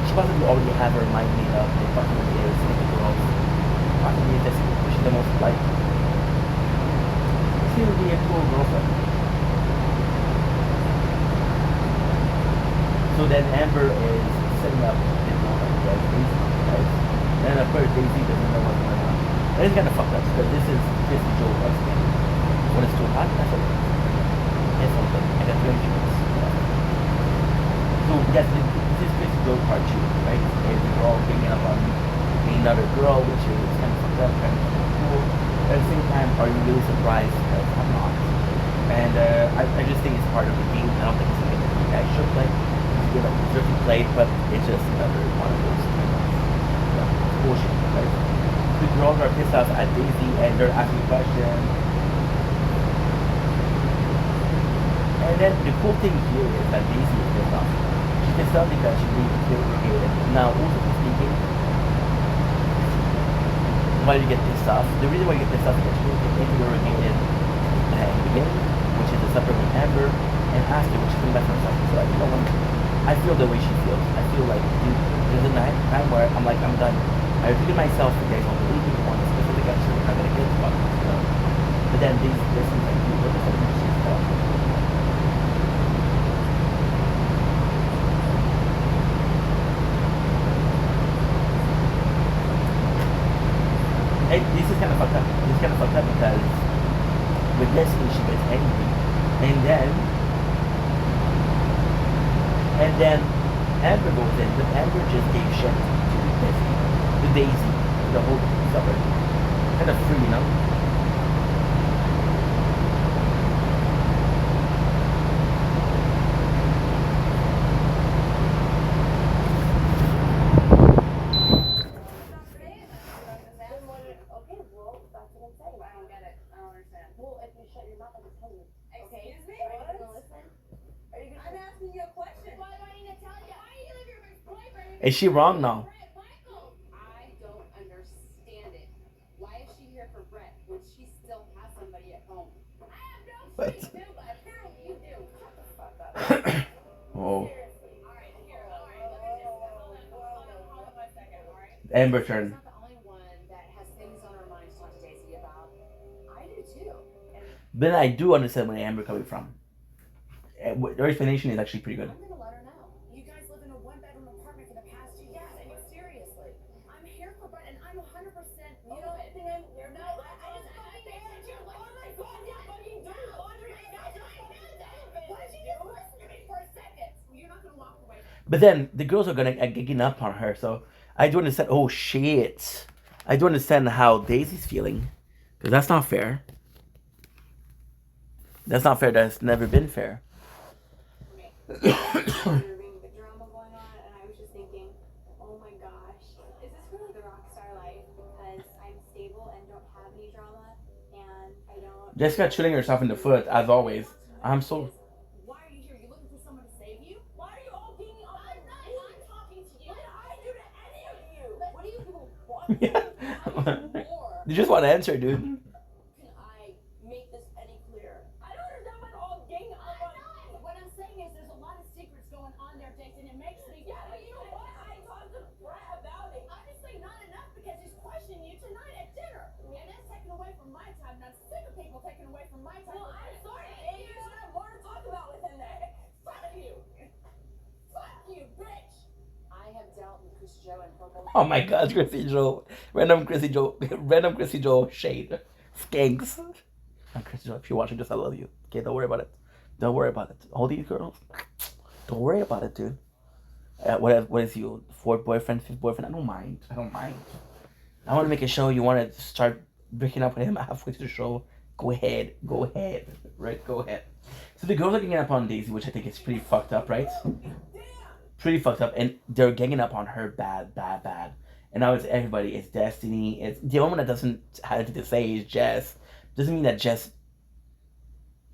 she possibly already have her mind made up and fucking is the girls. Possibly this she's the most like she would be a cool girlfriend. So then Amber is setting up his mom, right? Right? And of course Daisy doesn't know what's going on. And it's kind of fucked up because this is Joe once again. When it's too hot, that's okay. It's something. I got 3 minutes. So yes, this is Joe part 2, right? And we're all bringing up on another girl, which is kind of fucked up, kind of cool. At the same time, are you really surprised? Because I'm not. And I just think it's part of the game. I don't think it's something that you guys should play. You know, deserve to play, but it's just another one of those kind of bullshit, right? The girls are pissed off at Daisy and they're asking questions. And then the cool thing here is that Daisy is pissed off. She's pissed off because she really interrogated. Now, also speaking, why do you get pissed off? The reason why you get pissed off is that she really interrogated in the beginning, which is a separate with Amber, and after, which is coming back from herself. So like, you know, when I feel the way she feels. I feel like there's a time where I'm like, I'm done. I repeated myself, you guys don't believe me, you want a specific answer, I'm not gonna get it, you know. But then this is like, you look at something she's done. This is kind of fucked up. This is kind of fucked up because with Destiny she gets angry, and then Amber goes in, but Amber just gave shit to Daisy, the whole suburb. Kind of free, you know? Okay, well, that's what I'm saying. I don't get it. I don't understand. Well, if you shut your mouth, I can tell you. Okay? Excuse me? Are you gonna listen? Are you gonna I'm asking you a question. Why do I need to tell you? Why do you leave your boyfriend? Is she wrong now? Michael! I don't understand it. Why is she here for Brett when she still has somebody at home? I have no What? clue, but apparently you do. Shut the fuck up. Oh. Seriously. Alright, here, Amber Daisy's turn. not the only one that has things on her mind to talk to Daisy about. I do too. And But I do understand where Amber coming from. Her explanation is actually pretty good. I'm gonna let her know. You guys live in a one-bedroom apartment for the past 2 years. I mean, seriously. I'm here for Brett, and I'm 100%. You don't think I'm here? No, I just fucking answered you. Oh my god, you fucking do laundry. Why did you just listen to me for a second? You're not gonna walk away. But then the girls are gonna gigging up on her, so I do understand. Oh shit! I do understand how Daisy's feeling, because that's not fair. That's not fair. That's never been fair. The drama going on, and I was just thinking, oh my gosh, is this really the rock star life? Because I'm stable and don't have any drama, and I don't. Jessica chilling herself in the foot as always. I'm so. Why are you here? You looking for someone to save you? Why are you all ganging up on me? I'm talking to you. What did I do to any of you? What do you people want? Yeah. More. You just want to answer, dude. Can I make this any clearer? I don't understand what all gang up on. What I'm saying is there's a lot of secrets going on there, Jason. It makes me. Yeah, but you know what? I talked to Brett about it. Honestly, not enough because he's questioning you tonight at dinner. And that's taken away from my time. And I'm sick of people taking away from my time. Well, I'm sorry, Dave. You should have more to talk about within there. Fuck you. Fuck you, bitch. I have dealt with Chris Joe and her. Oh my God, Chrissy Joe, random Chrissy Joe shade, skanks. And Chrissy Joe, if you're watching this, I love you. Okay, don't worry about it. Don't worry about it. All these girls, don't worry about it, dude. What is you? Fourth boyfriend, fifth boyfriend? I don't mind. I don't mind. I want to make a show. You want to start breaking up with him halfway through the show? Go ahead. Go ahead. Right? Go ahead. So the girls are ganging up on Daisy, which I think is pretty fucked up, right? Pretty fucked up, and they're ganging up on her bad. And now it's everybody. It's Destiny. It's the only one that doesn't have anything to say is Jess. Doesn't mean that Jess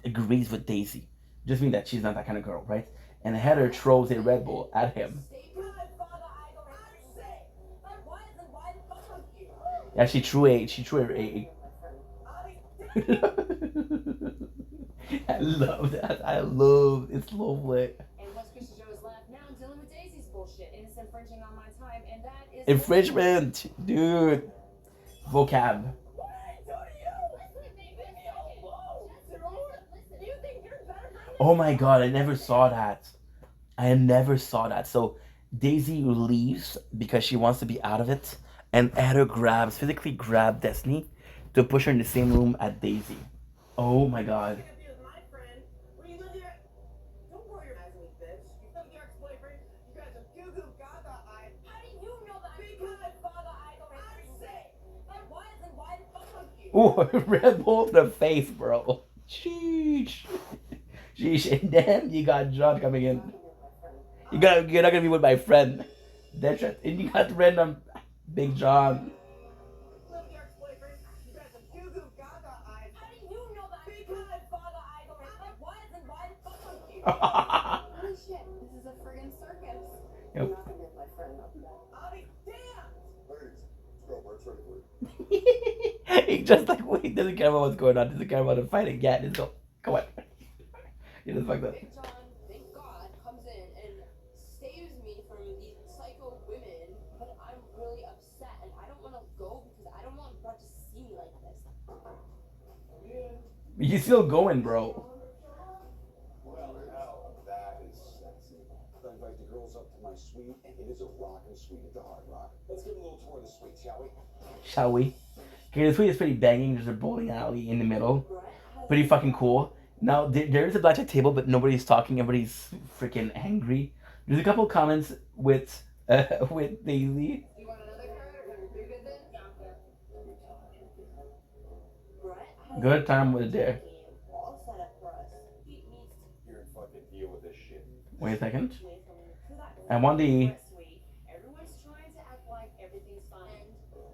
agrees with Daisy. Just mean that she's not that kind of girl, right? And Heather throws a Red Bull at him. Yeah, she threw a I love that. I love it's lovely. And once Chris Joe is left, now I'm dealing with Daisy's bullshit, and it's infringing on my time, and that is Infringement, dude. Vocab. Oh my God, I never saw that. So Daisy leaves because she wants to be out of it, and Heather physically grabs Destiny to push her in the same room as Daisy. Oh my God. Ooh, Red Bull in the face, bro. Sheesh. And then you got John coming in. You're not gonna be with my friend. That's it. And you got random Big John. Holy shit, this is a friggin' circus. Yep. Not gonna get my friend up there. I'll be damned! Ladies, let's go. Work's ready for you. He just like wait, doesn't care about what's going on, doesn't care about the fighting. Yeah, just go. Come on. You just like that. Big John, thank God, comes in and saves me from these psycho women, but I'm really upset and I don't want to go because I don't want Brett to see me like this. He's still going, bro. Well, now that is sexy. I invite the girls up to my suite, and it is a rockin' suite at the Hard Rock. Let's give a little tour of the suite, shall we? Shall we? Okay, the suite is pretty banging. There's a bowling alley in the middle. Pretty fucking cool. Now, there is a blackjack table, but nobody's talking. Everybody's freaking angry. There's a couple comments with Daisy. You want another card or are you good then? Brett Good time was there. all set up for us. He needs You're in fucking deal with this shit. Wait a second. to make him to that I want the. sweet. Everyone's trying to act like everything's fine,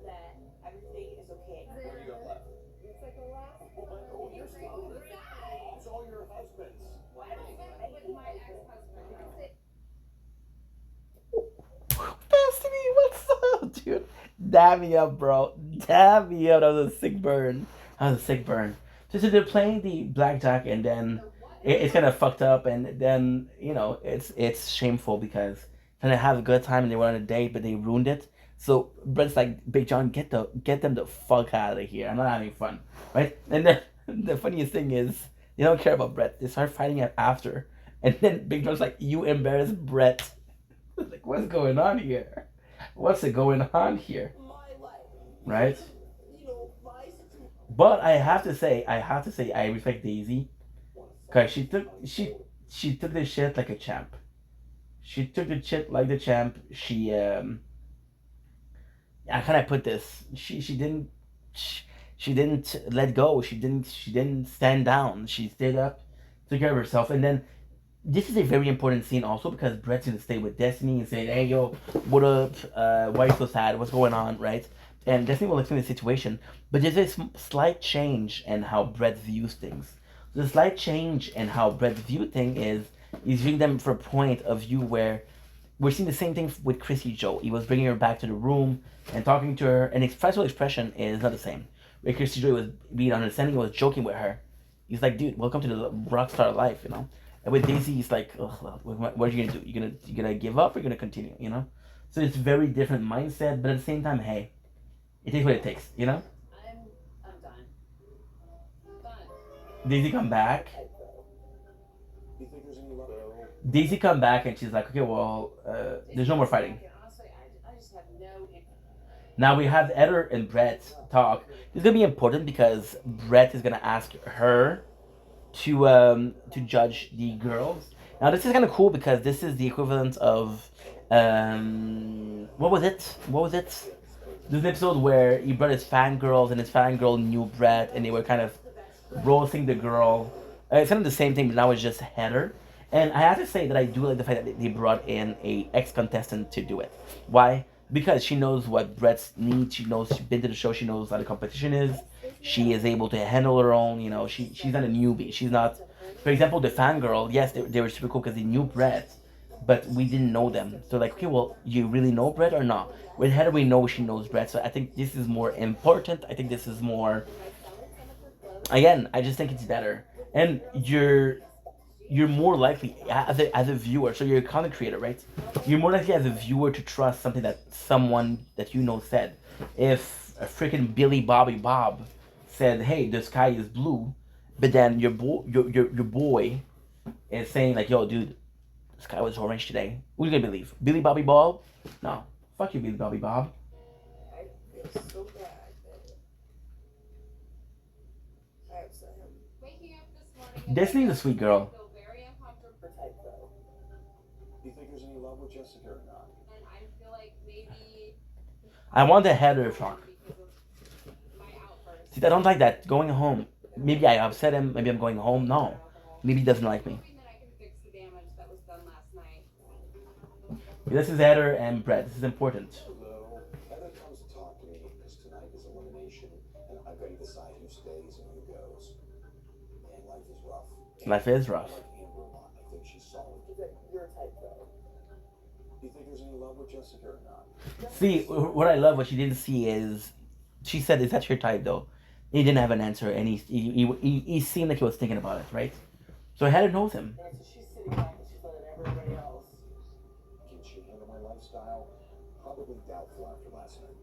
that everything is okay. What do you got left? It's like a laugh. Oh, you're still It's all your husbands. Why don't you get with my ex-husband? Destiny, what's up, dude? Dab me up, bro. Dab me up. That was a sick burn. So they're playing the blackjack, and then it's kind of fucked up, and then it's shameful because trying to have a good time and they went on a date, but they ruined it So Brett's like, Big John, get them the fuck out of here. I'm not having fun, right? And then the funniest thing is they don't care about Brett. They start fighting after, and then Big John's like, you embarrassed Brett. Like, what's going on here? What's going on here? Right? But I have to say, I respect Daisy, cause she took the shit like a champ. She took the shit like the champ. How can I put this? She didn't let go. She didn't stand down. She stayed up, took care of herself, and then this is a very important scene also because Brett's gonna stay with Destiny and say, "Hey, yo, what up? Why are you so sad? What's going on?" Right? And Destiny will explain the situation, but there's a slight change in how Brett views things. The slight change in how Brett views things is he's viewing them from a point of view where we're seeing the same thing with Chrissy Joe. He was bringing her back to the room and talking to her, and his facial expression is not the same. Where Chrissy Joe was being understanding, was joking with her. He's like, "Dude, welcome to the rock star life," you know. And with Daisy, he's like, "Oh, well, what are you gonna do? You gonna give up or you gonna continue?" You know. So it's very different mindset, but at the same time, hey, it takes what it takes, you know. I'm done. Daisy come back. You think there's any luck? Daisy come back and she's like, "Okay, well, there's no more fighting." Honestly, I just have no. Now we have Eder and Brett talk. This is gonna be important because Brett is gonna ask her to judge the girls. Now this is kind of cool because this is the equivalent of what was it? What was it? There's an episode where he brought his fangirls and his fangirl knew Brett and they were kind of roasting the girl. It's kind of the same thing, but now it's just Heather. And I have to say that I do like the fact that they brought in a ex-contestant to do it. Why? Because she knows what Brett's needs. She knows she's been to the show. She knows how the competition is. She is able to handle her own. You know, she's not a newbie. She's not. For example, the fangirl. Yes, they were super cool because they knew Brett, but we didn't know them. So like, okay, well, you really know Brett or not? With Heather, we know she knows Brett. So I think this is more important. I think this is more. Again, I just think it's better, and you're more likely as a viewer. So you're a content creator, right? You're more likely as a viewer to trust something that someone that you know said. If a freaking Billy Bobby Bob said, "Hey, the sky is blue," but then your boy is saying like, "Yo, dude, the sky was orange today," who's you gonna believe? Billy Bobby Bob? No, fuck you, Billy Bobby Bob. I feel so bad. I upset him. Waking up this morning. Destiny's a sweet girl. I feel very uncomfortable. Type though. Do you think there's any love with Jessica or not? And I feel like maybe I want the Heather talk. because of my outburst. See, I don't like that. Going home. Maybe I upset him. Maybe I'm going home. No. Maybe he doesn't like me. Hoping that I can fix the damage that was done last night. This is Heather and Brett. This is important. Hello. Heather comes to talk to me because tonight is elimination, and I've got to decide who stays and who goes. Man, life is rough. Life is rough. Like Amber a lot. I think she's solid. Is that your type though? Do you think there's any love with Jessica or not? See, what I love, what she didn't see is, she said, "Is that your type, though?" He didn't have an answer, and he seemed like he was thinking about it, right? So Heather knows him. And so she's sitting back and she's letting everybody else. Can she handle my lifestyle? Probably doubtful after last night.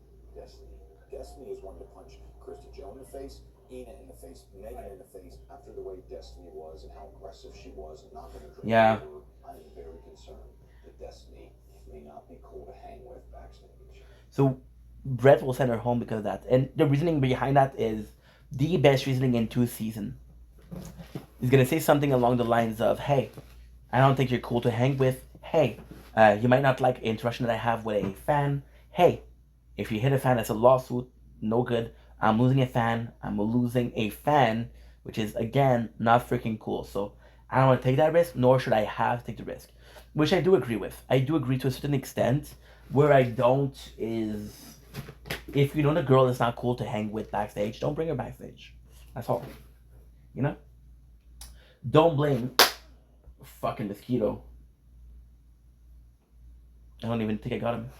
Destiny is one to punch Christy Joe in the face, Ina in the face, Megan in the face after the way Destiny was and how aggressive she was and not going to drink. Yeah. I am very concerned that Destiny may not be cool to hang with backstage. So Brett will send her home because of that. And the reasoning behind that is the best reasoning in 2 seasons. He's going to say something along the lines of, "Hey, I don't think you're cool to hang with. Hey, you might not like interaction that I have with a fan. Hey, if you hit a fan, that's a lawsuit. No good. I'm losing a fan. I'm losing a fan," which is, again, not freaking cool. So I don't want to take that risk, nor should I have to take the risk. Which I do agree with. I do agree to a certain extent. Where I don't is, if you know the girl is not cool to hang with backstage, don't bring her backstage. That's all. You know? Don't blame fucking mosquito. I don't even think I got him.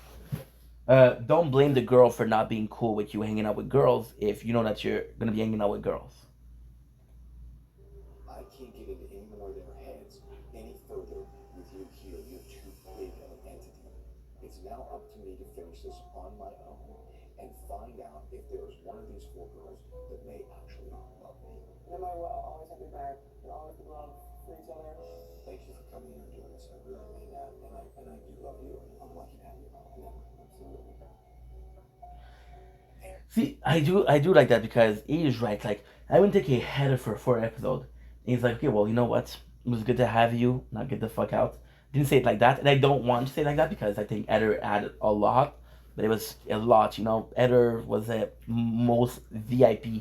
Don't blame the girl for not being cool with you hanging out with girls if you know that you're gonna be hanging out with girls. I can't get into any more of their heads any further with you here. You're too big of an entity. It's now up to me to finish this on my own and find out if there's one of these 4 girls that may actually love me. No matter what, I'll always have your back. We'll always be love for each other. Thank you for coming here and doing this. I really mean that, and I do love you, and I'm lucky to have you. Yeah, absolutely. See, I do like that because he is right. Like, I wouldn't take a header for 4 episode. And he's like, okay, well, you know what? It was good to have you. Now get the fuck out. Didn't say it like that, and I don't want to say it like that because I think Eder added a lot, but it was a lot. You know, Eder was the most VIP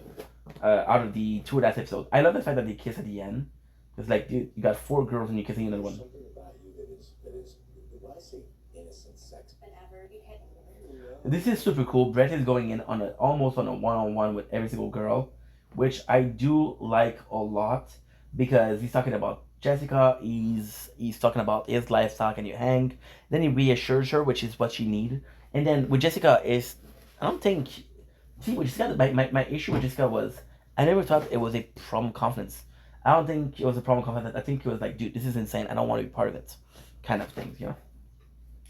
out of the 2 last episode. I love the fact that they kiss at the end. It's like, dude, you got 4 girls and you're kissing another one. Something about you that is when I say innocent sex. Whenever because This is super cool. Brett is going in on almost on a one-on-one with every single girl, which I do like a lot because he's talking about Jessica. He's talking about his lifestyle. Can you hang? Then he reassures her, which is what she needs. And then with Jessica is, I don't think. See, with Jessica, my issue with Jessica was I never thought it was a problem confidence. I don't think it was a problem confidence. I think it was like, dude, this is insane. I don't want to be part of it, kind of things. You know.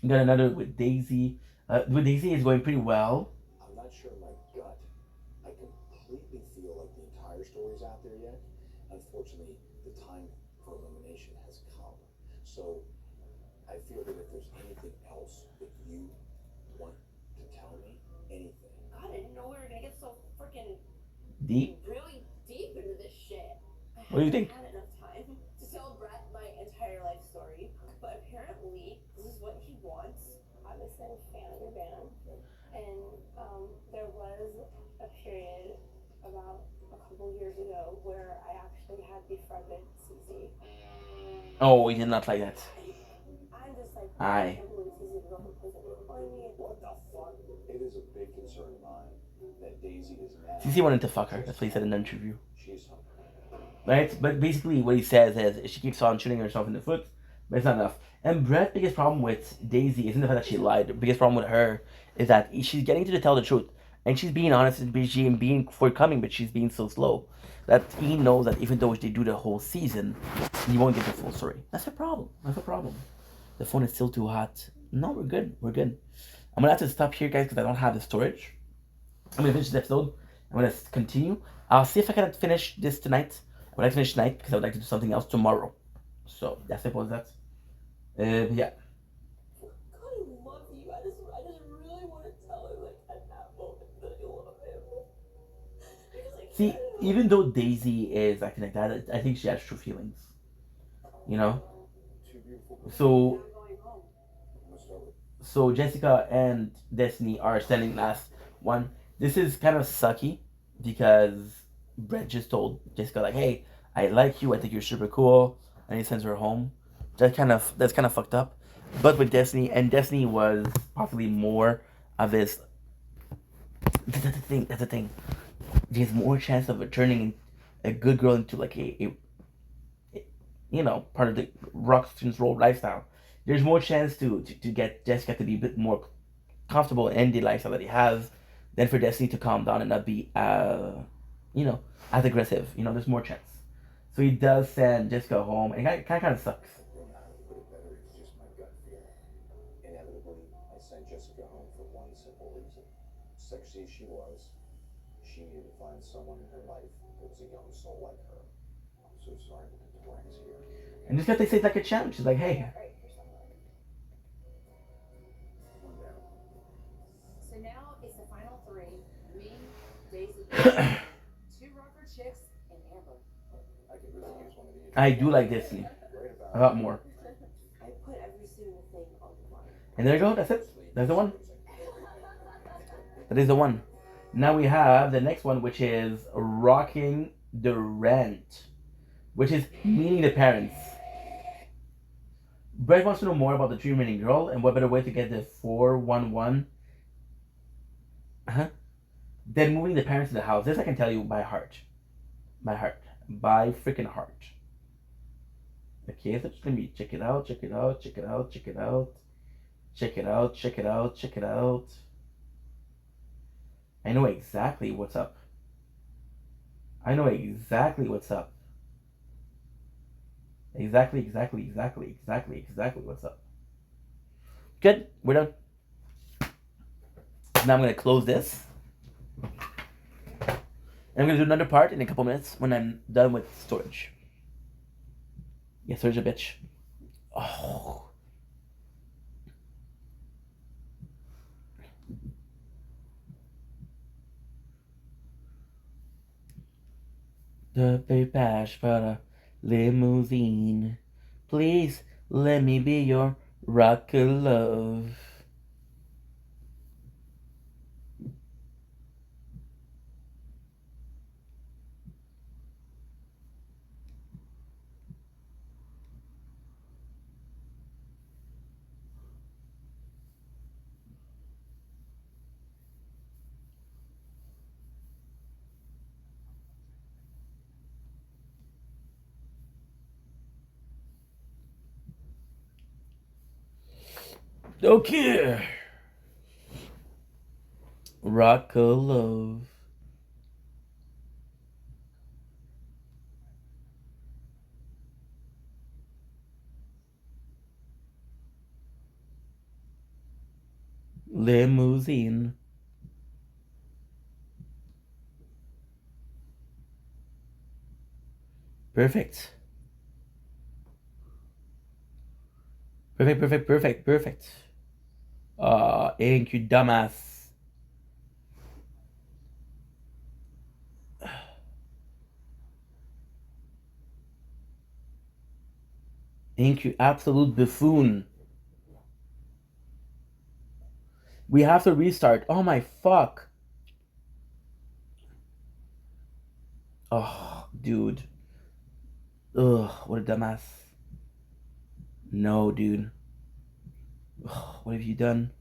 You got another with Daisy. With Daisy is going pretty well. I'm not sure in my gut I completely feel like the entire story's out there yet. Unfortunately, the time for elimination has come. So I feel that if there's anything else that you want to tell me, anything. God, I didn't know we were gonna get so freaking Deep. really deep into this shit. What do you think? I haven't had enough time to tell Brett my entire life story, but apparently this is what he wants. obviously I'm a fan of your band, and there was a period about a couple years ago where I actually had befriended Cece. Oh, he did not like that. I'm just like, Aye. can't believe Cece would go from prison to me. What the fuck? It is a big concern of mine that Daisy is now. CC wanted to fuck her. That's what he said in an interview. She's hungry. Right? But basically, what he says is she keeps on shooting herself in the foot, but it's not enough. And Brett's biggest problem with Daisy isn't the fact that she lied. The biggest problem with her is that she's getting to tell the truth. And she's being honest and being forthcoming, but she's being so slow that he knows that even though they do the whole season, he won't get the full story. That's a problem. That's a problem. The phone is still too hot. No, we're good. We're good. I'm gonna have to stop here, guys, because I don't have the storage. I'm gonna finish this episode. I'm gonna continue. I'll see if I can finish this tonight. I would like to finish tonight because I would like to do something else tomorrow. So that's simple as that. Yeah. God, I love you. I just really want to tell him, like, at that moment that I love him. Because I See, can't. even though Daisy is acting like that, I think she has true feelings. You know? Two beautiful girls. So I'm going home. I'm gonna start with so Jessica and Destiny are standing last one. This is kind of sucky because Brett just told Jessica like, "Hey, I like you. I think you're super cool," and he sends her home. That's kind of fucked up. But with Destiny, and Destiny was possibly more of his. That's the thing. That's the thing. There's more chance of it turning a good girl into like a you know, part of the rock student's role lifestyle. There's more chance to get Jessica to be a bit more comfortable in the lifestyle that he has than for Destiny to calm down and not be you know, as aggressive. You know, there's more chance. So he does send Jessica home, and it kind of sucks. I don't know how to put it better. It's just my gut feeling. Inevitably, I sent Jessica home for one simple reason. Sexy as she was, she needed to find someone in her life that was a young soul like her. I'm so sorry, but the Dwayne is here. And Jessica takes it like a champ. She's like, hey, Right, for someone. One down. So now it's the final three. Me, Daisy, two rocker chicks, and Amber. I could really use one of these. I do like Destiny Right a about lot more. I put every single thing on the line. And there you go. That's it. That's the one. That is the one. Now we have the next one, which is Rocking the Rent, which is meeting the parents. Brett wants to know more about the dream remaining girl, and what better way to get the 411 than moving the parents to the house. This I can tell you by heart. By heart. By freaking heart. Okay, so just let me check it out, check it out, check it out, check it out. Check it out, check it out, check it out. I know exactly what's up. I know exactly what's up. Exactly what's up. Good, we're done. Now I'm gonna close this. And I'm gonna do another part in a couple minutes when I'm done with storage. Yeah, storage a bitch. Oh. The big bash for a limousine. Please let me be your rock of love. Okay. Rock of love. Limousine. Perfect. Perfect. Thank you, dumbass. Thank you, absolute buffoon. We have to restart. Oh my fuck. Oh, dude. Ugh, what a dumbass. No, dude. Ugh, what have you done?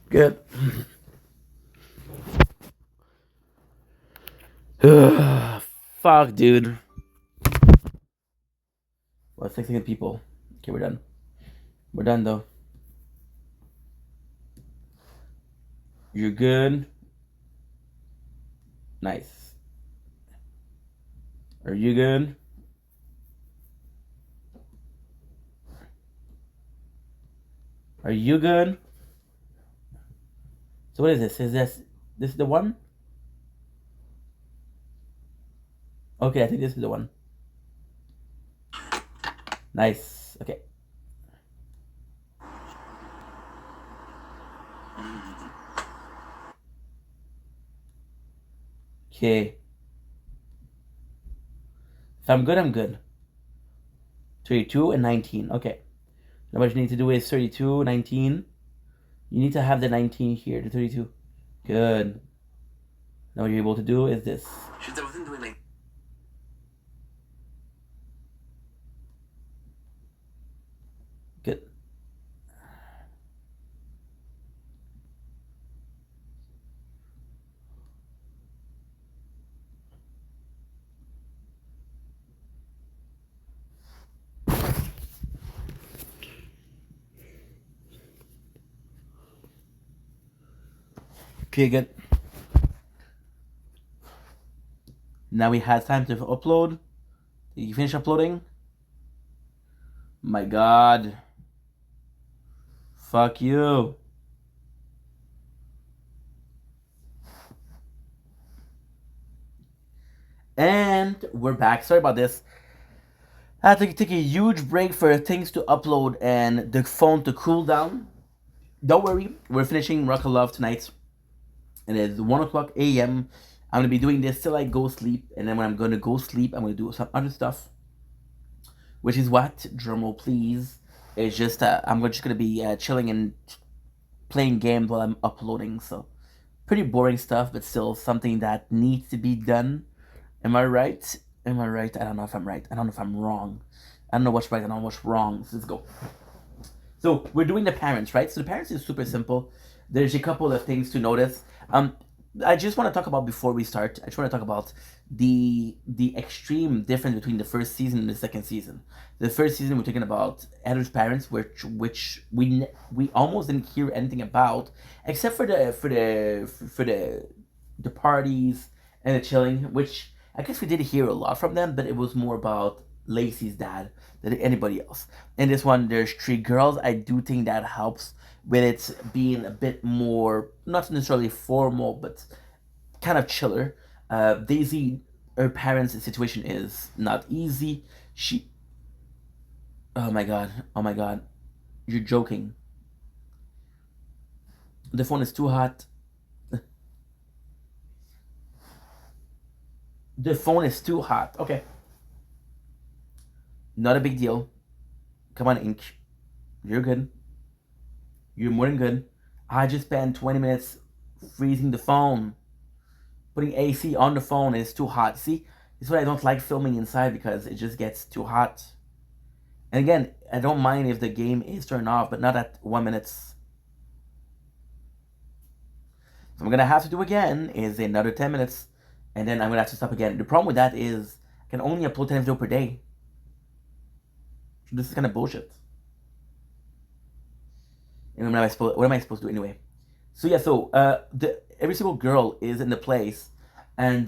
Good. Fuck, dude. Well, 16 people. Okay, we're done. We're done, though. You're good. Nice. Are you good? Are you good? So what is this? Is this the one? Okay, I think this is the one. Nice. Okay. Okay. If I'm good, I'm good. 32 and 19. Okay. Now what you need to do is 32, 19. You need to have the 19 here, the 32. Good. Now what you're able to do is this. Good. Okay, good. Now we have time to upload. Did you finish uploading? My god. Fuck you. And we're back. Sorry about this. I had to take a huge break for things to upload and the phone to cool down. Don't worry, we're finishing Rock of Love tonight. It is 1 o'clock a.m. I'm gonna be doing this till I go sleep, and then when I'm gonna go sleep, I'm gonna do some other stuff. Which is what? Drumroll, please. It's just I'm just gonna be chilling and playing games while I'm uploading. So pretty boring stuff, but still something that needs to be done. Am I right? Am I right? I don't know if I'm right. I don't know if I'm wrong. I don't know what's right. I don't know what's wrong. So let's go. So we're doing the parents, right? So the parents is super simple. There's a couple of things to notice. I just want to talk about before we start. I just want to talk about the extreme difference between the first season and the second season. The first season we're talking about Heather's parents, which we almost didn't hear anything about, except for the parties and the chilling, which I guess we did hear a lot from them, but it was more about Lacey's dad than anybody else. In this one, there's three girls. I do think that helps with it being a bit more, not necessarily formal, but kind of chiller. Daisy, her parents' situation is not easy. She, oh my god, you're joking. The phone is too hot. The phone is too hot. Okay, not a big deal. Come on, Ink. You're good. You're more than good. I just spent 20 minutes freezing the phone, putting AC on the phone, and it's too hot. See, this is why I don't like filming inside, because it just gets too hot. And again, I don't mind if the game is turned off, but not at 1 minute. So I'm gonna have to do again is another 10 minutes, and then I'm gonna have to stop again. The problem with that is I can only upload 10 videos per day. So this is kind of bullshit. And what am I supposed to do anyway? So yeah, so every single girl is in the place, and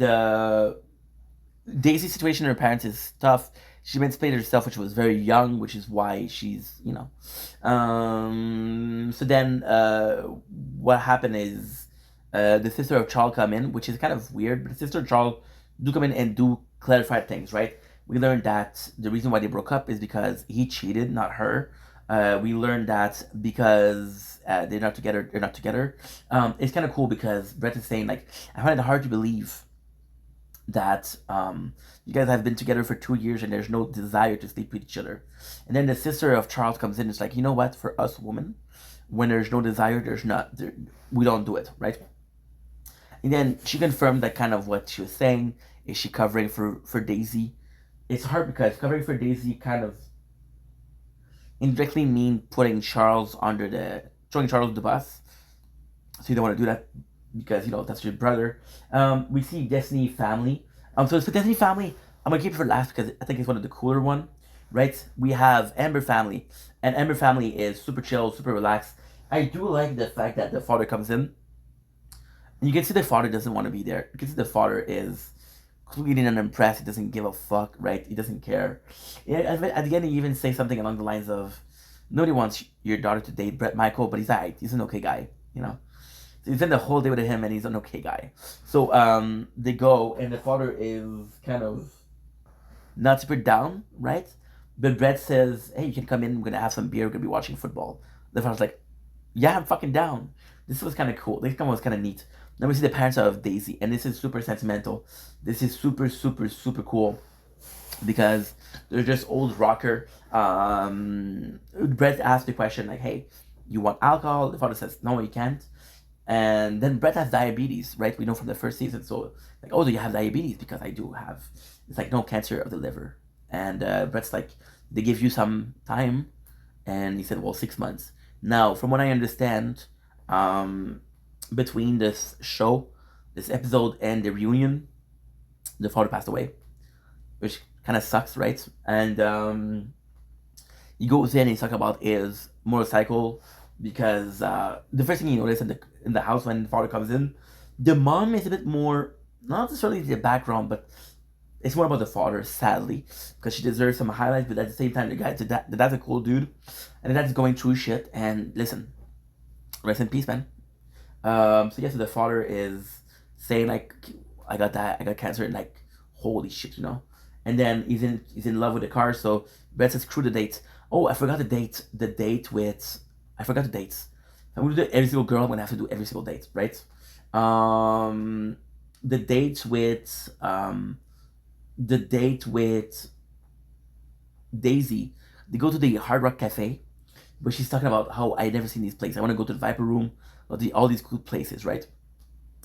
Daisy's situation in her parents is tough. She emancipated herself when she was very young, which is why she's, you know. So then what happened is the sister of Charles come in, which is kind of weird, but the sister of Charles do come in and do clarify things, right? We learned that the reason why they broke up is because he cheated, not her. We learned that because they're not together. They're not together. It's kind of cool because Brett is saying, like, I find it hard to believe that you guys have been together for 2 years and there's no desire to sleep with each other. And then the sister of Charles comes in and is like, you know what? For us women, when there's no desire, we don't do it, right? And then she confirmed that kind of what she was saying. Is she covering for Daisy? It's hard because covering for Daisy kind of indirectly mean putting Charles throwing Charles the bus. So you don't want to do that because, you know, that's your brother. We see Destiny family. So it's the Destiny family. I'm gonna keep it for last because I think it's one of the cooler one, right? We have Amber family, and Amber family is super chill, super relaxed. I do like the fact that the father comes in, and you can see the father doesn't want to be there. You can see the father is clearly unimpressed. He doesn't give a fuck, right? He doesn't care. Yeah, at the end, he even say something along the lines of, "Nobody wants your daughter to date Brett Michael, but he's alright. He's an okay guy, you know." So he spent the whole day with him, and he's an okay guy. So they go, and the father is kind of not super down, right? But Brett says, "Hey, you can come in. We're gonna have some beer. We're gonna be watching football." The father's like, "Yeah, I'm fucking down." This was kind of cool. This one was kind of neat. Then we see the parents of Daisy, and this is super sentimental. This is super, super, super cool because they're just old rocker. Brett asked the question like, "Hey, you want alcohol?" The father says, "No, you can't." And then Brett has diabetes, right? We know from the first season. So like, "Oh, do you have diabetes?" Because I do have. It's like, no, cancer of the liver. And Brett's like, "They give you some time," and he said, "Well, 6 months." Now, from what I understand, between this show, this episode, and the reunion, the father passed away, which kind of sucks, right? And he goes in and he's talking about his motorcycle because the first thing you notice in the house when the father comes in, the mom is a bit more, not necessarily the background, but it's more about the father, sadly, because she deserves some highlights. But at the same time, the dad's a cool dude, and the dad's going through shit. And listen, rest in peace, man. So yeah, so the father is saying like, I got cancer, and like, holy shit, you know. And then he's in love with the car, so Brett says, screw the date. Oh, I forgot the date. I forgot the dates. I'm gonna do every single girl. I'm gonna have to do every single date, right? The date with Daisy. They go to the Hard Rock Cafe, but she's talking about how I never seen these places. I want to go to the Viper Room, or all these cool places, right?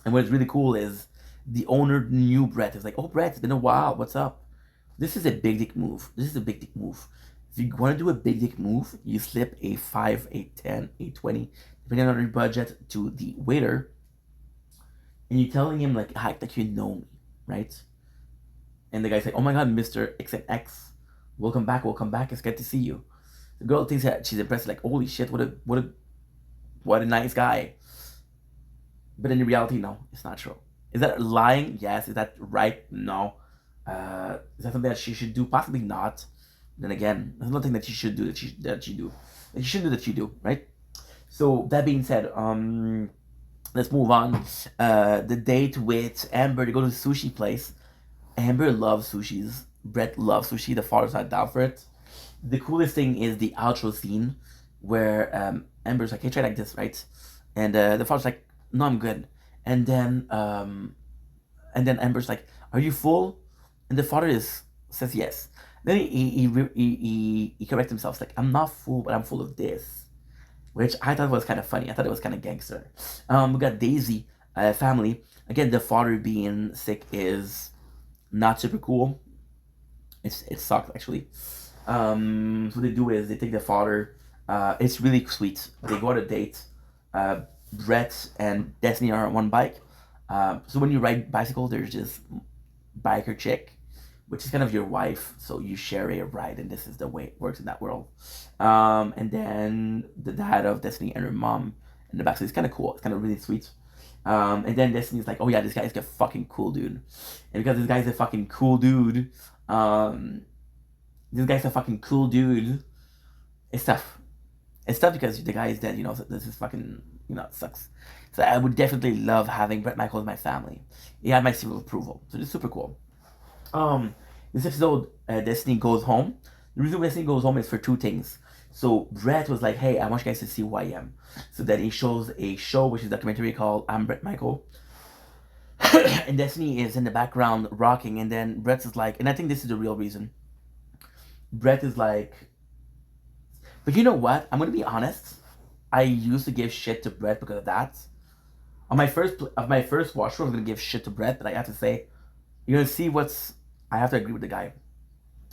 And what's really cool is the owner knew Brett. It's like, oh, Brett, it's been a while. What's up? This is a big dick move. This is a big dick move. If you want to do a big dick move, you slip a 5, a 10, a 20, depending on your budget, to the waiter, and you're telling him like, hi, like you know me, right? And the guy's like, oh my god, Mr. XNX, welcome back, it's good to see you. The girl thinks that she's impressed, like, holy shit, what a nice guy. But in reality, no, it's not true. Is that lying? Yes. Is that right? No. Is that something that she should do? Possibly not. Then again, there's nothing that you should do that you do. That you shouldn't do that you do, right? So that being said, let's move on. The date with Amber to go to the sushi place. Amber loves sushis. Brett loves sushi. The father's not down for it. The coolest thing is the outro scene where Amber's like, hey, try like this, right? And the father's like, no, I'm good. And then Amber's like, are you full? And the father says yes. Then he corrects himself, like, I'm not full, but I'm full of this. Which I thought was kind of funny. I thought it was kind of gangster. We got Daisy, family. Again, the father being sick is not super cool. It sucks, actually. So what they do is they take the father. It's really sweet. They go on a date. Brett and Destiny are on one bike. So when you ride bicycle, there's this biker chick, which is kind of your wife. So you share a ride, and this is the way it works in that world. And then the dad of Destiny and her mom in the back. So it's kind of cool. It's kind of really sweet. And then Destiny's like, oh yeah, this guy's a fucking cool dude. And because this guy's a fucking cool dude, it's tough. It's tough because the guy is dead, so this is fucking, it sucks. So I would definitely love having Brett Michael as my family. He had my seal of approval. So it's super cool. This episode, Destiny goes home. The reason Destiny goes home is for two things. So Brett was like, hey, I want you guys to see who I am. So then he shows a show, which is a documentary called I'm Brett Michael. And Destiny is in the background rocking. And then Brett is like, and I think this is the real reason. Brett is like, but you know what? I'm going to be honest. I used to give shit to Brett because of that. On my first watch through, I was going to give shit to Brett. But I have to say, you're going to see I have to agree with the guy.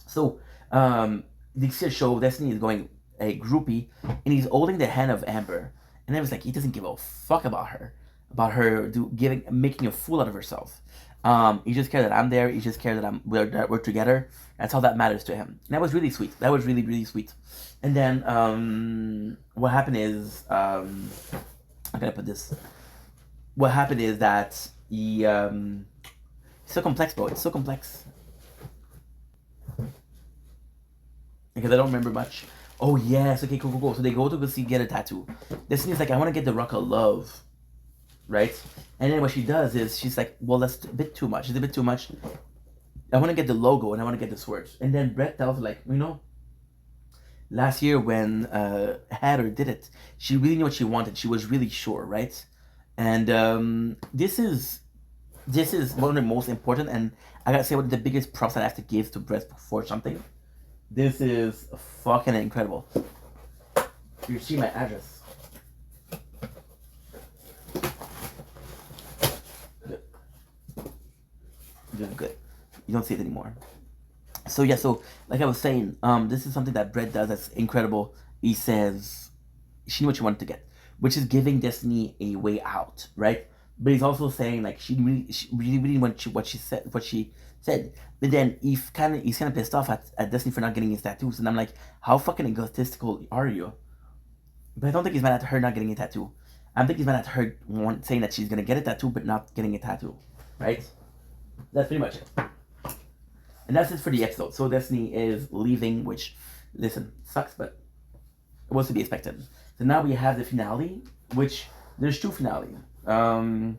So, the show, Destiny is going a groupie, and he's holding the hand of Amber, and I was like, he doesn't give a fuck about her making a fool out of herself. He just cares that I'm there. He just cares that we're together. That's all that matters to him. And that was really sweet. That was really, really sweet. And then what happened is I'm gonna put this. What happened is that he it's so complex, bro. It's so complex. Because I don't remember much. Oh, yes. Okay, cool. So they go to get a tattoo. Destiny's like, I want to get the Rock of Love. Right? And then what she does is, she's like, well, that's a bit too much. It's a bit too much. I want to get the logo and I want to get the swords. And then Brett tells her, like, last year when Heather did it, she really knew what she wanted. She was really sure, right? And this is one of the most important, and I gotta say, one of the biggest props that I have to give to Brett for something. This is fucking incredible. You see my address. Good. This is good. You don't see it anymore. So yeah, like I was saying, this is something that Brett does that's incredible. He says she knew what she wanted to get, which is giving Destiny a way out, right? But he's also saying like she really wanted what she said. But then he's kind of pissed off at Destiny for not getting his tattoos, and I'm like, how fucking egotistical are you? But I don't think he's mad at her not getting a tattoo. I think he's mad at her saying that she's gonna get a tattoo but not getting a tattoo, right? That's pretty much it. And that's it for the episode. So Destiny is leaving, which, listen, sucks, but it was to be expected. So now we have the finale, which there's two finales. Can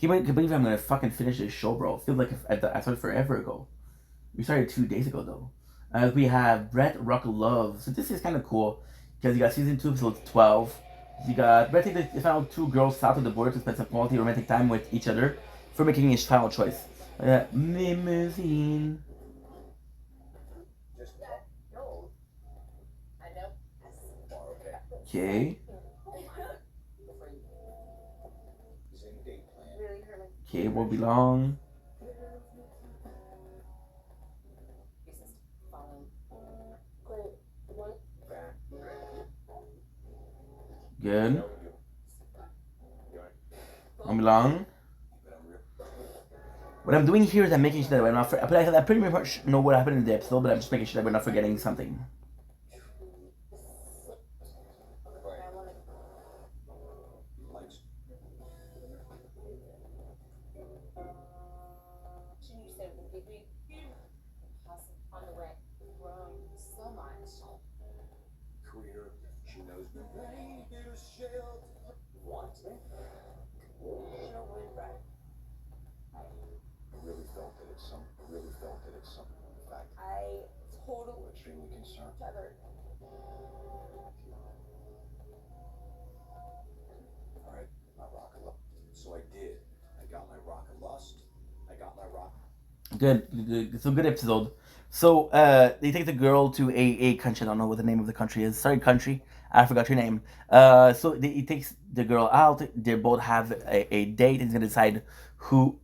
you believe I'm gonna fucking finish this show, bro? I feel like I started forever ago. We started 2 days ago, though. We have Brett Rock of Love. So this is kind of cool because you got season 2, episode 12. You got Brett take the final 2 girls south of the border to spend some quality romantic time with each other for making his final choice. Limousine. Okay. Okay, won't be long. Good. Won't be long. What I'm doing here is I'm making sure that we're not. But I pretty much know what happened in the episode, but I'm just making sure that we're not forgetting something. Good. It's a good episode. So they take the girl to a country. I don't know what the name of the country is. Sorry, country. I forgot your name. So he takes the girl out. They both have a date. And he's gonna decide who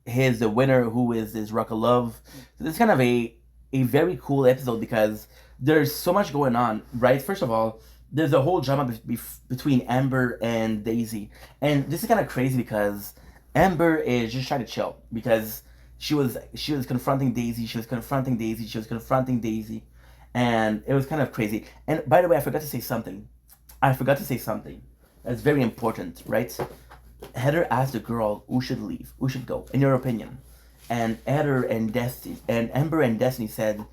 is the winner, who is this rock of love. So this is kind of a very cool episode because there's so much going on, right? First of all, there's a whole drama between Amber and Daisy, and this is kind of crazy because Amber is just trying to chill because she was confronting Daisy, and it was kind of crazy. And by the way, I forgot to say something. That's very important, right? Heather asked the girl who should leave, who should go, in your opinion. And Amber and Destiny said,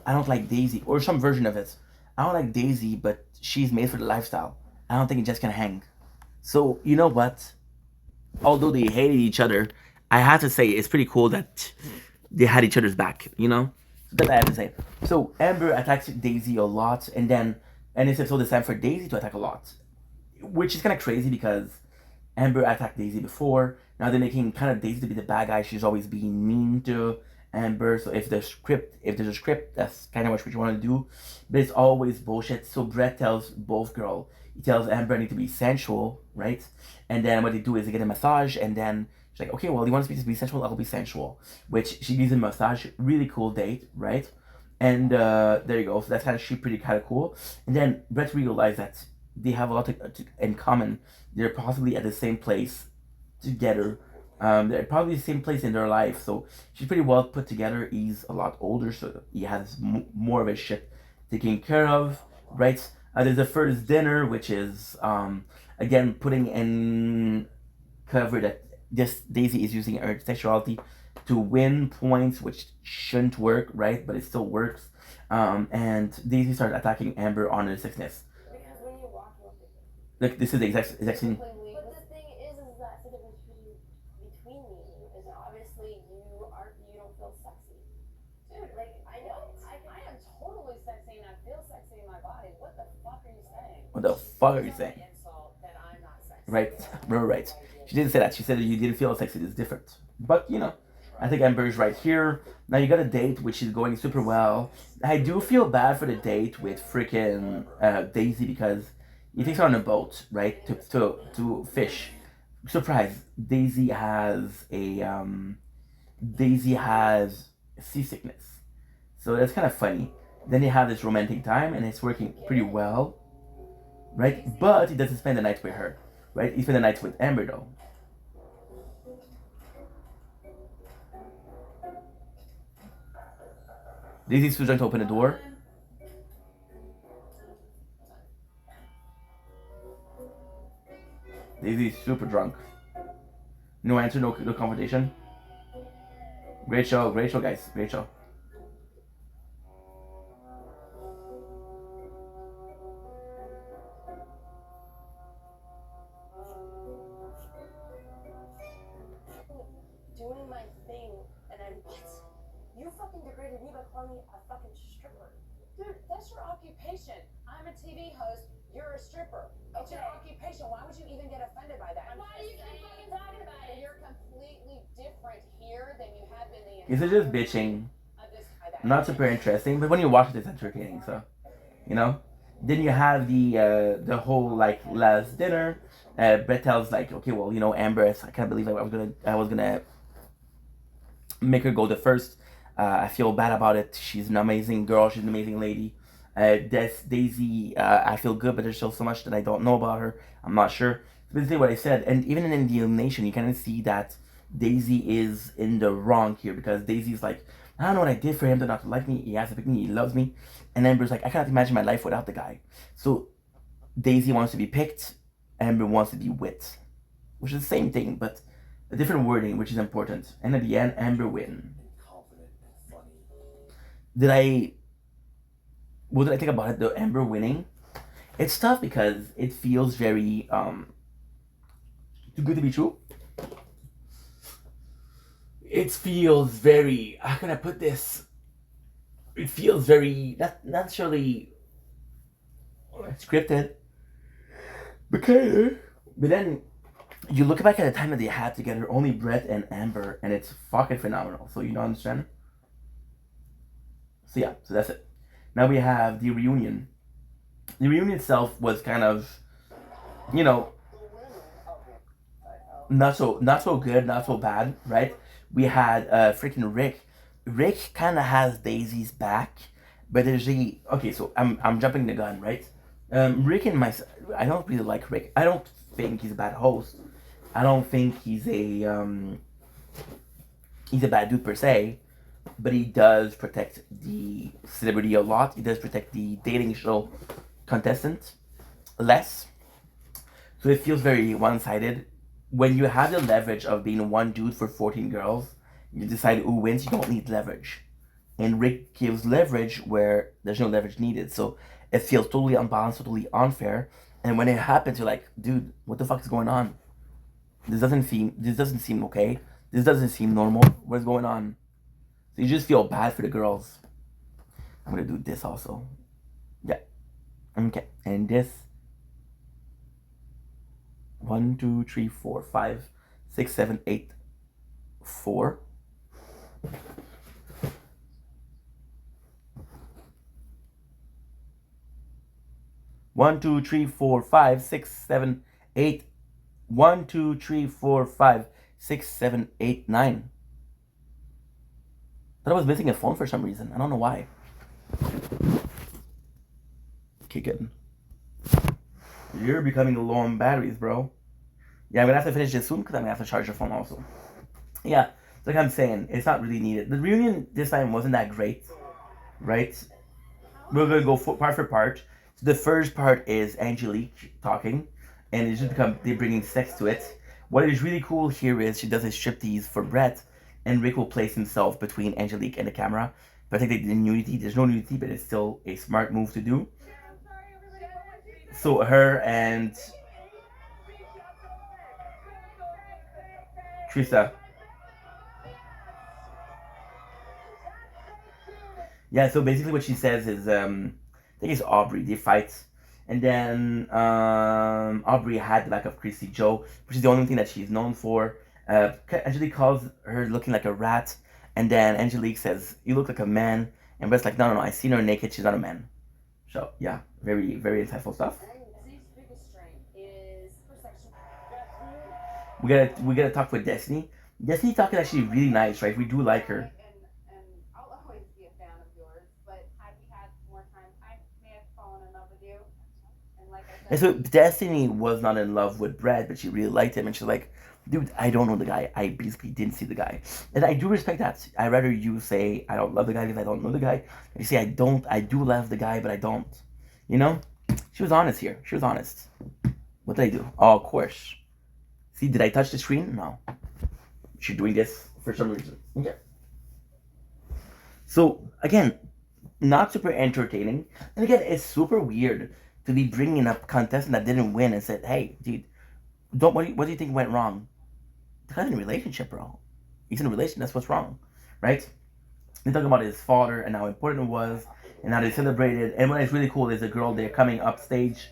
I don't like Daisy, or some version of it. I don't like Daisy, but she's made for the lifestyle. I don't think it just can hang. So, you know what? Although they hated each other, I have to say it's pretty cool that they had each other's back, you know? So that's what I have to say. So Amber attacks Daisy a lot, and it's so it's time for Daisy to attack a lot. Which is kind of crazy because Amber attacked Daisy before. Now they're making kind of Daisy to be the bad guy. She's always being mean to Amber. So if there's a script, that's kind of what you want to do. But it's always bullshit. So Brett tells both girls, he tells Amber I need to be sensual, right? And then what they do is they get a massage, and then she's like, okay, well, you want me to be sensual? I'll be sensual. Which she gives him a massage. Really cool date, right? And there you go. So that's pretty cool. And then Brett realized that they have a lot in common. They're possibly at the same place together. They're probably the same place in their life. So she's pretty well put together. He's a lot older, so he has more of his shit taken care of, right? There's the first dinner, which is again putting in cover that this Daisy is using her sexuality to win points, which shouldn't work, right? But it still works. And Daisy starts attacking Amber on her sickness. Because when you walk over, Like this is the exact scene. but the thing is that the difference between me and you is obviously you don't feel sexy. Dude, like I know I am totally sexy and I feel sexy in my body. What the fuck are you saying? What the fuck are you saying? Insult that I'm not sexy. Right. She didn't say that. She said that you didn't feel sexy. It's different. But you know, I think Amber's right here. Now you got a date which is going super well. I do feel bad for the date with freaking Daisy because he takes her on a boat, right, to fish. Surprise! Daisy has seasickness, so that's kind of funny. Then they have this romantic time, and it's working pretty well, right? But he doesn't spend the night with her, right? He spends the night with Amber though. Daisy's trying to open the door. Daisy's super drunk. No answer, no confrontation. Great show, guys. Great show. Doing my thing and then what? You fucking degraded me by calling me a fucking stripper. Dude, that's your occupation. I'm a TV host. You're a stripper. It's your occupation. Why would you even get offended by that? Why do you keep fucking talking about it? You're completely different here than you have been the This is just bitching. Not super interesting, but when you watch it, it's entertaining. So, you know, Then you have the whole like last dinner. Brett tells like, okay, well, you know, Amber, I can't believe I was gonna make her go the first. I feel bad about it. She's an amazing girl. She's an amazing lady. Daisy, I feel good, but there's still so much that I don't know about her. I'm not sure. So basically what I said, and even in the elimination, you kind of see that Daisy is in the wrong here, because Daisy's like, I don't know what I did for him to not to like me. He has to pick me. He loves me. And Amber's like, I cannot imagine my life without the guy. So Daisy wants to be picked. Amber wants to be with, which is the same thing, but a different wording, which is important. And at the end, Amber win. Did I? What did I think about it? The Amber winning. It's tough because it feels very too good to be true. It feels very. How can I put this? It feels very not naturally scripted. But then you look back at the time that they had together, only Brett and Amber, and it's fucking phenomenal. So you don't understand. So yeah, so that's it. Now we have the reunion. The reunion itself was kind of, you know, not so good, not so bad, right? We had freaking Rick. Rick kind of has Daisy's back, but there's the okay. So I'm jumping the gun, right? Rick and I don't really like Rick. I don't think he's a bad host. I don't think he's a bad dude per se, but he does protect the celebrity a lot. He does protect the dating show contestant less. So it feels very one-sided. When you have the leverage of being one dude for 14 girls, you decide who wins, you don't need leverage. And Rick gives leverage where there's no leverage needed. So it feels totally unbalanced, totally unfair. And when it happens, you're like, dude, what the fuck is going on? This doesn't seem okay. This doesn't seem normal. What's going on? So you just feel bad for the girls. I'm gonna do this also. Yeah. Okay. And this. 1, 2, 3, 4, 5, 6, 7, 8, 4. One, two, three, four, 5, 6, 7, 8. 1, 2, 3, 4, 5, 6, 7, 8, 9. I thought I was missing a phone for some reason. I don't know why. Okay, good. You're becoming low on batteries, bro. Yeah, I'm gonna have to finish this soon because I'm gonna have to charge your phone also. Yeah, like I'm saying, it's not really needed. The reunion this time wasn't that great, right? We're gonna go part for part. So the first part is Angelique talking, and it's just they're bringing sex to it. What is really cool here is she does a striptease for Brett, and Rick will place himself between Angelique and the camera. But I think there's no nudity, but it's still a smart move to do. So her and Trista. Yeah, so basically what she says is, I think it's Aubrey, they fight. And then Aubrey had the back of Chrissy Joe, which is the only thing that she's known for. Angelique calls her looking like a rat. And then Angelique says, you look like a man. And Brett's like, no, I seen her naked, she's not a man. So, yeah, very, very insightful stuff. We gotta talk with Destiny. Destiny talking actually really nice, right? We do like her. And I'll always be a fan of yours, but had we had more time, I may have fallen in love with you. And like I said, and so Destiny was not in love with Brad, but she really liked him, and she's like, dude, I don't know the guy. I basically didn't see the guy. And I do respect that. I'd rather you say, I don't love the guy because I don't know the guy. And you say, I do love the guy, but I don't. You know? She was honest here. She was honest. What did I do? Oh, of course. See, did I touch the screen? No. She's doing this for some reason. Okay. So, again, not super entertaining. And again, it's super weird to be bringing up a contestant that didn't win and said, hey, dude, what do you think went wrong? The guy's in a relationship, bro. He's in a relationship, that's what's wrong, right? They're talking about his father and how important it was and how they celebrated. And what is really cool is the girl there coming up stage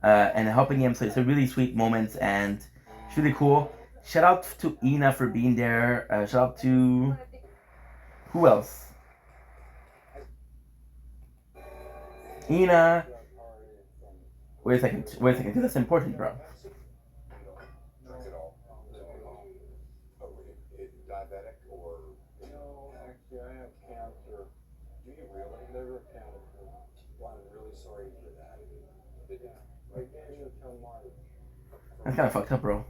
and helping him. So it's a really sweet moment and it's really cool. Shout out to Ina for being there. Shout out to... Who else? Ina, Wait a second, because that's important, bro. Drink it all. Oh, diabetic or? No, actually, I have cancer. Do you really? Liver cancer. Well, I'm really sorry to hear that. I gave you till March. That's kind of fucked up, bro.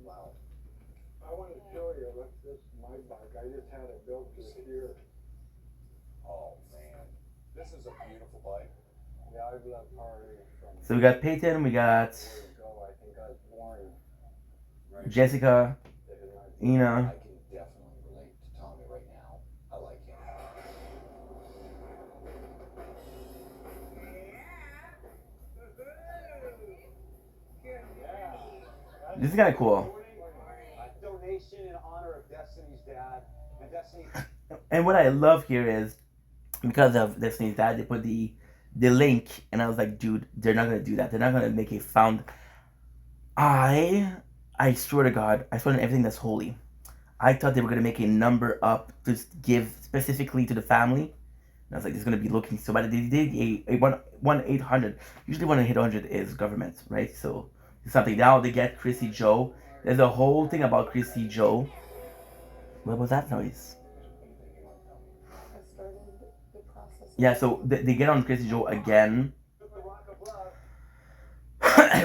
Wow. I want to show you. Look, this is my bike. I just had it built this year. Oh man, this is a beautiful bike. Yeah, I've left party from. So we got Peyton, we got I think I was born. Jessica, Ina. I can definitely relate to Tommy right now. I like him. This is kind of cool. A donation in honor of Destiny's dad. And Destiny. And what I love here is because of Destiny's dad, they put the link, and I was like, dude, they're not gonna do that. They're not gonna make a found. I swear to God, I swear on everything that's holy. I thought they were gonna make a number up to give specifically to the family. And I was like, this is gonna be looking so bad. They did a 1-800. Usually 1-800 is government, right? So it's something. Now they get Chrissy Joe. There's a whole thing about Chrissy Joe. What was that noise? Yeah, so they get on Chrissy Joe again.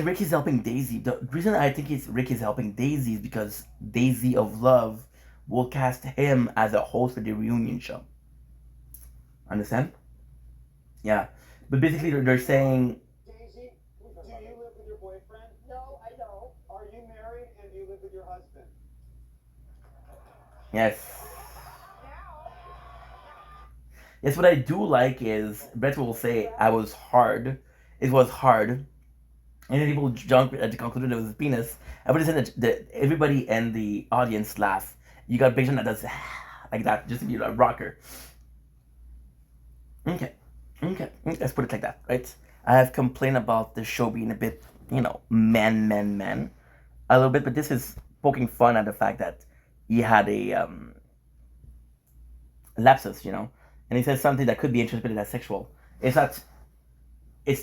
Ricky's helping Daisy. The reason I think Ricky's helping Daisy is because Daisy of Love will cast him as a host for the reunion show. Understand? Yeah. But basically they're saying... Daisy, do you live with your boyfriend? No, I don't. Are you married and do you live with your husband? Yes. Yes, what I do like is Brett will say, I was hard. It was hard. And then people jump at the conclusion it was his penis. Everybody said that everybody in the audience laugh. You got Beijing that does like that, just to be a rocker. Okay. Let's put it like that, right? I have complained about the show being a bit, man. A little bit, but this is poking fun at the fact that he had a lapsus, and he says something that could be interpreted as sexual. It's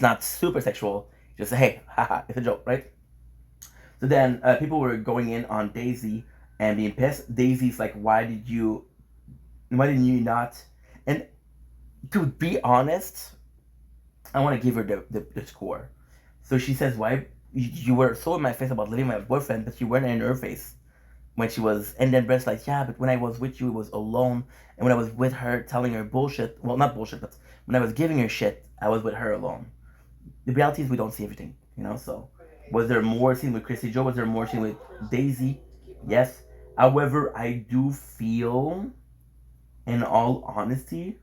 not super sexual. Just say, hey, haha, it's a joke, right? So then people were going in on Daisy and being pissed. Daisy's like, why didn't you not? And to be honest, I want to give her the score. So she says, why you were so in my face about leaving my boyfriend, but you weren't in her face when she was. And then Brett's like, yeah, but when I was with you, it was alone. And when I was with her, telling her bullshit, well, not bullshit, but when I was giving her shit, I was with her alone. The reality is we don't see everything, so was there more scene with Chrissy Joe? Was there more scene with Daisy? Yes. However, I do feel, in all honesty,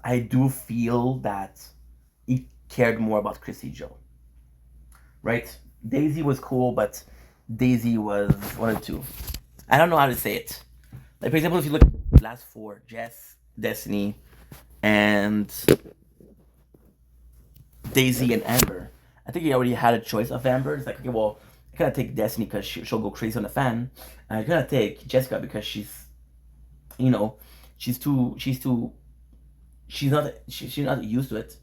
that he cared more about Chrissy Joe. Right? Daisy was cool, but Daisy was one or two. I don't know how to say it. Like, for example, if you look at the last four, Jess, Destiny, and Daisy and Amber. I think he already had a choice of Amber. It's like, okay, well, I gotta take Destiny because she'll go crazy on the fan. And I gotta take Jessica because she's not used to it.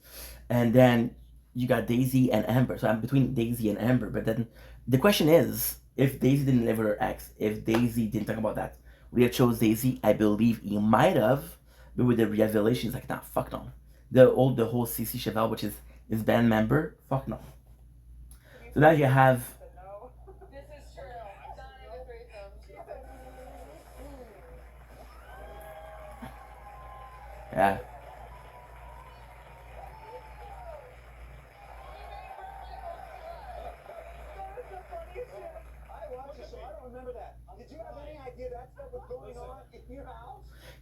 And then you got Daisy and Amber. So I'm between Daisy and Amber. But then the question is, if Daisy didn't live with her ex, if Daisy didn't talk about that, would he have chose Daisy? I believe he might have. But with the revelation, he's like, nah, fuck no. The whole CC Chevelle, which is his band member, fuck no. So now you have. This is true. Not even threesomes. Yeah.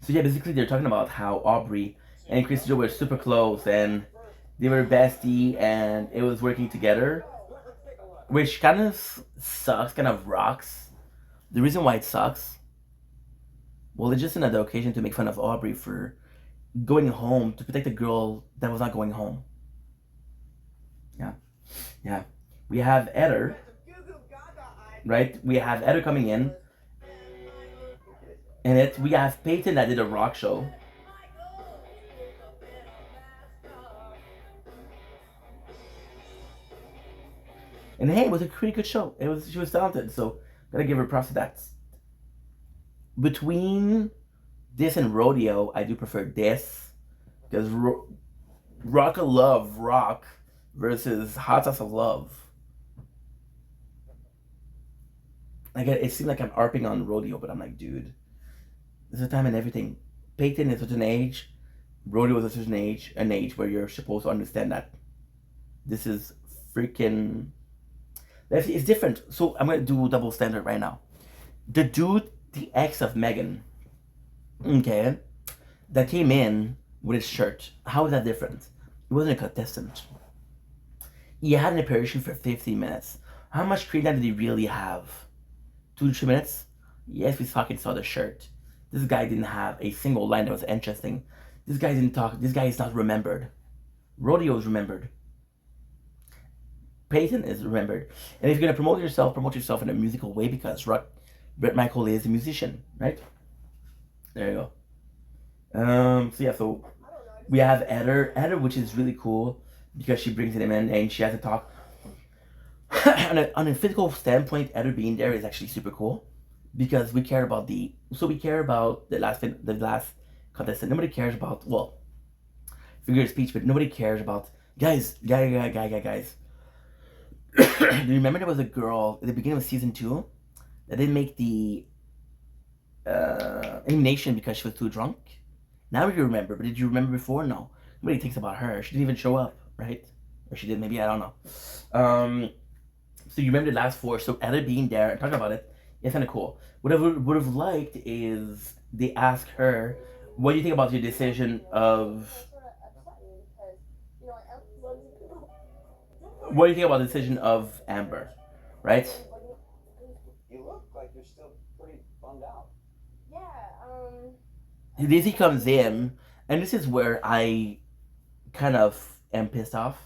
So yeah, basically they're talking about how Aubrey and Christy Joe were super close and they were bestie and it was working together, which kind of sucks, kind of rocks. The reason why it sucks, well, it's just another occasion to make fun of Aubrey for going home to protect a girl that was not going home. Yeah. We have Eder, right? We have Eder coming in. And we have Peyton that did a rock show. And hey, it was a pretty good show. She was talented, so gotta give her props to that. Between this and Rodeo, I do prefer this because Rock of Love, Rock versus Hot Sauce of Love. Like it seems like I'm harping on Rodeo, but I'm like, dude, there's a time and everything. Peyton is such an age. Rodeo is a certain age, an age where you're supposed to understand that this is freaking. It's different. So I'm gonna do double standard right now. The dude, the ex of Megan, okay, that came in with his shirt. How is that different? He wasn't a contestant. He had an apparition for 15 minutes. How much screen time did he really have? 2 to 3 minutes? Yes, we fucking saw the shirt. This guy didn't have a single line that was interesting. This guy didn't talk. This guy is not remembered. Rodeo is remembered. Peyton is remembered. And if you're gonna promote yourself in a musical way because Brett Michael is a musician, right? There you go. So yeah, so we have Eder, which is really cool because she brings him in and she has to talk. on a physical standpoint, Eder being there is actually super cool because we care about the last contestant. Nobody cares about figure of speech, but nobody cares about guys. Do you remember there was a girl at the beginning of season 2 that didn't make the elimination because she was too drunk? Now you remember, but did you remember before? No. Nobody thinks about her. She didn't even show up, right? Or she did, maybe, I don't know. So you remember the last 4, so Ella being there and talking about it, it's kind of cool. What I would have liked is they ask her, what do you think about your decision of... What do you think about the decision of Amber, right? You look like you're still pretty bummed out. Yeah, Daisy comes in, and this is where I kind of am pissed off.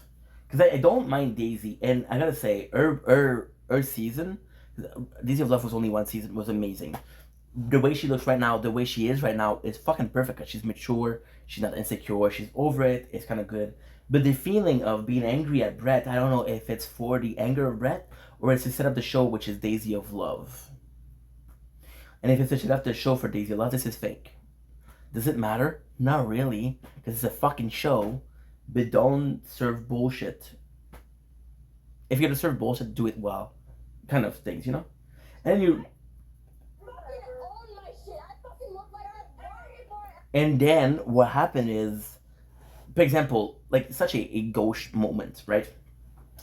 Because I don't mind Daisy, and I gotta say, her season, Daisy of Love was only 1 season, was amazing. The way she looks right now, the way she is right now, is fucking perfect. Cause she's mature, she's not insecure, she's over it, it's kind of good. But the feeling of being angry at Brett, I don't know if it's for the anger of Brett, or it's to set up the show, which is Daisy of Love. And if it's to set up the show for Daisy of Love, this is fake. Does it matter? Not really, because it's a fucking show. But don't serve bullshit. If you're gonna serve bullshit, do it well. Kind of things, you know? And you... And then what happened is, for example, like such a gauche moment, right?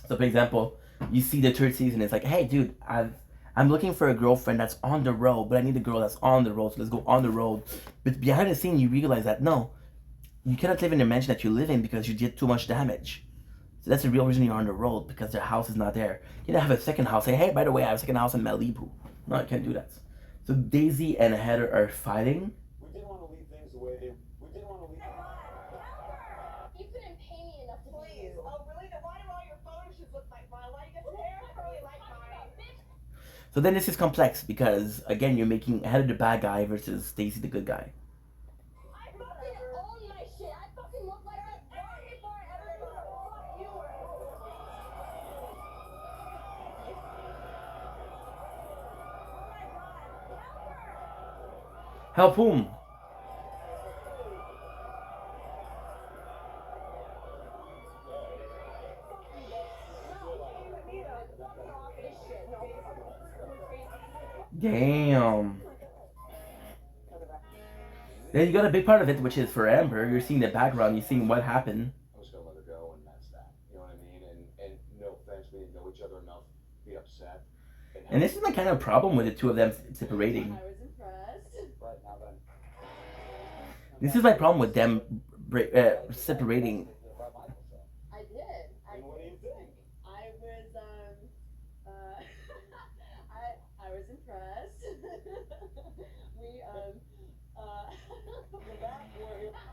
So for example, you see the 3rd season, it's like, hey dude, I'm looking for a girlfriend that's on the road, but I need a girl that's on the road, so let's go on the road. But behind the scene, you realize that no, you cannot live in the mansion that you live in because you did too much damage. So that's the real reason you're on the road, because their house is not there. You don't have a second house. Say, hey, by the way, I have a second house in Malibu. No, you can't do that. So Daisy and Heather are fighting. We didn't want to leave things the way they. We didn't want to leave. you couldn't pay me enough to be you. Oh, really? Then why do all your photo shoots look like mine? Why do you get your hair curly like mine? So then this is complex because, again, you're making Heather the bad guy versus Daisy the good guy. I fucking own my shit. I fucking look like that before I ever fuck you. Help whom? Damn. Then you got a big part of it, which is for Amber. You're seeing the background, you're seeing what happened. I'm just gonna let her go, and that's that. You know what I mean? And no offense, we didn't know each other enough to be upset. And this is my kind of problem with the two of them separating. I was impressed. But now then, This is my problem with them separating. I did. and what do you think? I was I was impressed. we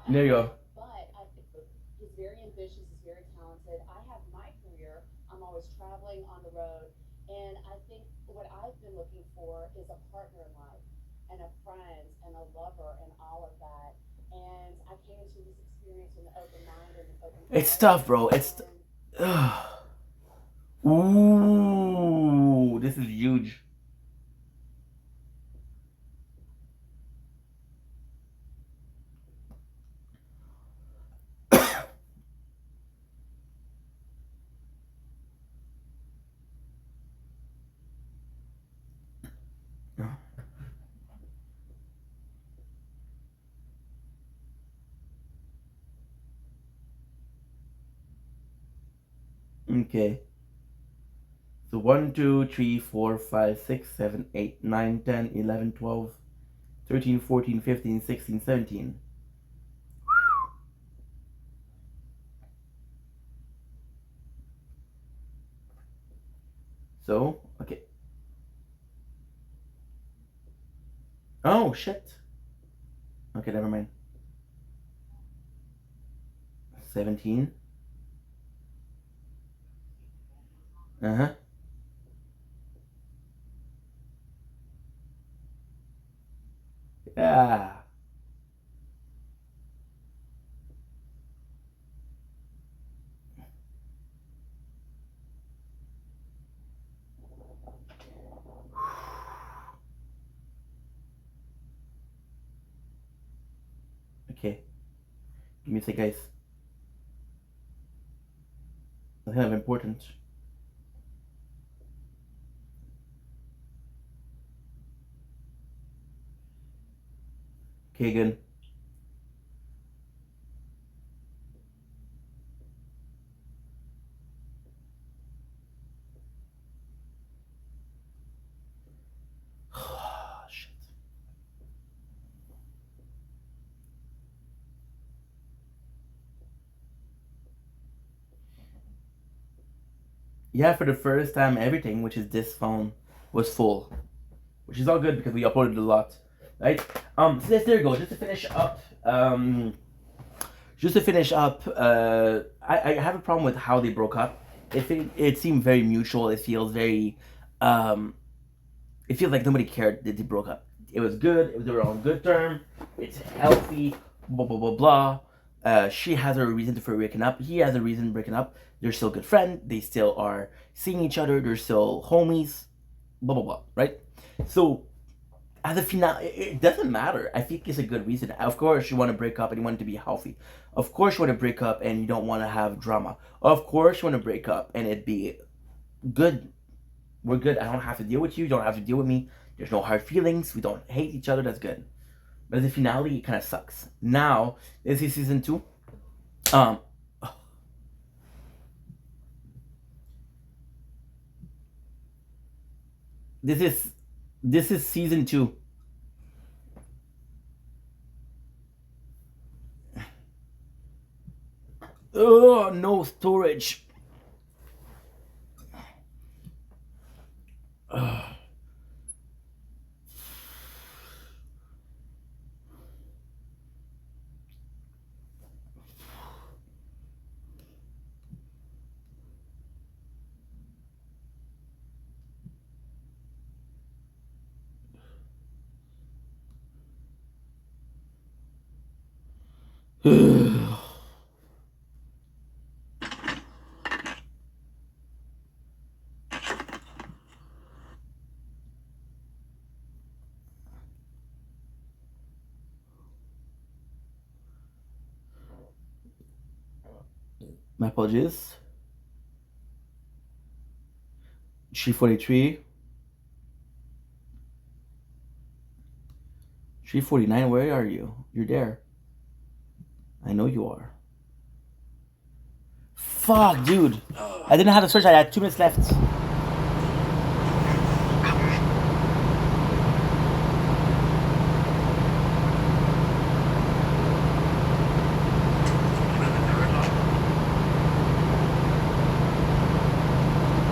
There you go. But I think he's very ambitious, he's very talented. I have my career, I'm always traveling on the road, and I think what I've been looking for is a partner in life, and a friend, and a lover, and all of that. And I came into this experience with an open mind and an open heart. It's tough, bro. It's... Ooh, this is huge. Okay. So 1, 2, 3, 4, 5, 6, 7, 8, 9, 10, 11, 12, 13, 14, 15, 16, 17. So, okay. Oh, shit. Okay, never mind. 17. Uh-huh. Yeah. Okay. Give me a sec, guys. That's kind of important. Okay, good. Shit. Yeah, for the first time, everything, which is this phone, was full. Which is all good because we uploaded a lot. Right? So there you go. Just to finish up, I have a problem with how they broke up. It seemed very mutual. It feels very, it feels like nobody cared that they broke up. It was good. They were on good term. It's healthy. Blah blah blah blah. She has her reason for breaking up. He has a reason breaking up. They're still good friends. They still are seeing each other. They're still homies. Blah blah blah. Right? So as a finale, it doesn't matter. I think it's a good reason. Of course, you want to break up and you want it to be healthy. Of course, you want to break up and you don't want to have drama. Of course, you want to break up and it be good. We're good. I don't have to deal with you. You don't have to deal with me. There's no hard feelings. We don't hate each other. That's good. But as a finale, it kind of sucks. Now, this is season 2. This is season 2. Oh, no storage. My apologies. 343. 349, where are you? You're there. I know you are. Fuck, dude. I didn't know how to search. I had 2 minutes left. A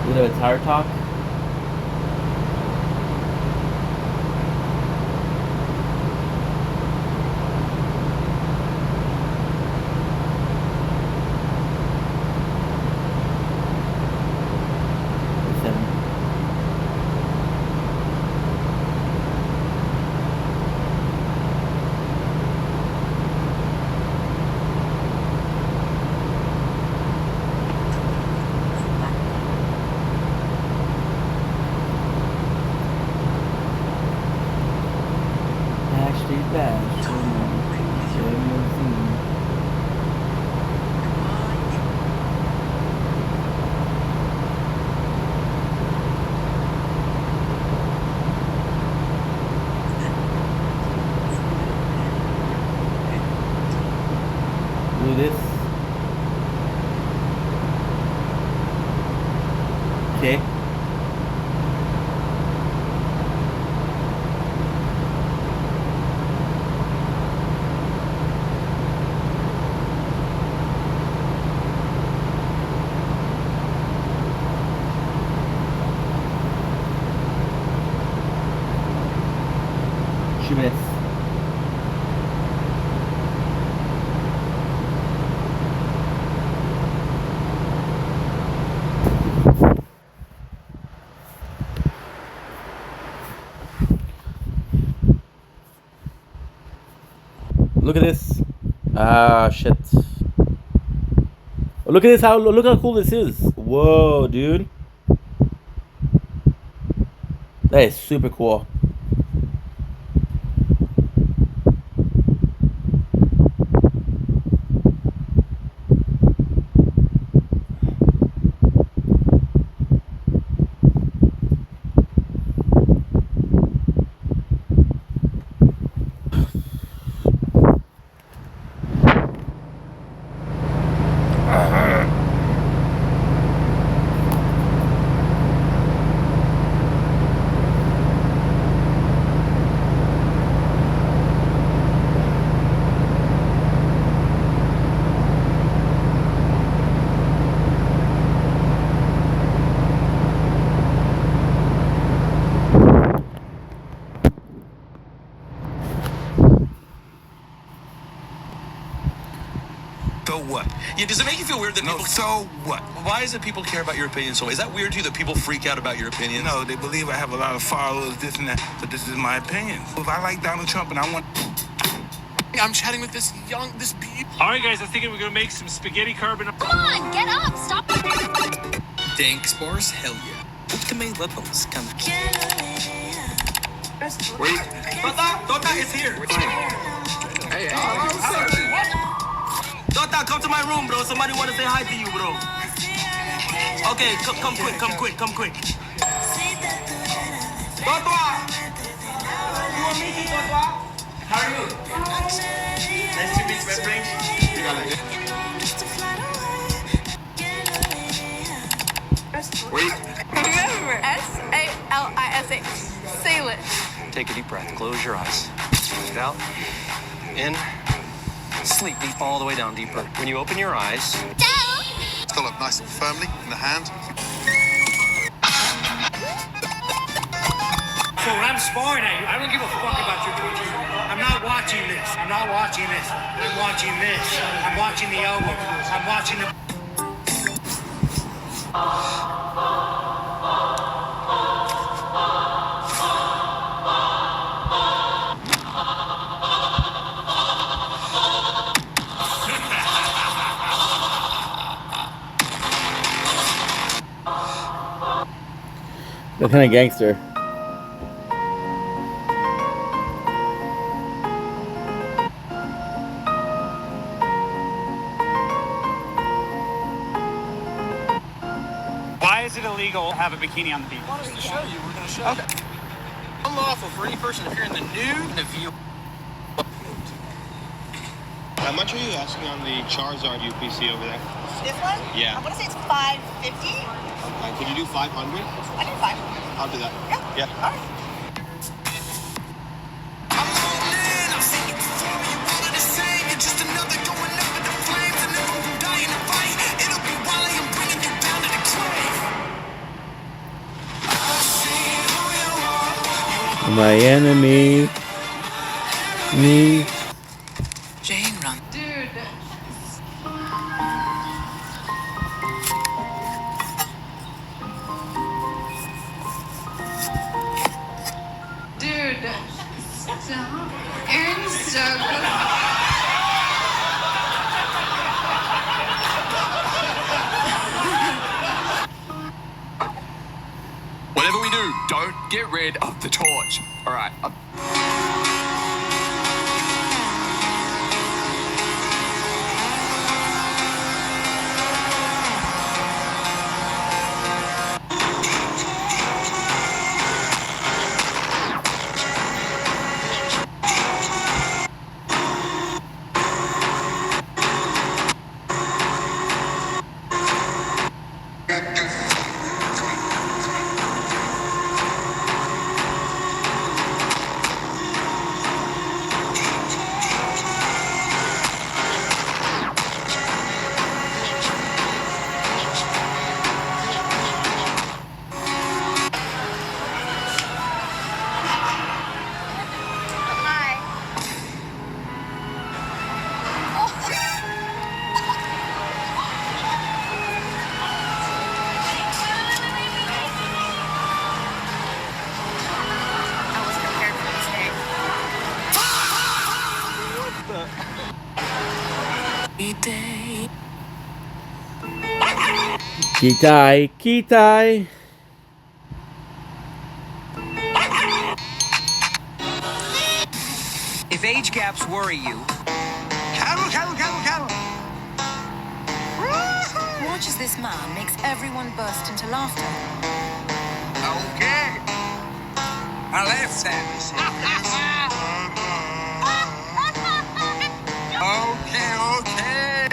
bit of a tire talk. Okay. Minutes. Look at this. Ah, shit. Look at this. Look how cool this is. Whoa, dude. That is super cool. So what? Yeah, does it make you feel weird that people... So what? Why is it people care about your opinion so much? Is that weird to you that people freak out about your opinion? No, they believe I have a lot of followers, this and that, but this is my opinion. If I like Donald Trump and I want... I'm chatting with this beat. All right, guys, I think we're gonna make some spaghetti carbonara. Come on, get up, stop. Dank spores? Hell yeah. Ultimate weapons come. Wait. Dota is here. Hey. Dota, come to my room, bro. Somebody want to say hi to you, bro. Okay, come quick. Dota! You want me to Dota? How are you? Nice to meet you, my friend. Wait. Remember, S-A-L-I-S-H. Sail it. Take a deep breath. Close your eyes. Breathe out. In. Sleep. Deep all the way down deeper. When you open your eyes. Still up nice and firmly in the hand. So when I'm sparring at you, I don't give a fuck about your routine. I'm not watching this. I'm watching this. I'm watching the elbow. I'm watching the... They're kind of gangster. Why is it illegal to have a bikini on the beach? Just to show you, we're going to show you. Unlawful for any person to appear in the nude and view. How much are you asking on the Charizard UPC over there? This one? Yeah. I want to say it's $550. Could you do 500? I do 500. I'll do that. Yeah. All right. My enemy. Me. Jane, run. Dude. Dude. Stop. Aaron's so good. Whatever we do, don't get rid of the torch. All right. Kitai, Kitai. If age gaps worry you, cattle. Watch as this man makes everyone burst into laughter. Okay. Now let's have Okay.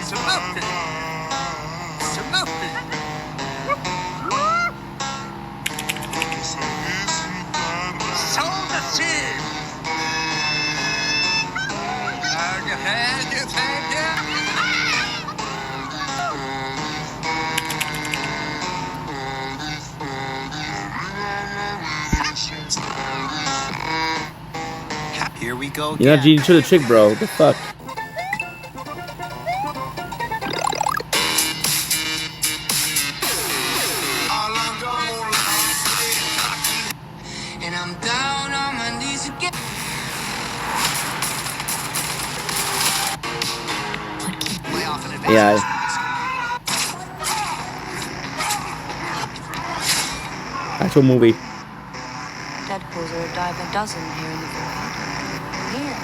Salute it. Sow the seed. You thank you. Here we go. You're not cheating to the chick, bro. What the fuck? And I'm down on my knees again. Way off in advance. Yeah. Actual movie. Deadpools are a dime a dozen here in the void. Here.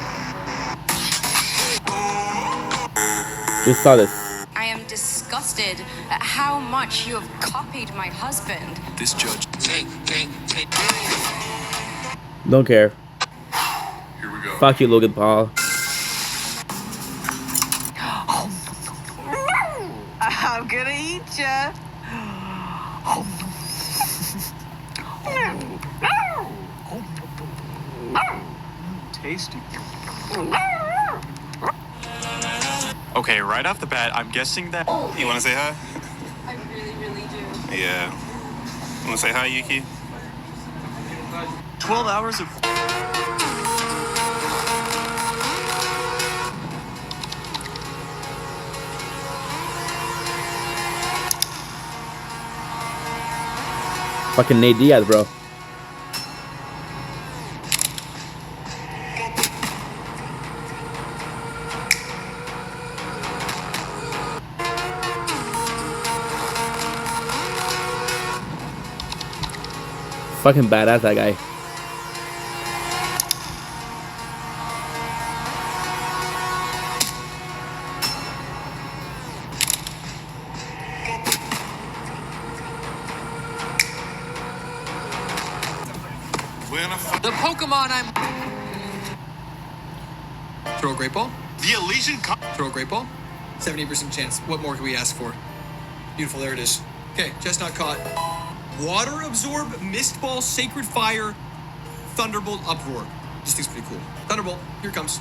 Just saw this. I am disgusted at how much you have copied my husband. This judge. Don't care. Here we go. Fuck you, Logan Paul. I'm gonna eat ya. Tasty. Okay, right off the bat, I'm guessing that. You want to say hi? I really, really do. Yeah. Want to say hi, Yuki? 12 hours of. Fucking Nate Diaz, bro. Fucking badass, that guy. The Pokemon I'm. Throw a great ball. The Elysian. Throw a great ball. 70% chance. What more can we ask for? Beautiful. There it is. Okay, chestnut caught. Water absorb, mist ball, sacred fire, thunderbolt, uproar. This thing's pretty cool. Thunderbolt, here it comes.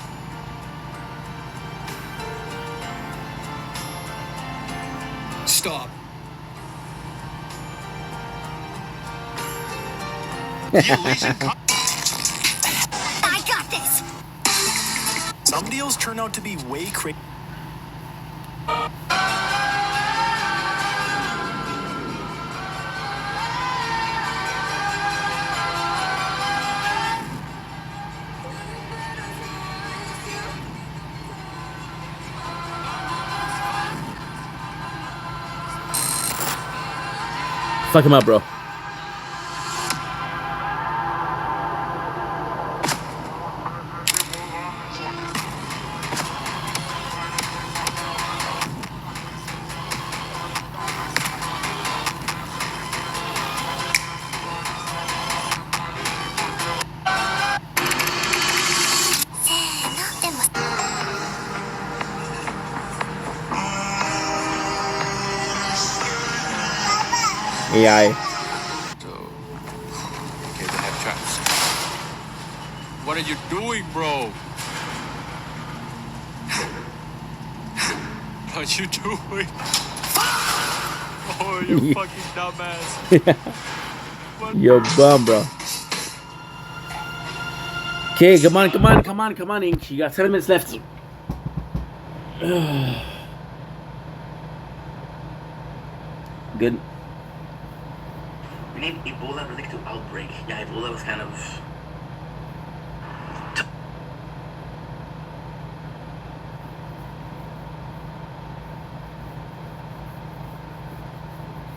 Stop. The Elysian. I got this. Some deals turn out to be way crazy. Fuck him up, bro. AI. So, okay, they have traps. What are you doing, bro? What are you doing? Oh, you fucking dumbass. Yo, bum, bro. Okay, come on, Ink. You got 7 minutes left. Good. We need Ebola related to outbreak. Yeah, Ebola was kind of.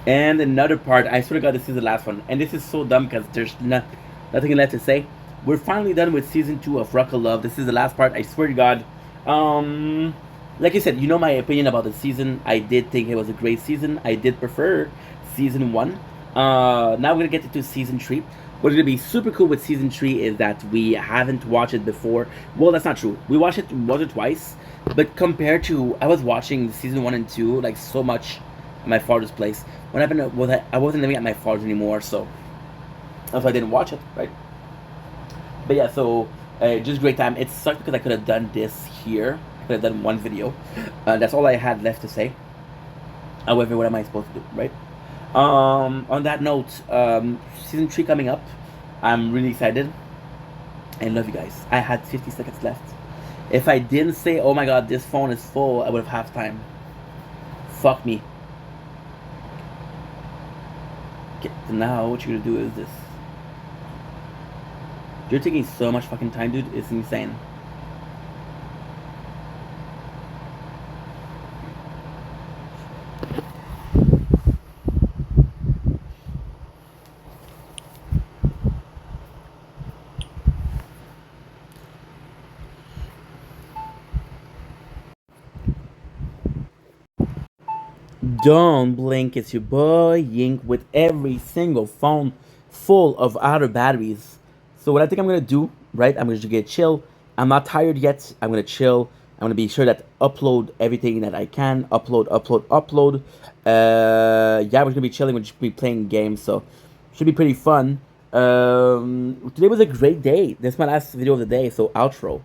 And another part, I swear to God, this is the last one. And this is so dumb because there's nothing left to say. We're finally done with season 2 of Rock of Love. This is the last part, I swear to God. Like I said, you know my opinion about the season. I did think it was a great season. I did prefer season 1. Now we're going to get into season 3. What's going to be super cool with season 3 is that we haven't watched it before. Well, that's not true. We watched it once or twice. But compared to, I was watching season 1 and 2 like so much at my father's place. What happened was I wasn't living at my father's anymore, so that's why I didn't watch it, right? But yeah, so just great time. It sucked because I could have done this here. I could have done one video. That's all I had left to say. However, what am I supposed to do, right? On that note, season 3 coming up. I'm really excited. I love you guys. I had 50 seconds left. If I didn't say, oh my god, this phone is full, I would have half time. Fuck me. Okay, so now what you're gonna do is this. You're taking so much fucking time, dude. It's insane. Don't blink, it's your boy Yink with every single phone full of outer batteries. So what I think I'm gonna do, right? I'm gonna just get chill. I'm not tired yet. I'm gonna chill. I'm gonna be sure that upload everything that I can. Upload. Yeah, we're gonna be chilling. We're just be playing games, so should be pretty fun. Today was a great day. This is my last video of the day, so outro.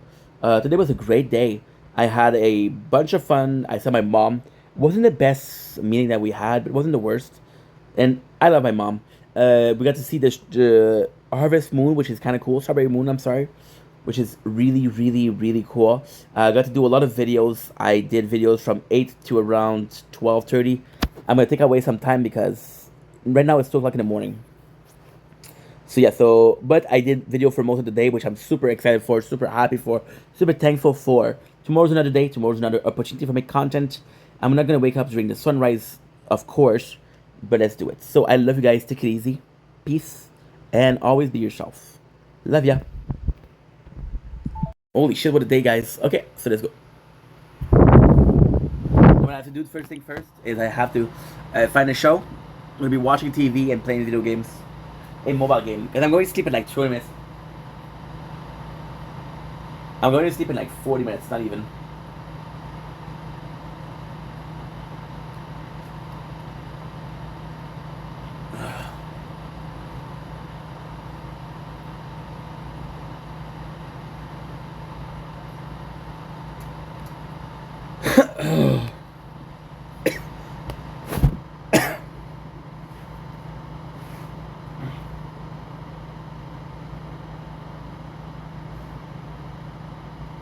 Today was a great day. I had a bunch of fun. I saw my mom. Wasn't the best meeting that we had, but it wasn't the worst. And I love my mom. We got to see the Harvest Moon, which is kind of cool. Strawberry Moon, I'm sorry. Which is really, really, really cool. I got to do a lot of videos. I did videos from 8 to around 12:30. I'm going to take away some time because right now it's 2 o'clock in the morning. So yeah, but I did video for most of the day, which I'm super excited for, super happy for, super thankful for. Tomorrow's another day. Tomorrow's another opportunity for make content. I'm not going to wake up during the sunrise, of course, but let's do it. So I love you guys. Take it easy. Peace. And always be yourself. Love ya. Holy shit, what a day, guys. Okay, so let's go. What I have to do first thing first is I have to find a show. I'm going to be watching TV and playing video games. A mobile game. And I'm going to sleep in like 20 minutes. I'm going to sleep in like 40 minutes, not even.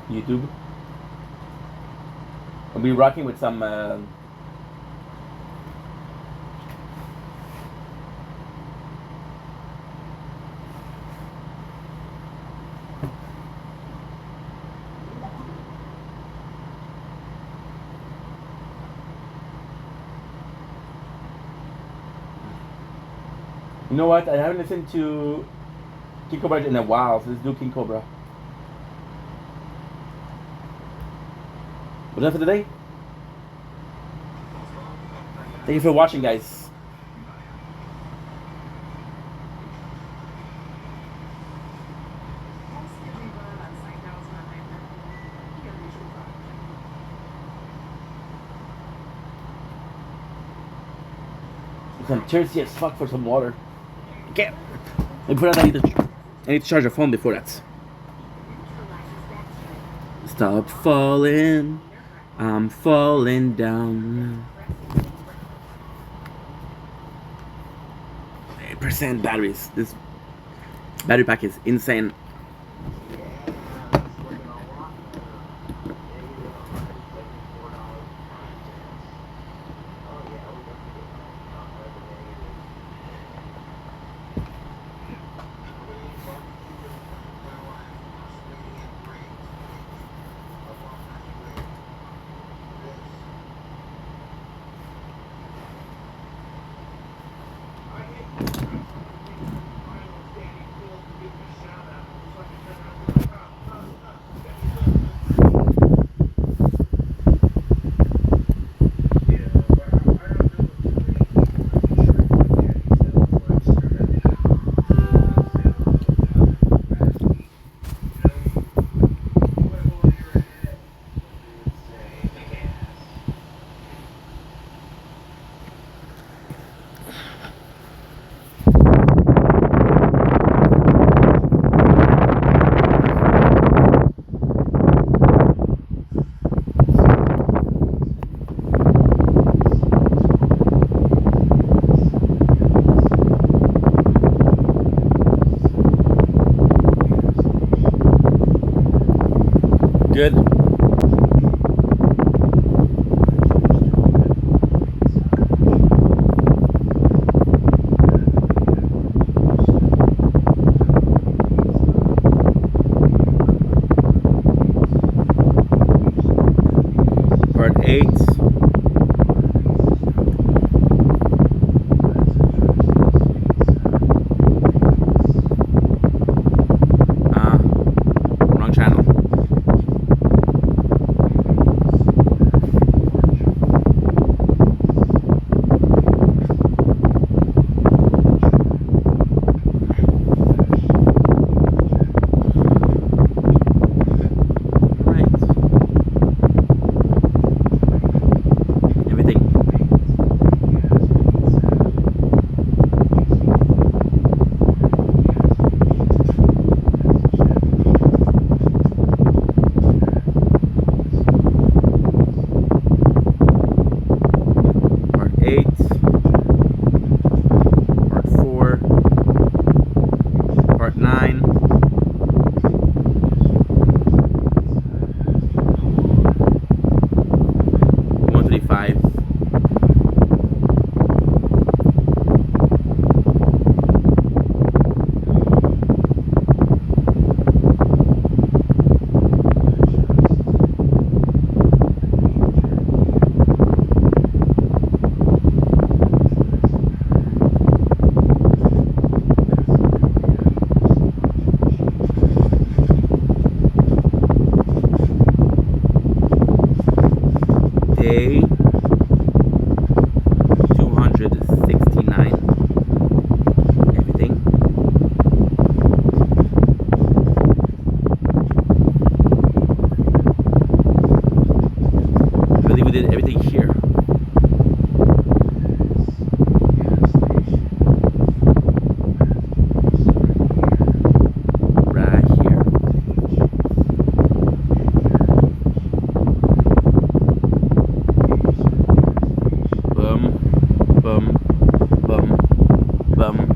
YouTube. I'll be rocking with some you know what? I haven't listened to King Cobra in a while, so let's do King Cobra. We're done for the day. Thank you for watching, guys. I'm thirsty as fuck for some water. Okay. Before that, I need to charge the phone before that. Stop falling. I'm falling down. 8% batteries. This battery pack is insane. Good. Part 8. Wrong channel. Day 269. Everything. I believe we did everything here. Right here. Bum, bum, bum.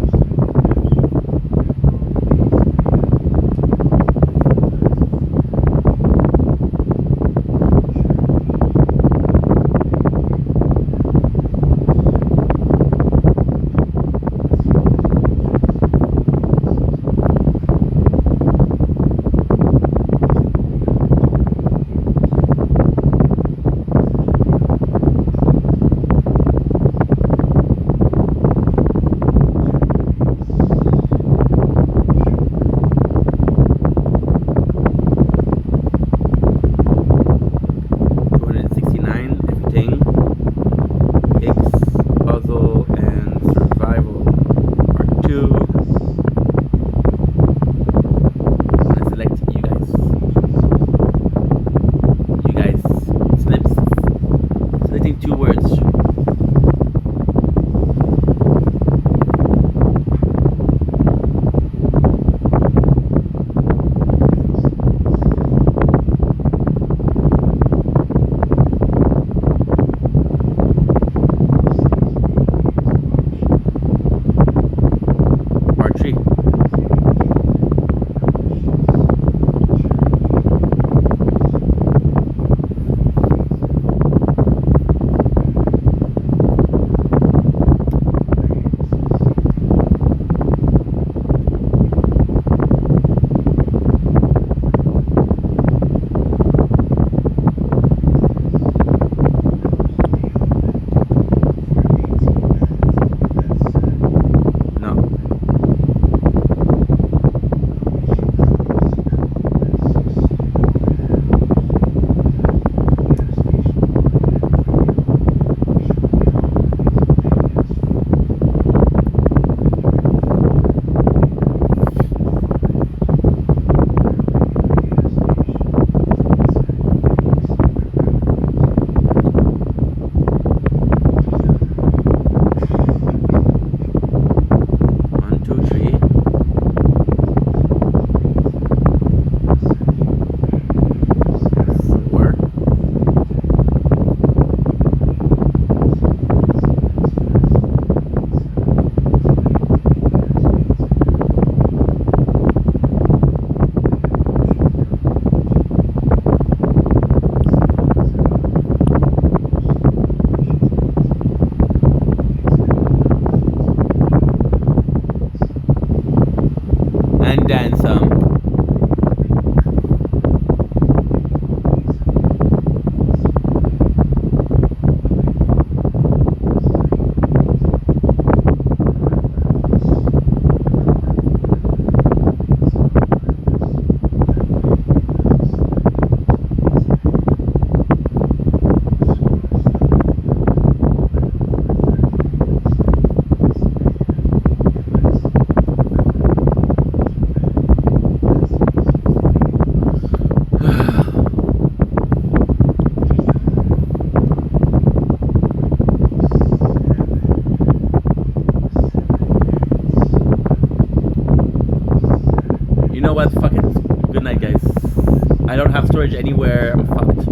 I don't have storage anywhere. I'm fucked.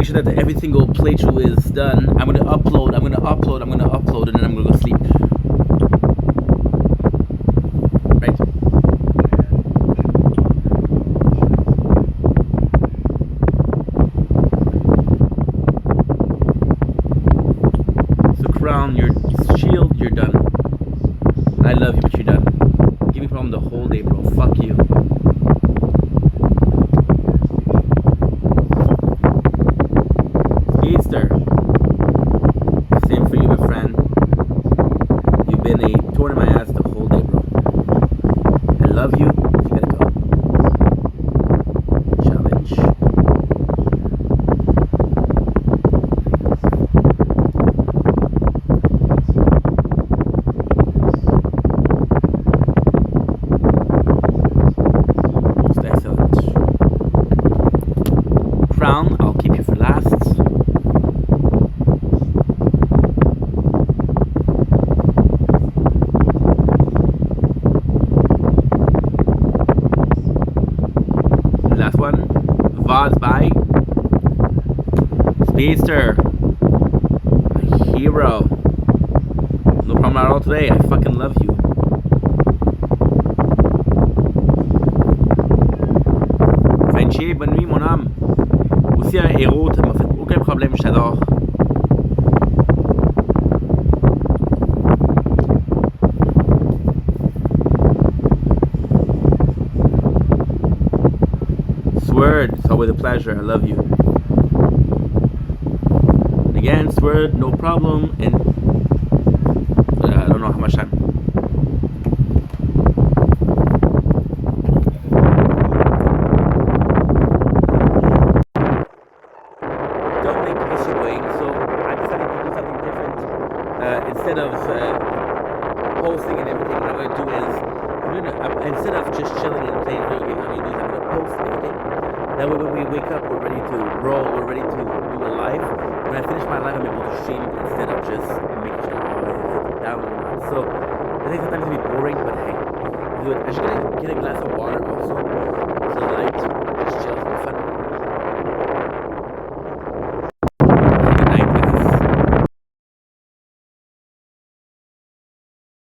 That every single playthrough is done. I'm gonna upload, and then I'm gonna go sleep. Right? So Crown, your shield, you're done. I love you, but you're done. Give me problem the whole day, bro. Fuck you. Same for you, my friend. You've been a thorn in my ass the whole day, bro. I love you. You gotta go. Challenge. Most excellent. Crown, I'll keep you for last. Last one. Vods by Speedster. My hero. No problem at all today. I fucking love you. Frenchie, bonne nuit mon âme. Aussi un héros, ça m'a fait aucun problème, je t'adore. Sword, it's always a pleasure. I love you. And again, Sword, no problem. And I don't know how much time. Don't make the issue going, so I decided to do something different. Instead of posting and everything, what I'm going to do is, instead of just chilling and playing video games, I'm going to post everything. That way when we wake up, we're ready to roll, we're ready to do a live. When I finish my live, I'm able to stream instead of just making sure I down. So I think sometimes it can be boring, but hey, do it. I'm just going to get a glass of water also.